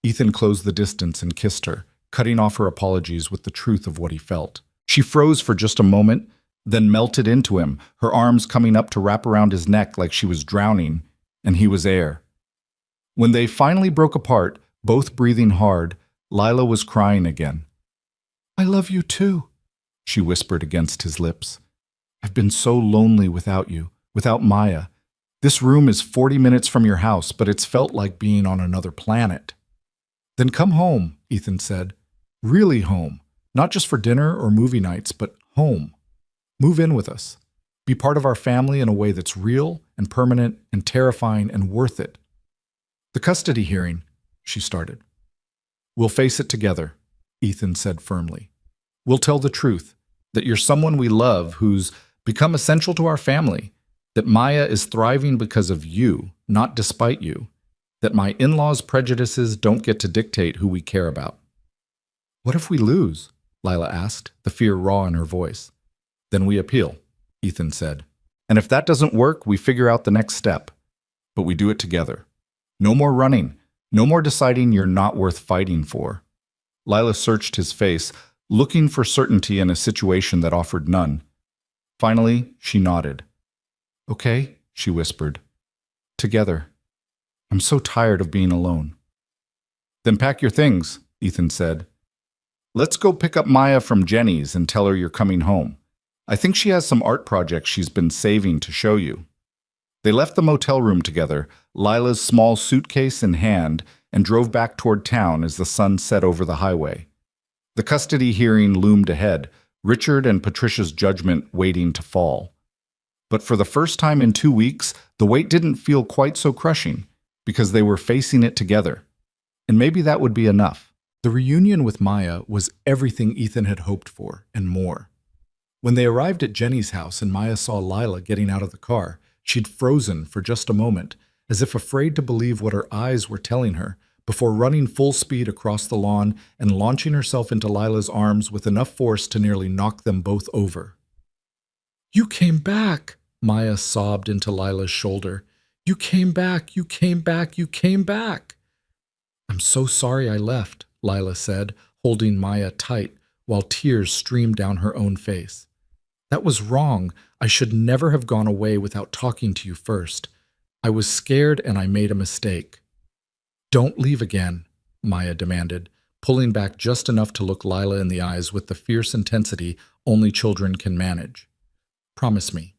Ethan closed the distance and kissed her, cutting off her apologies with the truth of what he felt. She froze for just a moment, then melted into him, her arms coming up to wrap around his neck like she was drowning, and he was air. When they finally broke apart, both breathing hard, Lila was crying again. I love you too, she whispered against his lips. I've been so lonely without you, without Maya. This room is 40 minutes from your house, but it's felt like being on another planet. Then come home, Ethan said. Really home. Not just for dinner or movie nights, but home. Move in with us. Be part of our family in a way that's real and permanent and terrifying and worth it. The custody hearing, she started. We'll face it together, Ethan said firmly. We'll tell the truth, that you're someone we love who's become essential to our family, that Maya is thriving because of you, not despite you, that my in-laws' prejudices don't get to dictate who we care about. What if we lose? Lila asked, the fear raw in her voice. Then we appeal, Ethan said. And if that doesn't work, we figure out the next step. But we do it together. No more running. No more deciding you're not worth fighting for. Lila searched his face, looking for certainty in a situation that offered none. Finally, she nodded. Okay, she whispered. Together. I'm so tired of being alone. Then pack your things, Ethan said. Let's go pick up Maya from Jenny's and tell her you're coming home. I think she has some art projects she's been saving to show you. They left the motel room together, Lila's small suitcase in hand, and drove back toward town as the sun set over the highway. The custody hearing loomed ahead, Richard and Patricia's judgment waiting to fall. But for the first time in 2 weeks, the weight didn't feel quite so crushing, because they were facing it together. And maybe that would be enough. The reunion with Maya was everything Ethan had hoped for, and more. When they arrived at Jenny's house and Maya saw Lila getting out of the car, she'd frozen for just a moment, as if afraid to believe what her eyes were telling her, before running full speed across the lawn and launching herself into Lila's arms with enough force to nearly knock them both over. "You came back," Maya sobbed into Lila's shoulder. "You came back, you came back, you came back." "I'm so sorry I left," Lila said, holding Maya tight while tears streamed down her own face. "That was wrong. I should never have gone away without talking to you first. I was scared and I made a mistake." "Don't leave again," Maya demanded, pulling back just enough to look Lila in the eyes with the fierce intensity only children can manage. "Promise me.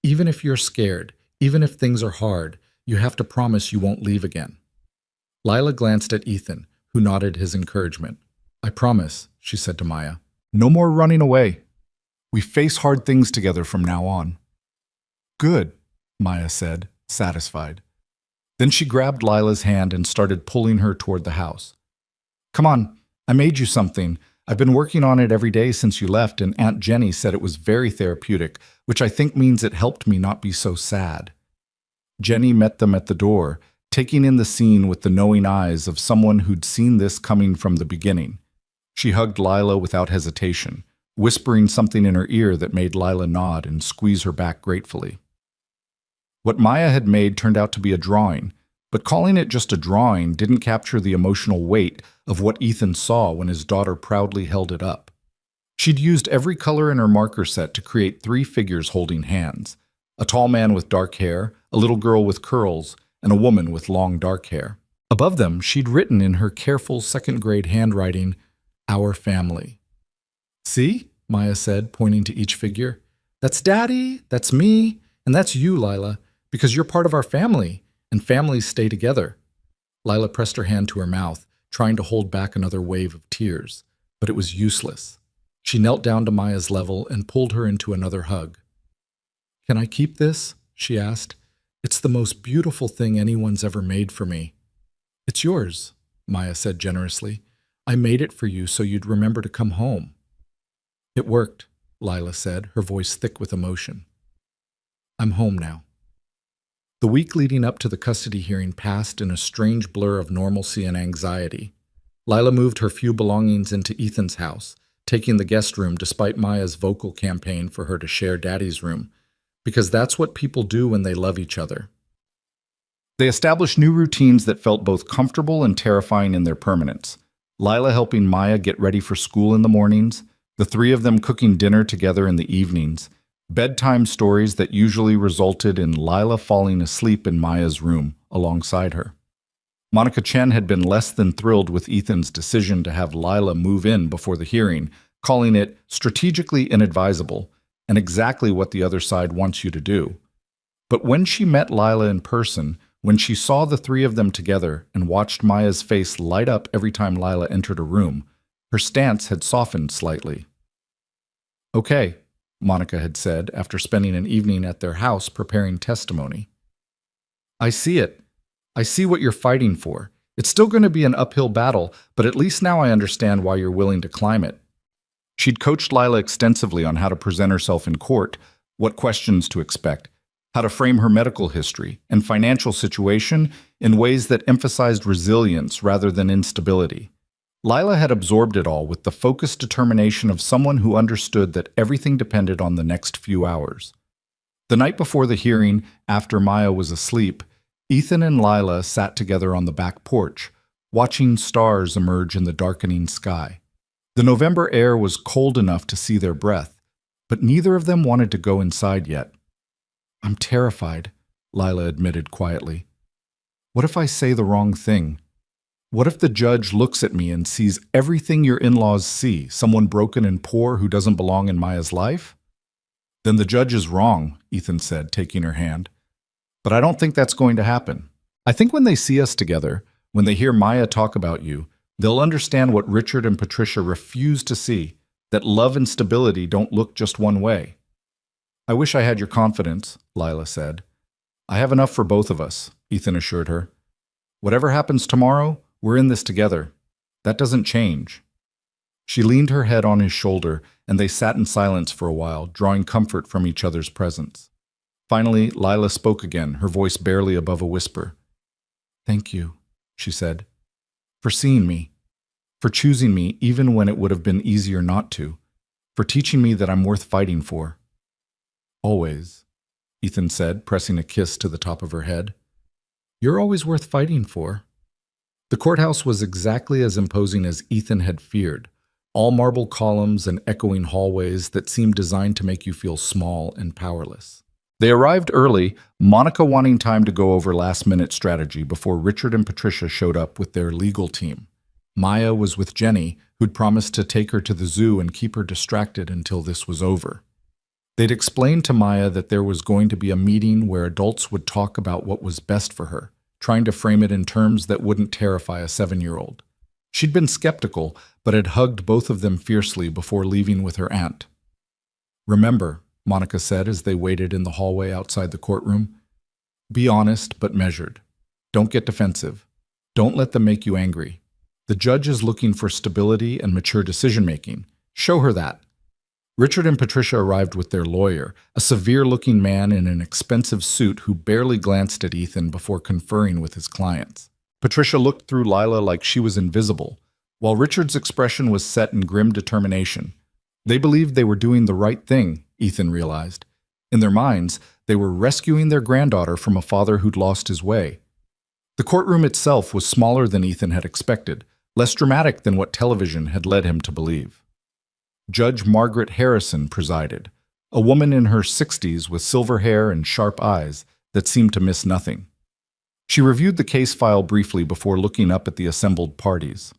Even if you're scared, even if things are hard, you have to promise you won't leave again." Lila glanced at Ethan, who nodded his encouragement. "I promise," she said to Maya. "No more running away. We face hard things together from now on." "Good," Maya said, satisfied. Then she grabbed Lila's hand and started pulling her toward the house. "Come on, I made you something. I've been working on it every day since you left, and Aunt Jenny said it was very therapeutic, which I think means it helped me not be so sad." Jenny met them at the door, taking in the scene with the knowing eyes of someone who'd seen this coming from the beginning. She hugged Lila without hesitation, whispering something in her ear that made Lila nod and squeeze her back gratefully. What Maya had made turned out to be a drawing, but calling it just a drawing didn't capture the emotional weight of what Ethan saw when his daughter proudly held it up. She'd used every color in her marker set to create 3 figures holding hands: a tall man with dark hair, a little girl with curls, and a woman with long dark hair. Above them, she'd written in her careful second-grade handwriting, "Our family." "See?" Maya said, pointing to each figure. "That's Daddy, that's me, and that's you, Lila, because you're part of our family, and families stay together." Lila pressed her hand to her mouth, trying to hold back another wave of tears, but it was useless. She knelt down to Maya's level and pulled her into another hug. "Can I keep this?" she asked. "It's the most beautiful thing anyone's ever made for me." "It's yours," Maya said generously. "I made it for you so you'd remember to come home." "It worked," Lila said, her voice thick with emotion. "I'm home now." The week leading up to the custody hearing passed in a strange blur of normalcy and anxiety. Lila moved her few belongings into Ethan's house, taking the guest room despite Maya's vocal campaign for her to share Daddy's room, because that's what people do when they love each other. They established new routines that felt both comfortable and terrifying in their permanence. Lila helping Maya get ready for school in the mornings, the 3 of them cooking dinner together in the evenings, bedtime stories that usually resulted in Lila falling asleep in Maya's room alongside her. Monica Chen had been less than thrilled with Ethan's decision to have Lila move in before the hearing, calling it strategically inadvisable and exactly what the other side wants you to do. But when she met Lila in person, when she saw the 3 of them together and watched Maya's face light up every time Lila entered a room, her stance had softened slightly. "Okay," Monica had said after spending an evening at their house preparing testimony. "I see it. I see what you're fighting for. It's still going to be an uphill battle, but at least now I understand why you're willing to climb it." She'd coached Lila extensively on how to present herself in court, what questions to expect, how to frame her medical history and financial situation in ways that emphasized resilience rather than instability. Lila had absorbed it all with the focused determination of someone who understood that everything depended on the next few hours. The night before the hearing, after Maya was asleep, Ethan and Lila sat together on the back porch, watching stars emerge in the darkening sky. The November air was cold enough to see their breath, but neither of them wanted to go inside yet. "I'm terrified," Lila admitted quietly. "What if I say the wrong thing? What if the judge looks at me and sees everything your in-laws see, someone broken and poor who doesn't belong in Maya's life?" "Then the judge is wrong," Ethan said, taking her hand. "But I don't think that's going to happen. I think when they see us together, when they hear Maya talk about you, they'll understand what Richard and Patricia refuse to see, that love and stability don't look just one way. I wish I had your confidence, Lila said. I have enough for both of us, Ethan assured her. Whatever happens tomorrow, we're in this together. That doesn't change. She leaned her head on his shoulder, and they sat in silence for a while, drawing comfort from each other's presence. Finally, Lila spoke again, her voice barely above a whisper. Thank you, she said, for seeing me, for choosing me even when it would have been easier not to, for teaching me that I'm worth fighting for. Always, Ethan said, pressing a kiss to the top of her head. You're always worth fighting for. The courthouse was exactly as imposing as Ethan had feared, all marble columns and echoing hallways that seemed designed to make you feel small and powerless. They arrived early, Monica wanting time to go over last-minute strategy before Richard and Patricia showed up with their legal team. Maya was with Jenny, who'd promised to take her to the zoo and keep her distracted until this was over. They'd explained to Maya that there was going to be a meeting where adults would talk about what was best for her, trying to frame it in terms that wouldn't terrify a 7-year-old. She'd been skeptical, but had hugged both of them fiercely before leaving with her aunt. Remember, Monica said as they waited in the hallway outside the courtroom, be honest but measured. Don't get defensive. Don't let them make you angry. The judge is looking for stability and mature decision-making. Show her that. Richard and Patricia arrived with their lawyer, a severe-looking man in an expensive suit who barely glanced at Ethan before conferring with his clients. Patricia looked through Lila like she was invisible, while Richard's expression was set in grim determination. They believed they were doing the right thing, Ethan realized. In their minds, they were rescuing their granddaughter from a father who'd lost his way. The courtroom itself was smaller than Ethan had expected, less dramatic than what television had led him to believe. Judge Margaret Harrison presided, a woman in her 60s with silver hair and sharp eyes that seemed to miss nothing. She reviewed the case file briefly before looking up at the assembled parties.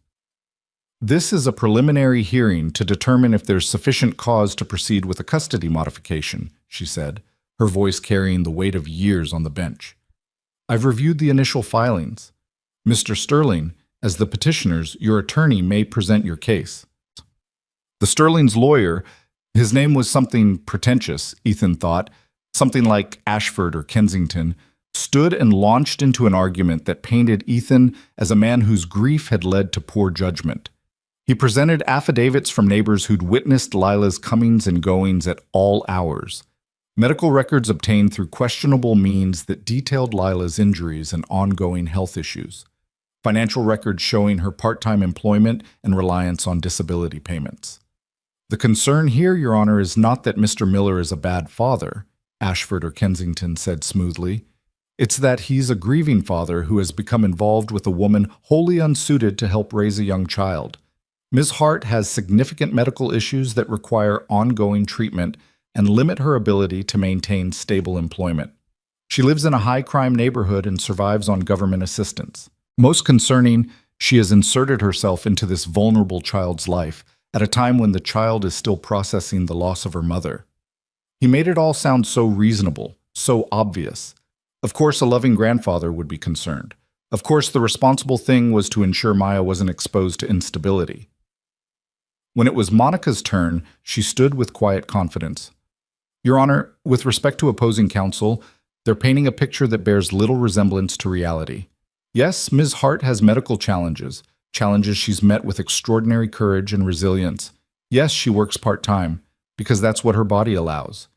This is a preliminary hearing to determine if there's sufficient cause to proceed with a custody modification, she said, her voice carrying the weight of years on the bench. I've reviewed the initial filings. Mr. Sterling, as the petitioners, your attorney may present your case. The Sterling's lawyer, his name was something pretentious, Ethan thought, something like Ashford or Kensington, stood and launched into an argument that painted Ethan as a man whose grief had led to poor judgment. He presented affidavits from neighbors who'd witnessed Lila's comings and goings at all hours, medical records obtained through questionable means that detailed Lila's injuries and ongoing health issues, financial records showing her part-time employment and reliance on disability payments. The concern here, Your Honor, is not that Mr. Miller is a bad father, Ashford or Kensington said smoothly. It's that he's a grieving father who has become involved with a woman wholly unsuited to help raise a young child. Ms. Hart has significant medical issues that require ongoing treatment and limit her ability to maintain stable employment. She lives in a high-crime neighborhood and survives on government assistance. Most concerning, she has inserted herself into this vulnerable child's life at a time when the child is still processing the loss of her mother. He made it all sound so reasonable, so obvious. Of course, a loving grandfather would be concerned. Of course, the responsible thing was to ensure Maya wasn't exposed to instability. When it was Monica's turn, she stood with quiet confidence. Your Honor, with respect to opposing counsel, they're painting a picture that bears little resemblance to reality. Yes, Ms. Hart has medical challenges she's met with extraordinary courage and resilience. Yes, she works part-time, because that's what her body allows.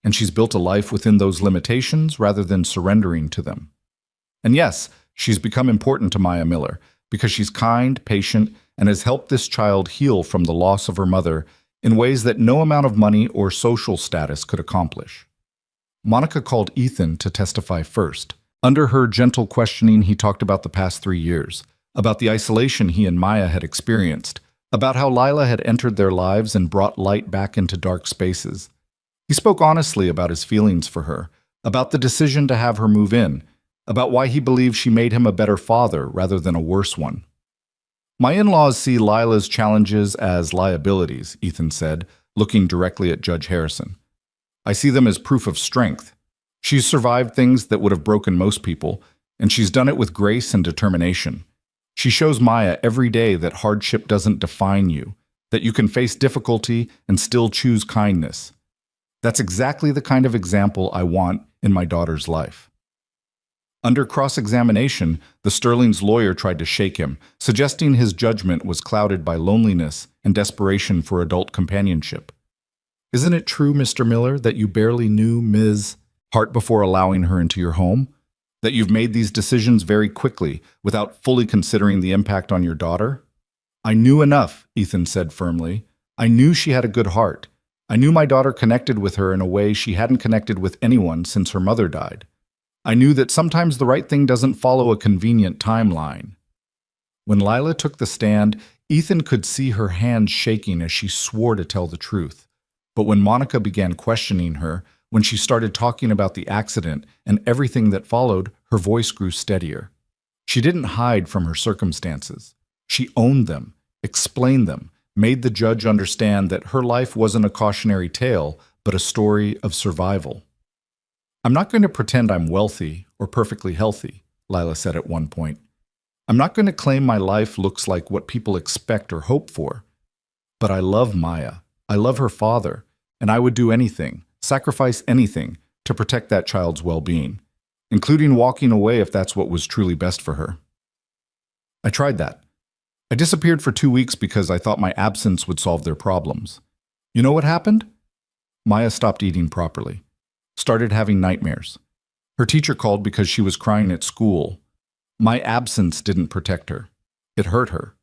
And she's built a life within those limitations rather than surrendering to them. And yes, she's become important to Maya Miller, because she's kind, patient, and has helped this child heal from the loss of her mother in ways that no amount of money or social status could accomplish. Monica called Ethan to testify first. Under her gentle questioning, he talked about the past 3 years, about the isolation he and Maya had experienced, about how Lila had entered their lives and brought light back into dark spaces. He spoke honestly about his feelings for her, about the decision to have her move in, about why he believed she made him a better father rather than a worse one. My in-laws see Lila's challenges as liabilities, Ethan said, looking directly at Judge Harrison. I see them as proof of strength. She's survived things that would have broken most people, and she's done it with grace and determination. She shows Maya every day that hardship doesn't define you, that you can face difficulty and still choose kindness. That's exactly the kind of example I want in my daughter's life. Under cross-examination, the Sterling's lawyer tried to shake him, suggesting his judgment was clouded by loneliness and desperation for adult companionship. Isn't it true, Mr. Miller, that you barely knew Ms. Hart before allowing her into your home? That you've made these decisions very quickly, without fully considering the impact on your daughter? I knew enough, Ethan said firmly. I knew she had a good heart. I knew my daughter connected with her in a way she hadn't connected with anyone since her mother died. I knew that sometimes the right thing doesn't follow a convenient timeline. When Lila took the stand, Ethan could see her hands shaking as she swore to tell the truth. But when Monica began questioning her, when she started talking about the accident and everything that followed, her voice grew steadier. She didn't hide from her circumstances. She owned them, explained them, made the judge understand that her life wasn't a cautionary tale, but a story of survival. I'm not going to pretend I'm wealthy or perfectly healthy, Lila said at one point. I'm not going to claim my life looks like what people expect or hope for. But I love Maya. I love her father, and I would do anything, sacrifice anything, to protect that child's well-being, including walking away if that's what was truly best for her. I tried that. I disappeared for 2 weeks because I thought my absence would solve their problems. You know what happened? Maya stopped eating properly, started having nightmares. Her teacher called because she was crying at school. My absence didn't protect her. It hurt her.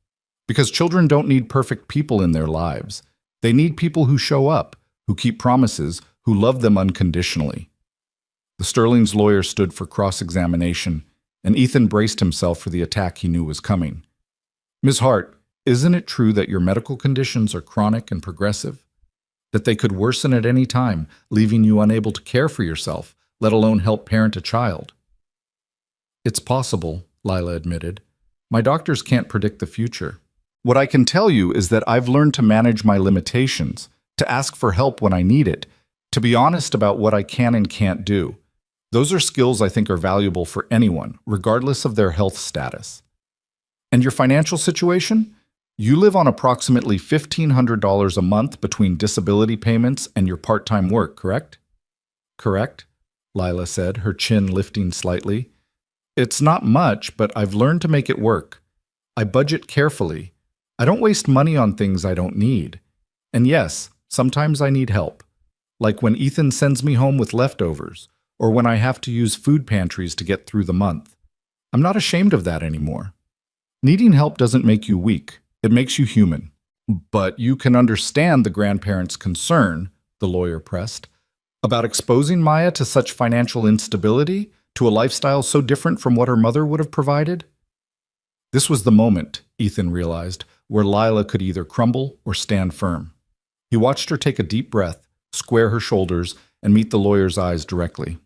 Because children don't need perfect people in their lives. They need people who show up, who keep promises, who love them unconditionally. The Sterling's lawyer stood for cross-examination, and Ethan braced himself for the attack he knew was coming. Ms. Hart, isn't it true that your medical conditions are chronic and progressive? That they could worsen at any time, leaving you unable to care for yourself, let alone help parent a child? It's possible, Lila admitted. My doctors can't predict the future. What I can tell you is that I've learned to manage my limitations, to ask for help when I need it, to be honest about what I can and can't do. Those are skills I think are valuable for anyone, regardless of their health status. And your financial situation? You live on approximately $1,500 a month between disability payments and your part-time work, correct? Correct, Lila said, her chin lifting slightly. It's not much, but I've learned to make it work. I budget carefully. I don't waste money on things I don't need. And yes, sometimes I need help. Like when Ethan sends me home with leftovers, or when I have to use food pantries to get through the month. I'm not ashamed of that anymore. Needing help doesn't make you weak. It makes you human. But you can understand the grandparents' concern, the lawyer pressed, about exposing Maya to such financial instability, to a lifestyle so different from what her mother would have provided. This was the moment, Ethan realized, where Lila could either crumble or stand firm. He watched her take a deep breath, square her shoulders, and meet the lawyer's eyes directly.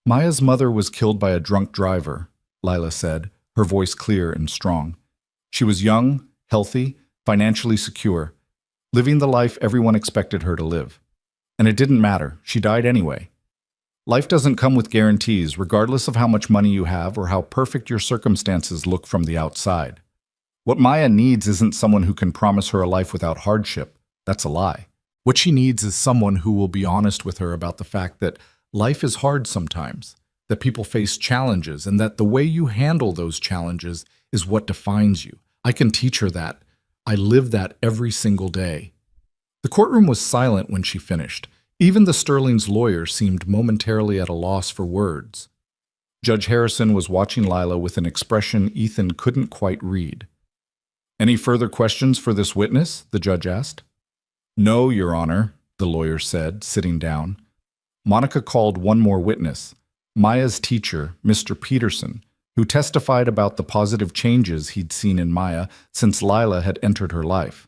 Maya's mother was killed by a drunk driver, Lila said, her voice clear and strong. She was young, healthy, financially secure, living the life everyone expected her to live. And it didn't matter. She died anyway. Life doesn't come with guarantees, regardless of how much money you have or how perfect your circumstances look from the outside. What Maya needs isn't someone who can promise her a life without hardship. That's a lie. What she needs is someone who will be honest with her about the fact that life is hard sometimes, that people face challenges, and that the way you handle those challenges is what defines you. I can teach her that. I live that every single day. The courtroom was silent when she finished. Even the Sterling's lawyer seemed momentarily at a loss for words. Judge Harrison was watching Lila with an expression Ethan couldn't quite read. Any further questions for this witness? The judge asked. No, Your Honor, the lawyer said, sitting down. Monica called one more witness, Maya's teacher, Mr. Peterson, who testified about the positive changes he'd seen in Maya since Lila had entered her life.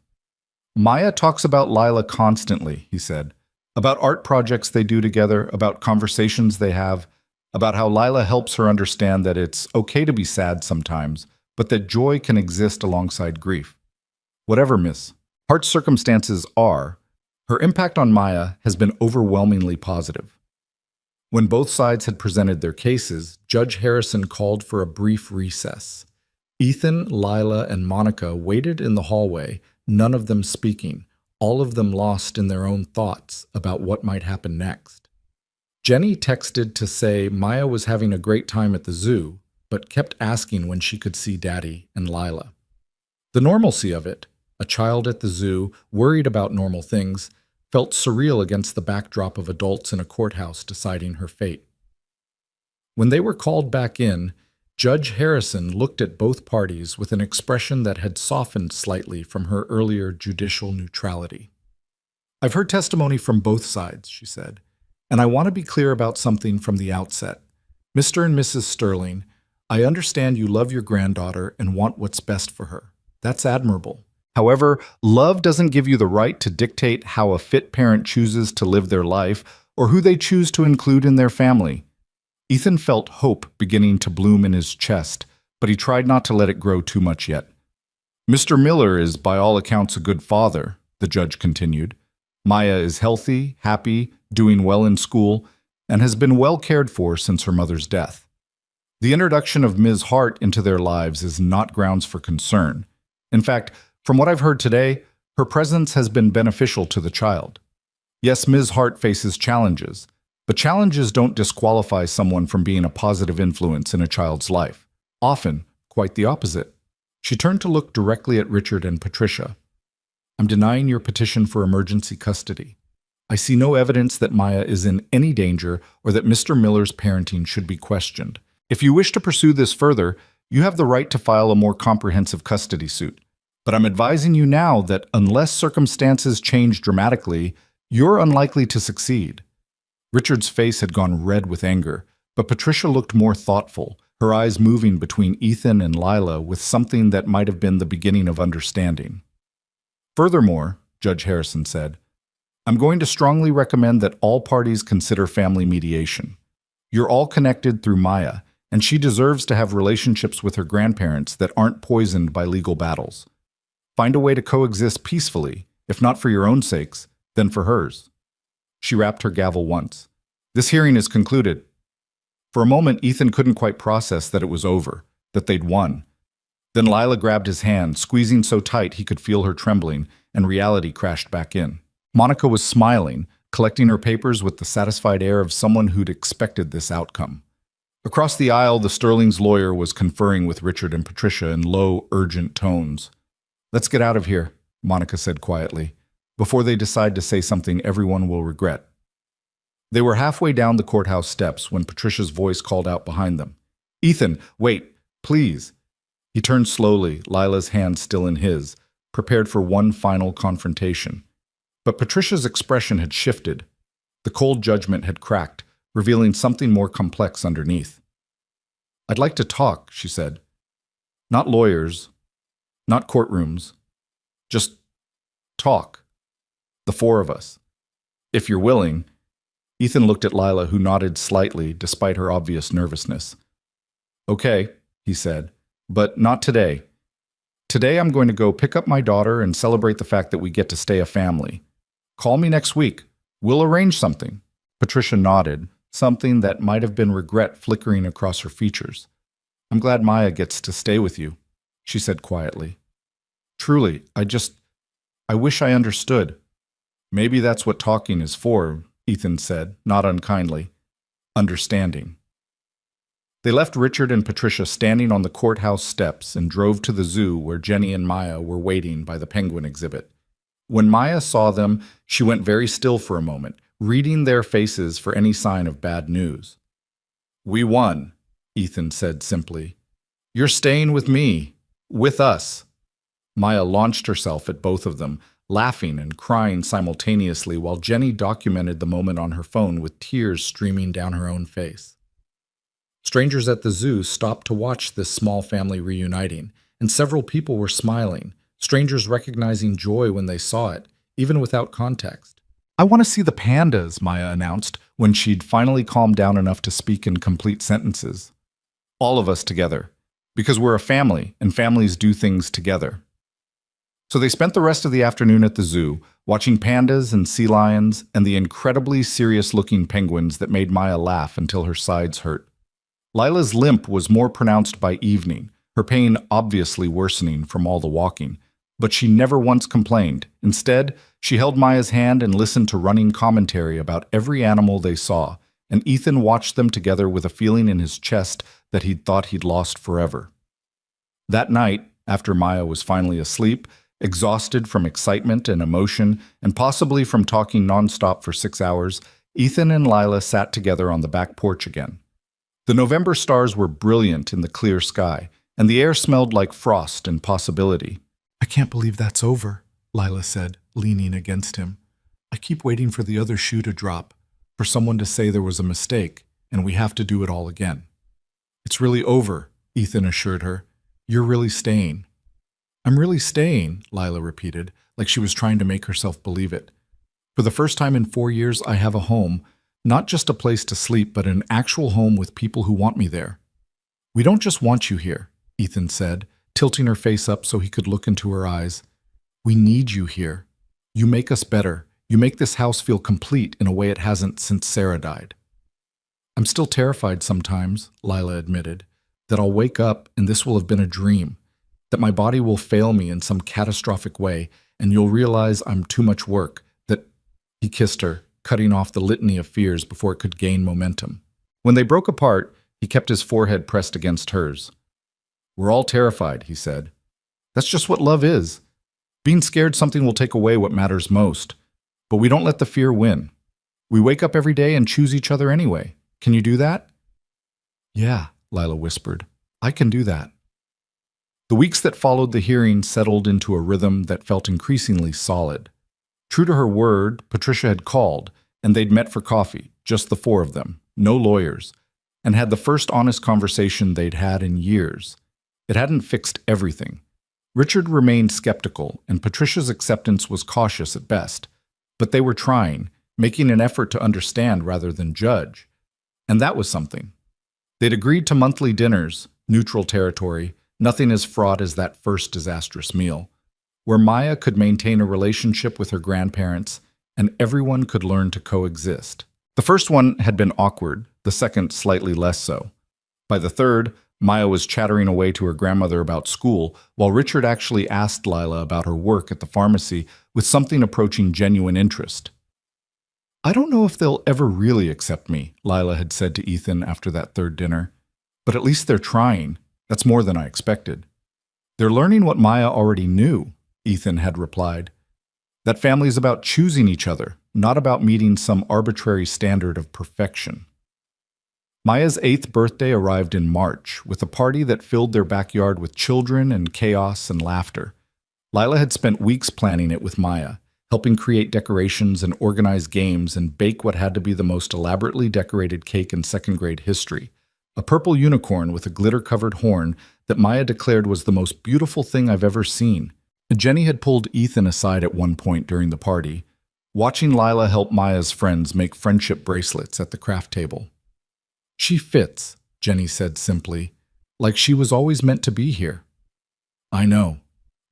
Maya talks about Lila constantly, he said, about art projects they do together, about conversations they have, about how Lila helps her understand that it's okay to be sad sometimes, but that joy can exist alongside grief. Whatever Miss Hart's circumstances are, her impact on Maya has been overwhelmingly positive. When both sides had presented their cases, Judge Harrison called for a brief recess. Ethan, Lila, and Monica waited in the hallway, none of them speaking, all of them lost in their own thoughts about what might happen next. Jenny texted to say Maya was having a great time at the zoo, but kept asking when she could see Daddy and Lila. The normalcy of it, a child at the zoo, worried about normal things, felt surreal against the backdrop of adults in a courthouse deciding her fate. When they were called back in, Judge Harrison looked at both parties with an expression that had softened slightly from her earlier judicial neutrality. "I've heard testimony from both sides," she said, "and I want to be clear about something from the outset. Mr. and Mrs. Sterling, I understand you love your granddaughter and want what's best for her. That's admirable. However, love doesn't give you the right to dictate how a fit parent chooses to live their life or who they choose to include in their family." Ethan felt hope beginning to bloom in his chest, but he tried not to let it grow too much yet. "Mr. Miller is by all accounts a good father," the judge continued. "Maya is healthy, happy, doing well in school, and has been well cared for since her mother's death. The introduction of Ms. Hart into their lives is not grounds for concern. In fact, from what I've heard today, her presence has been beneficial to the child. Yes, Ms. Hart faces challenges, but challenges don't disqualify someone from being a positive influence in a child's life. Often, quite the opposite." She turned to look directly at Richard and Patricia. "I'm denying your petition for emergency custody. I see no evidence that Maya is in any danger or that Mr. Miller's parenting should be questioned. If you wish to pursue this further, you have the right to file a more comprehensive custody suit. But I'm advising you now that unless circumstances change dramatically, you're unlikely to succeed." Richard's face had gone red with anger, but Patricia looked more thoughtful, her eyes moving between Ethan and Lila with something that might have been the beginning of understanding. "Furthermore," Judge Harrison said, "I'm going to strongly recommend that all parties consider family mediation. You're all connected through Maya, and she deserves to have relationships with her grandparents that aren't poisoned by legal battles. Find a way to coexist peacefully, if not for your own sakes, then for hers." She rapped her gavel once. "This hearing is concluded." For a moment, Ethan couldn't quite process that it was over, that they'd won. Then Lila grabbed his hand, squeezing so tight he could feel her trembling, and reality crashed back in. Monica was smiling, collecting her papers with the satisfied air of someone who'd expected this outcome. Across the aisle, the Sterling's lawyer was conferring with Richard and Patricia in low, urgent tones. "Let's get out of here," Monica said quietly, "before they decide to say something everyone will regret." They were halfway down the courthouse steps when Patricia's voice called out behind them. "Ethan, wait, please." He turned slowly, Lila's hand still in his, prepared for one final confrontation. But Patricia's expression had shifted. The cold judgment had cracked, revealing something more complex underneath. "I'd like to talk," she said. "Not lawyers, not courtrooms. Just talk. The four of us. If you're willing." Ethan looked at Lila, who nodded slightly despite her obvious nervousness. "Okay," he said, "but not today. Today I'm going to go pick up my daughter and celebrate the fact that we get to stay a family. Call me next week. We'll arrange something." Patricia nodded, something that might have been regret flickering across her features. "I'm glad Maya gets to stay with you," she said quietly. "Truly, I wish I understood." "Maybe that's what talking is for," Ethan said, not unkindly. "Understanding." They left Richard and Patricia standing on the courthouse steps and drove to the zoo where Jenny and Maya were waiting by the penguin exhibit. When Maya saw them, she went very still for a moment, reading their faces for any sign of bad news. "We won," Ethan said simply. "You're staying with me, with us." Maya launched herself at both of them, laughing and crying simultaneously while Jenny documented the moment on her phone with tears streaming down her own face. Strangers at the zoo stopped to watch this small family reuniting, and several people were smiling, strangers recognizing joy when they saw it, even without context. "I want to see the pandas," Maya announced when she'd finally calmed down enough to speak in complete sentences. "All of us together, because we're a family, and families do things together." So they spent the rest of the afternoon at the zoo, watching pandas and sea lions and the incredibly serious-looking penguins that made Maya laugh until her sides hurt. Lila's limp was more pronounced by evening, her pain obviously worsening from all the walking, But she never once complained. Instead, she held Maya's hand and listened to running commentary about every animal they saw, and Ethan watched them together with a feeling in his chest that he'd thought he'd lost forever. That night, after Maya was finally asleep, exhausted from excitement and emotion, and possibly from talking nonstop for 6 hours, Ethan and Lila sat together on the back porch again. The November stars were brilliant in the clear sky, and the air smelled like frost and possibility. "I can't believe that's over," Lila said, leaning against him. "I keep waiting for the other shoe to drop, for someone to say there was a mistake, and we have to do it all again." "It's really over," Ethan assured her. "You're really staying." "I'm really staying," Lila repeated, like she was trying to make herself believe it. "For the first time in 4 years, I have a home, not just a place to sleep, but an actual home with people who want me there." "We don't just want you here," Ethan said, tilting her face up so he could look into her eyes. "We need you here. You make us better. You make this house feel complete in a way it hasn't since Sarah died." "I'm still terrified sometimes," Lila admitted, "that I'll wake up and this will have been a dream, that my body will fail me in some catastrophic way, and you'll realize I'm too much work, that—" He kissed her, cutting off the litany of fears before it could gain momentum. When they broke apart, he kept his forehead pressed against hers. "We're all terrified," he said. "That's just what love is. Being scared something will take away what matters most. But we don't let the fear win. We wake up every day and choose each other anyway. Can you do that?" "Yeah," Lila whispered. "I can do that." The weeks that followed the hearing settled into a rhythm that felt increasingly solid. True to her word, Patricia had called, and they'd met for coffee, just the four of them, no lawyers, and had the first honest conversation they'd had in years. It hadn't fixed everything. Richard remained skeptical, and Patricia's acceptance was cautious at best. But they were trying, making an effort to understand rather than judge. And that was something. They'd agreed to monthly dinners, neutral territory, nothing as fraught as that first disastrous meal, where Maya could maintain a relationship with her grandparents, and everyone could learn to coexist. The first one had been awkward, the second slightly less so. By the third, Maya was chattering away to her grandmother about school, while Richard actually asked Lila about her work at the pharmacy with something approaching genuine interest. "I don't know if they'll ever really accept me," Lila had said to Ethan after that third dinner. "But at least they're trying. That's more than I expected." "They're learning what Maya already knew," Ethan had replied. "That family is about choosing each other, not about meeting some arbitrary standard of perfection." Maya's 8th birthday arrived in March, with a party that filled their backyard with children and chaos and laughter. Lila had spent weeks planning it with Maya, helping create decorations and organize games and bake what had to be the most elaborately decorated cake in second-grade history, a purple unicorn with a glitter-covered horn that Maya declared was the most beautiful thing I've ever seen. Jenny had pulled Ethan aside at one point during the party, watching Lila help Maya's friends make friendship bracelets at the craft table. "She fits," Jenny said simply, "like she was always meant to be here." "I know,"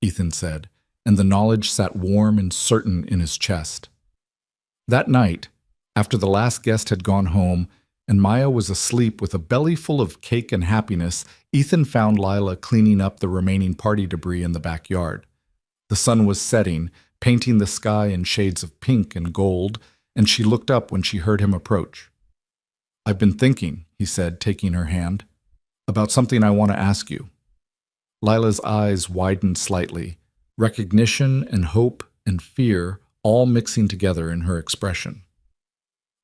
Ethan said, and the knowledge sat warm and certain in his chest. That night, after the last guest had gone home and Maya was asleep with a belly full of cake and happiness, Ethan found Lila cleaning up the remaining party debris in the backyard. The sun was setting, painting the sky in shades of pink and gold, and she looked up when she heard him approach. "I've been thinking," he said, taking her hand, "about something I want to ask you." Lila's eyes widened slightly, recognition and hope and fear all mixing together in her expression.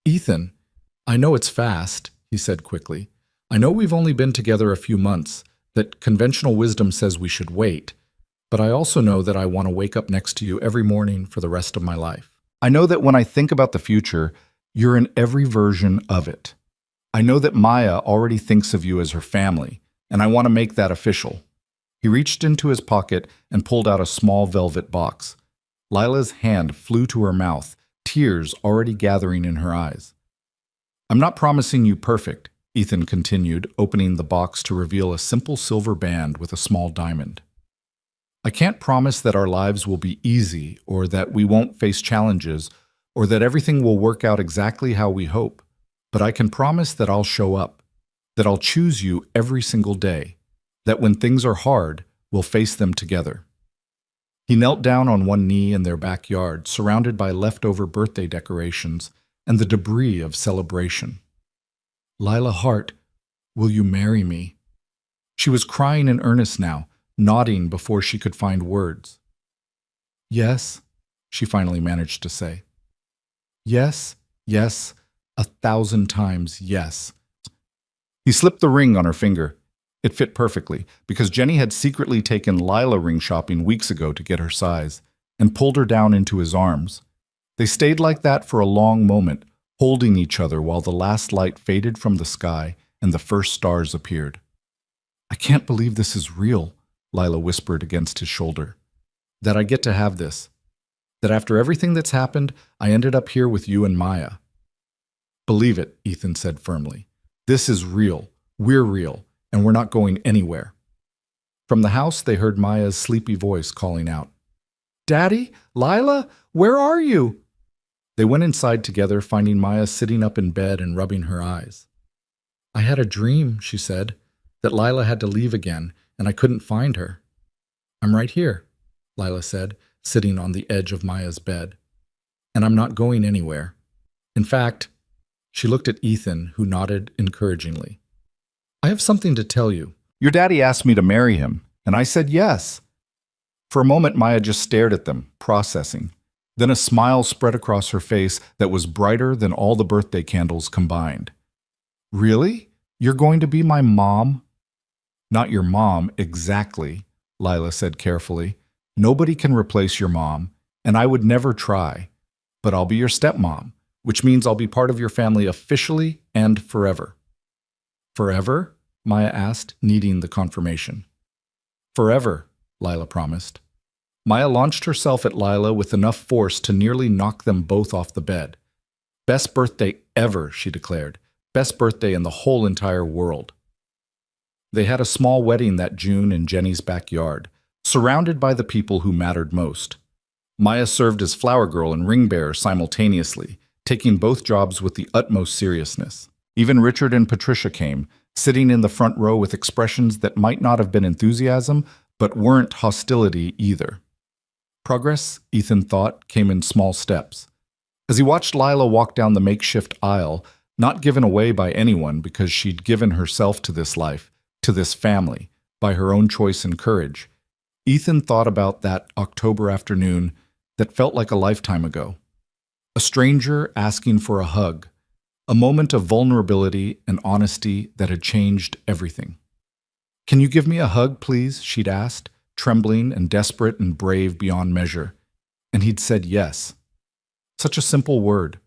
"Ethan, I know it's fast," he said quickly. "I know we've only been together a few months, that conventional wisdom says we should wait, but I also know that I want to wake up next to you every morning for the rest of my life. I know that when I think about the future, you're in every version of it. I know that Maya already thinks of you as her family, and I want to make that official." He reached into his pocket and pulled out a small velvet box. Lila's hand flew to her mouth, tears already gathering in her eyes. "I'm not promising you perfect," Ethan continued, opening the box to reveal a simple silver band with a small diamond. "I can't promise that our lives will be easy, or that we won't face challenges, or that everything will work out exactly how we hope. But I can promise that I'll show up, that I'll choose you every single day, that when things are hard, we'll face them together." He knelt down on one knee in their backyard, surrounded by leftover birthday decorations and the debris of celebration. "Lila Hart, will you marry me?" She was crying in earnest now, nodding before she could find words. "Yes," she finally managed to say. "Yes, yes, 1,000 times yes." He slipped the ring on her finger. It fit perfectly, because Jenny had secretly taken Lila ring shopping weeks ago to get her size, and pulled her down into his arms. They stayed like that for a long moment, holding each other while the last light faded from the sky and the first stars appeared. "I can't believe this is real," Lila whispered against his shoulder. "That I get to have this. That after everything that's happened, I ended up here with you and Maya." "Believe it," Ethan said firmly. "This is real. We're real, and we're not going anywhere." From the house, they heard Maya's sleepy voice calling out, "Daddy? Lila? Where are you?" They went inside together, finding Maya sitting up in bed and rubbing her eyes. "I had a dream," she said, "that Lila had to leave again, and I couldn't find her." "I'm right here," Lila said, sitting on the edge of Maya's bed. "And I'm not going anywhere. In fact," she looked at Ethan, who nodded encouragingly, "I have something to tell you. Your daddy asked me to marry him, and I said yes." For a moment, Maya just stared at them, processing. Then a smile spread across her face that was brighter than all the birthday candles combined. "Really? You're going to be my mom?" "Not your mom, exactly," Lila said carefully. "Nobody can replace your mom, and I would never try. But I'll be your stepmom, which means I'll be part of your family officially and forever." "Forever?" Maya asked, needing the confirmation. "Forever," Lila promised. Maya launched herself at Lila with enough force to nearly knock them both off the bed. "Best birthday ever," she declared. "Best birthday in the whole entire world." They had a small wedding that June in Jenny's backyard, surrounded by the people who mattered most. Maya served as flower girl and ring bearer simultaneously, taking both jobs with the utmost seriousness. Even Richard and Patricia came, sitting in the front row with expressions that might not have been enthusiasm, but weren't hostility either. Progress, Ethan thought, came in small steps. As he watched Lila walk down the makeshift aisle, not given away by anyone because she'd given herself to this life, to this family, by her own choice and courage, Ethan thought about that October afternoon that felt like a lifetime ago. A stranger asking for a hug, a moment of vulnerability and honesty that had changed everything. "Can you give me a hug, please?" she'd asked, trembling and desperate and brave beyond measure. And he'd said yes. Such a simple word,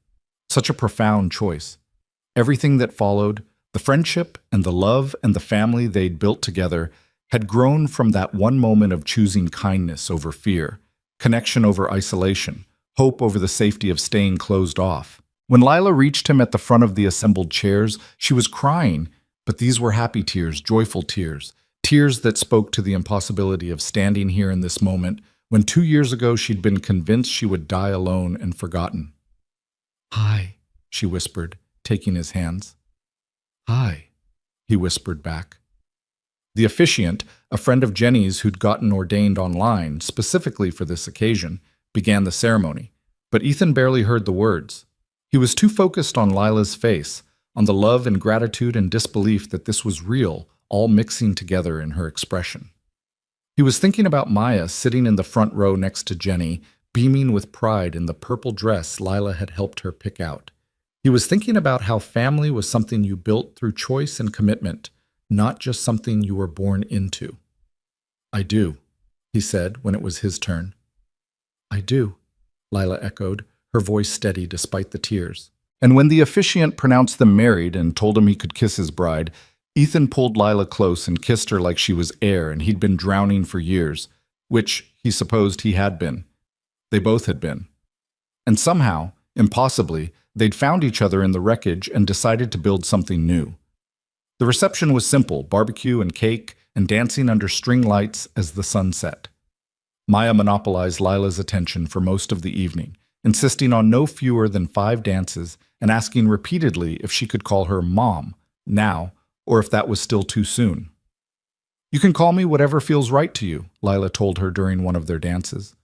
such a profound choice. Everything that followed, the friendship and the love and the family they'd built together, had grown from that one moment of choosing kindness over fear, connection over isolation, hope over the safety of staying closed off. When Lila reached him at the front of the assembled chairs, she was crying, but these were happy tears, joyful tears, tears that spoke to the impossibility of standing here in this moment when 2 years ago she'd been convinced she would die alone and forgotten. "Hi," she whispered, taking his hands. "Hi," he whispered back. The officiant, a friend of Jenny's who'd gotten ordained online specifically for this occasion, began the ceremony, but Ethan barely heard the words. He was too focused on Lila's face, on the love and gratitude and disbelief that this was real, all mixing together in her expression. He was thinking about Maya sitting in the front row next to Jenny, beaming with pride in the purple dress Lila had helped her pick out. He was thinking about how family was something you built through choice and commitment, not just something you were born into. "I do," he said when it was his turn. "I do," Lila echoed, her voice steady despite the tears. And when the officiant pronounced them married and told him he could kiss his bride, Ethan pulled Lila close and kissed her like she was air and he'd been drowning for years, which he supposed he had been. They both had been. And somehow, impossibly, they'd found each other in the wreckage and decided to build something new. The reception was simple, barbecue and cake and dancing under string lights as the sun set. Maya monopolized Lila's attention for most of the evening, insisting on no fewer than 5 dances and asking repeatedly if she could call her Mom now, or if that was still too soon. You can call me whatever feels right to you, Lila told her during one of their dances.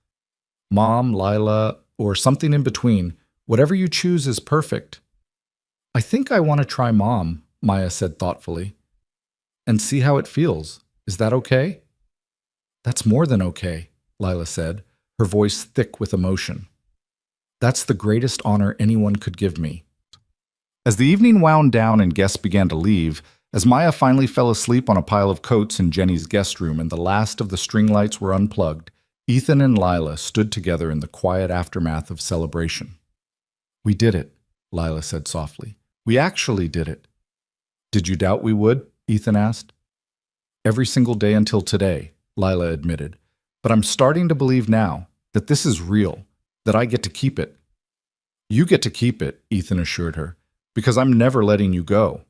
Mom, Lila, or something in between. Whatever you choose is perfect. I think I want to try Mom, Maya said thoughtfully. And see how it feels. Is that okay? That's more than okay, Lila said, her voice thick with emotion. That's the greatest honor anyone could give me. As the evening wound down and guests began to leave, as Maya finally fell asleep on a pile of coats in Jenny's guest room and the last of the string lights were unplugged, Ethan and Lila stood together in the quiet aftermath of celebration. We did it, Lila said softly. We actually did it. Did you doubt we would? Ethan asked. Every single day until today, Lila admitted. But I'm starting to believe now that this is real, that I get to keep it. You get to keep it, Ethan assured her, because I'm never letting you go.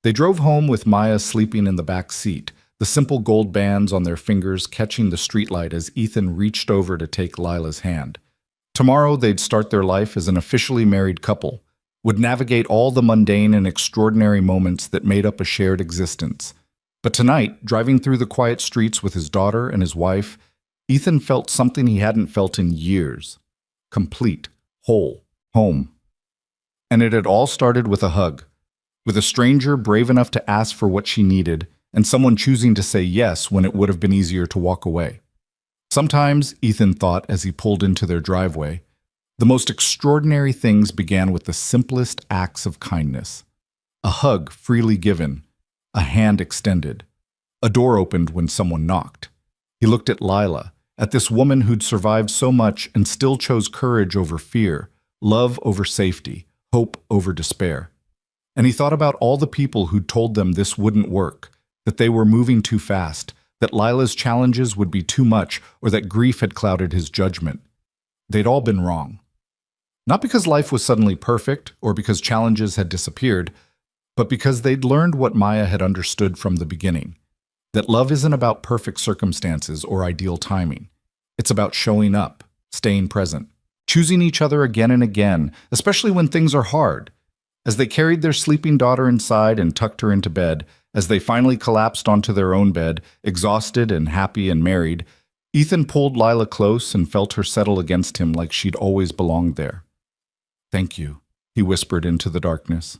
They drove home with Maya sleeping in the back seat, the simple gold bands on their fingers catching the streetlight as Ethan reached over to take Lila's hand. Tomorrow they'd start their life as an officially married couple, would navigate all the mundane and extraordinary moments that made up a shared existence. But tonight, driving through the quiet streets with his daughter and his wife, Ethan felt something he hadn't felt in years. Complete, whole, home. And it had all started with a hug, with a stranger brave enough to ask for what she needed, and someone choosing to say yes when it would have been easier to walk away. Sometimes, Ethan thought as he pulled into their driveway, the most extraordinary things began with the simplest acts of kindness. A hug freely given, a hand extended, a door opened when someone knocked. He looked at Lila, at this woman who'd survived so much and still chose courage over fear, love over safety, hope over despair. And he thought about all the people who'd told them this wouldn't work, that they were moving too fast, that Lila's challenges would be too much, or that grief had clouded his judgment. They'd all been wrong. Not because life was suddenly perfect, or because challenges had disappeared, but because they'd learned what Maya had understood from the beginning, that love isn't about perfect circumstances or ideal timing. It's about showing up, staying present, choosing each other again and again, especially when things are hard. As they carried their sleeping daughter inside and tucked her into bed, as they finally collapsed onto their own bed, exhausted and happy and married, Ethan pulled Lila close and felt her settle against him like she'd always belonged there. Thank you, he whispered into the darkness.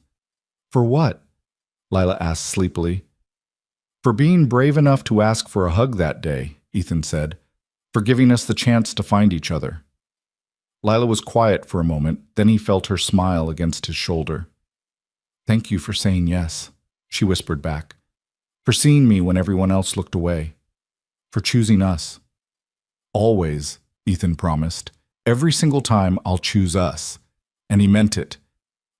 For what? Lila asked sleepily. For being brave enough to ask for a hug that day, Ethan said, for giving us the chance to find each other. Lila was quiet for a moment, then he felt her smile against his shoulder. Thank you for saying yes, she whispered back, for seeing me when everyone else looked away, for choosing us. Always, Ethan promised. Every single time I'll choose us. And he meant it.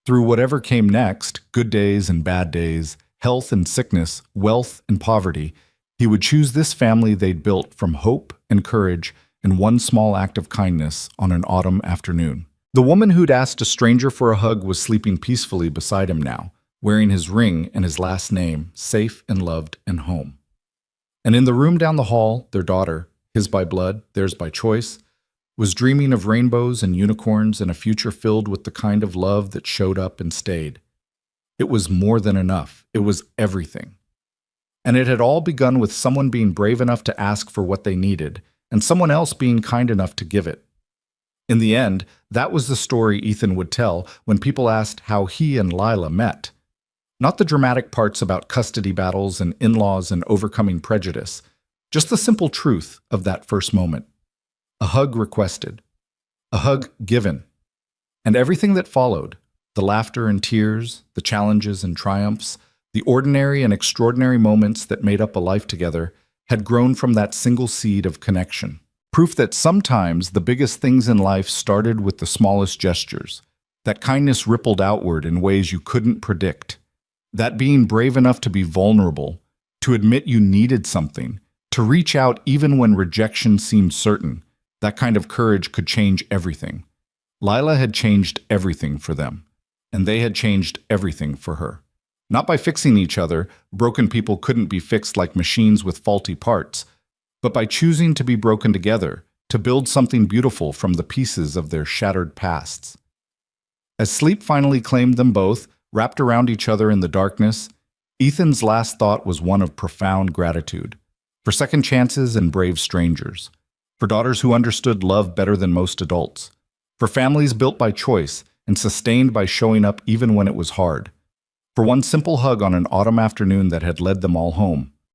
Through whatever came next, good days and bad days, health and sickness, wealth and poverty, he would choose this family they'd built from hope and courage and one small act of kindness on an autumn afternoon. The woman who'd asked a stranger for a hug was sleeping peacefully beside him now, wearing his ring and his last name, safe and loved and home. And in the room down the hall, their daughter, his by blood, theirs by choice, was dreaming of rainbows and unicorns and a future filled with the kind of love that showed up and stayed. It was more than enough. It was everything. And it had all begun with someone being brave enough to ask for what they needed, and someone else being kind enough to give it. In the end, that was the story Ethan would tell when people asked how he and Lila met. Not the dramatic parts about custody battles and in-laws and overcoming prejudice, just the simple truth of that first moment. A hug requested, a hug given, and everything that followed, the laughter and tears, the challenges and triumphs, the ordinary and extraordinary moments that made up a life together, had grown from that single seed of connection. Proof that sometimes the biggest things in life started with the smallest gestures, that kindness rippled outward in ways you couldn't predict, that being brave enough to be vulnerable, to admit you needed something, to reach out even when rejection seemed certain, that kind of courage could change everything. Lila had changed everything for them, and they had changed everything for her. Not by fixing each other, broken people couldn't be fixed like machines with faulty parts, but by choosing to be broken together, to build something beautiful from the pieces of their shattered pasts. As sleep finally claimed them both, wrapped around each other in the darkness, Ethan's last thought was one of profound gratitude for second chances and brave strangers, for daughters who understood love better than most adults, for families built by choice and sustained by showing up even when it was hard, for one simple hug on an autumn afternoon that had led them all home.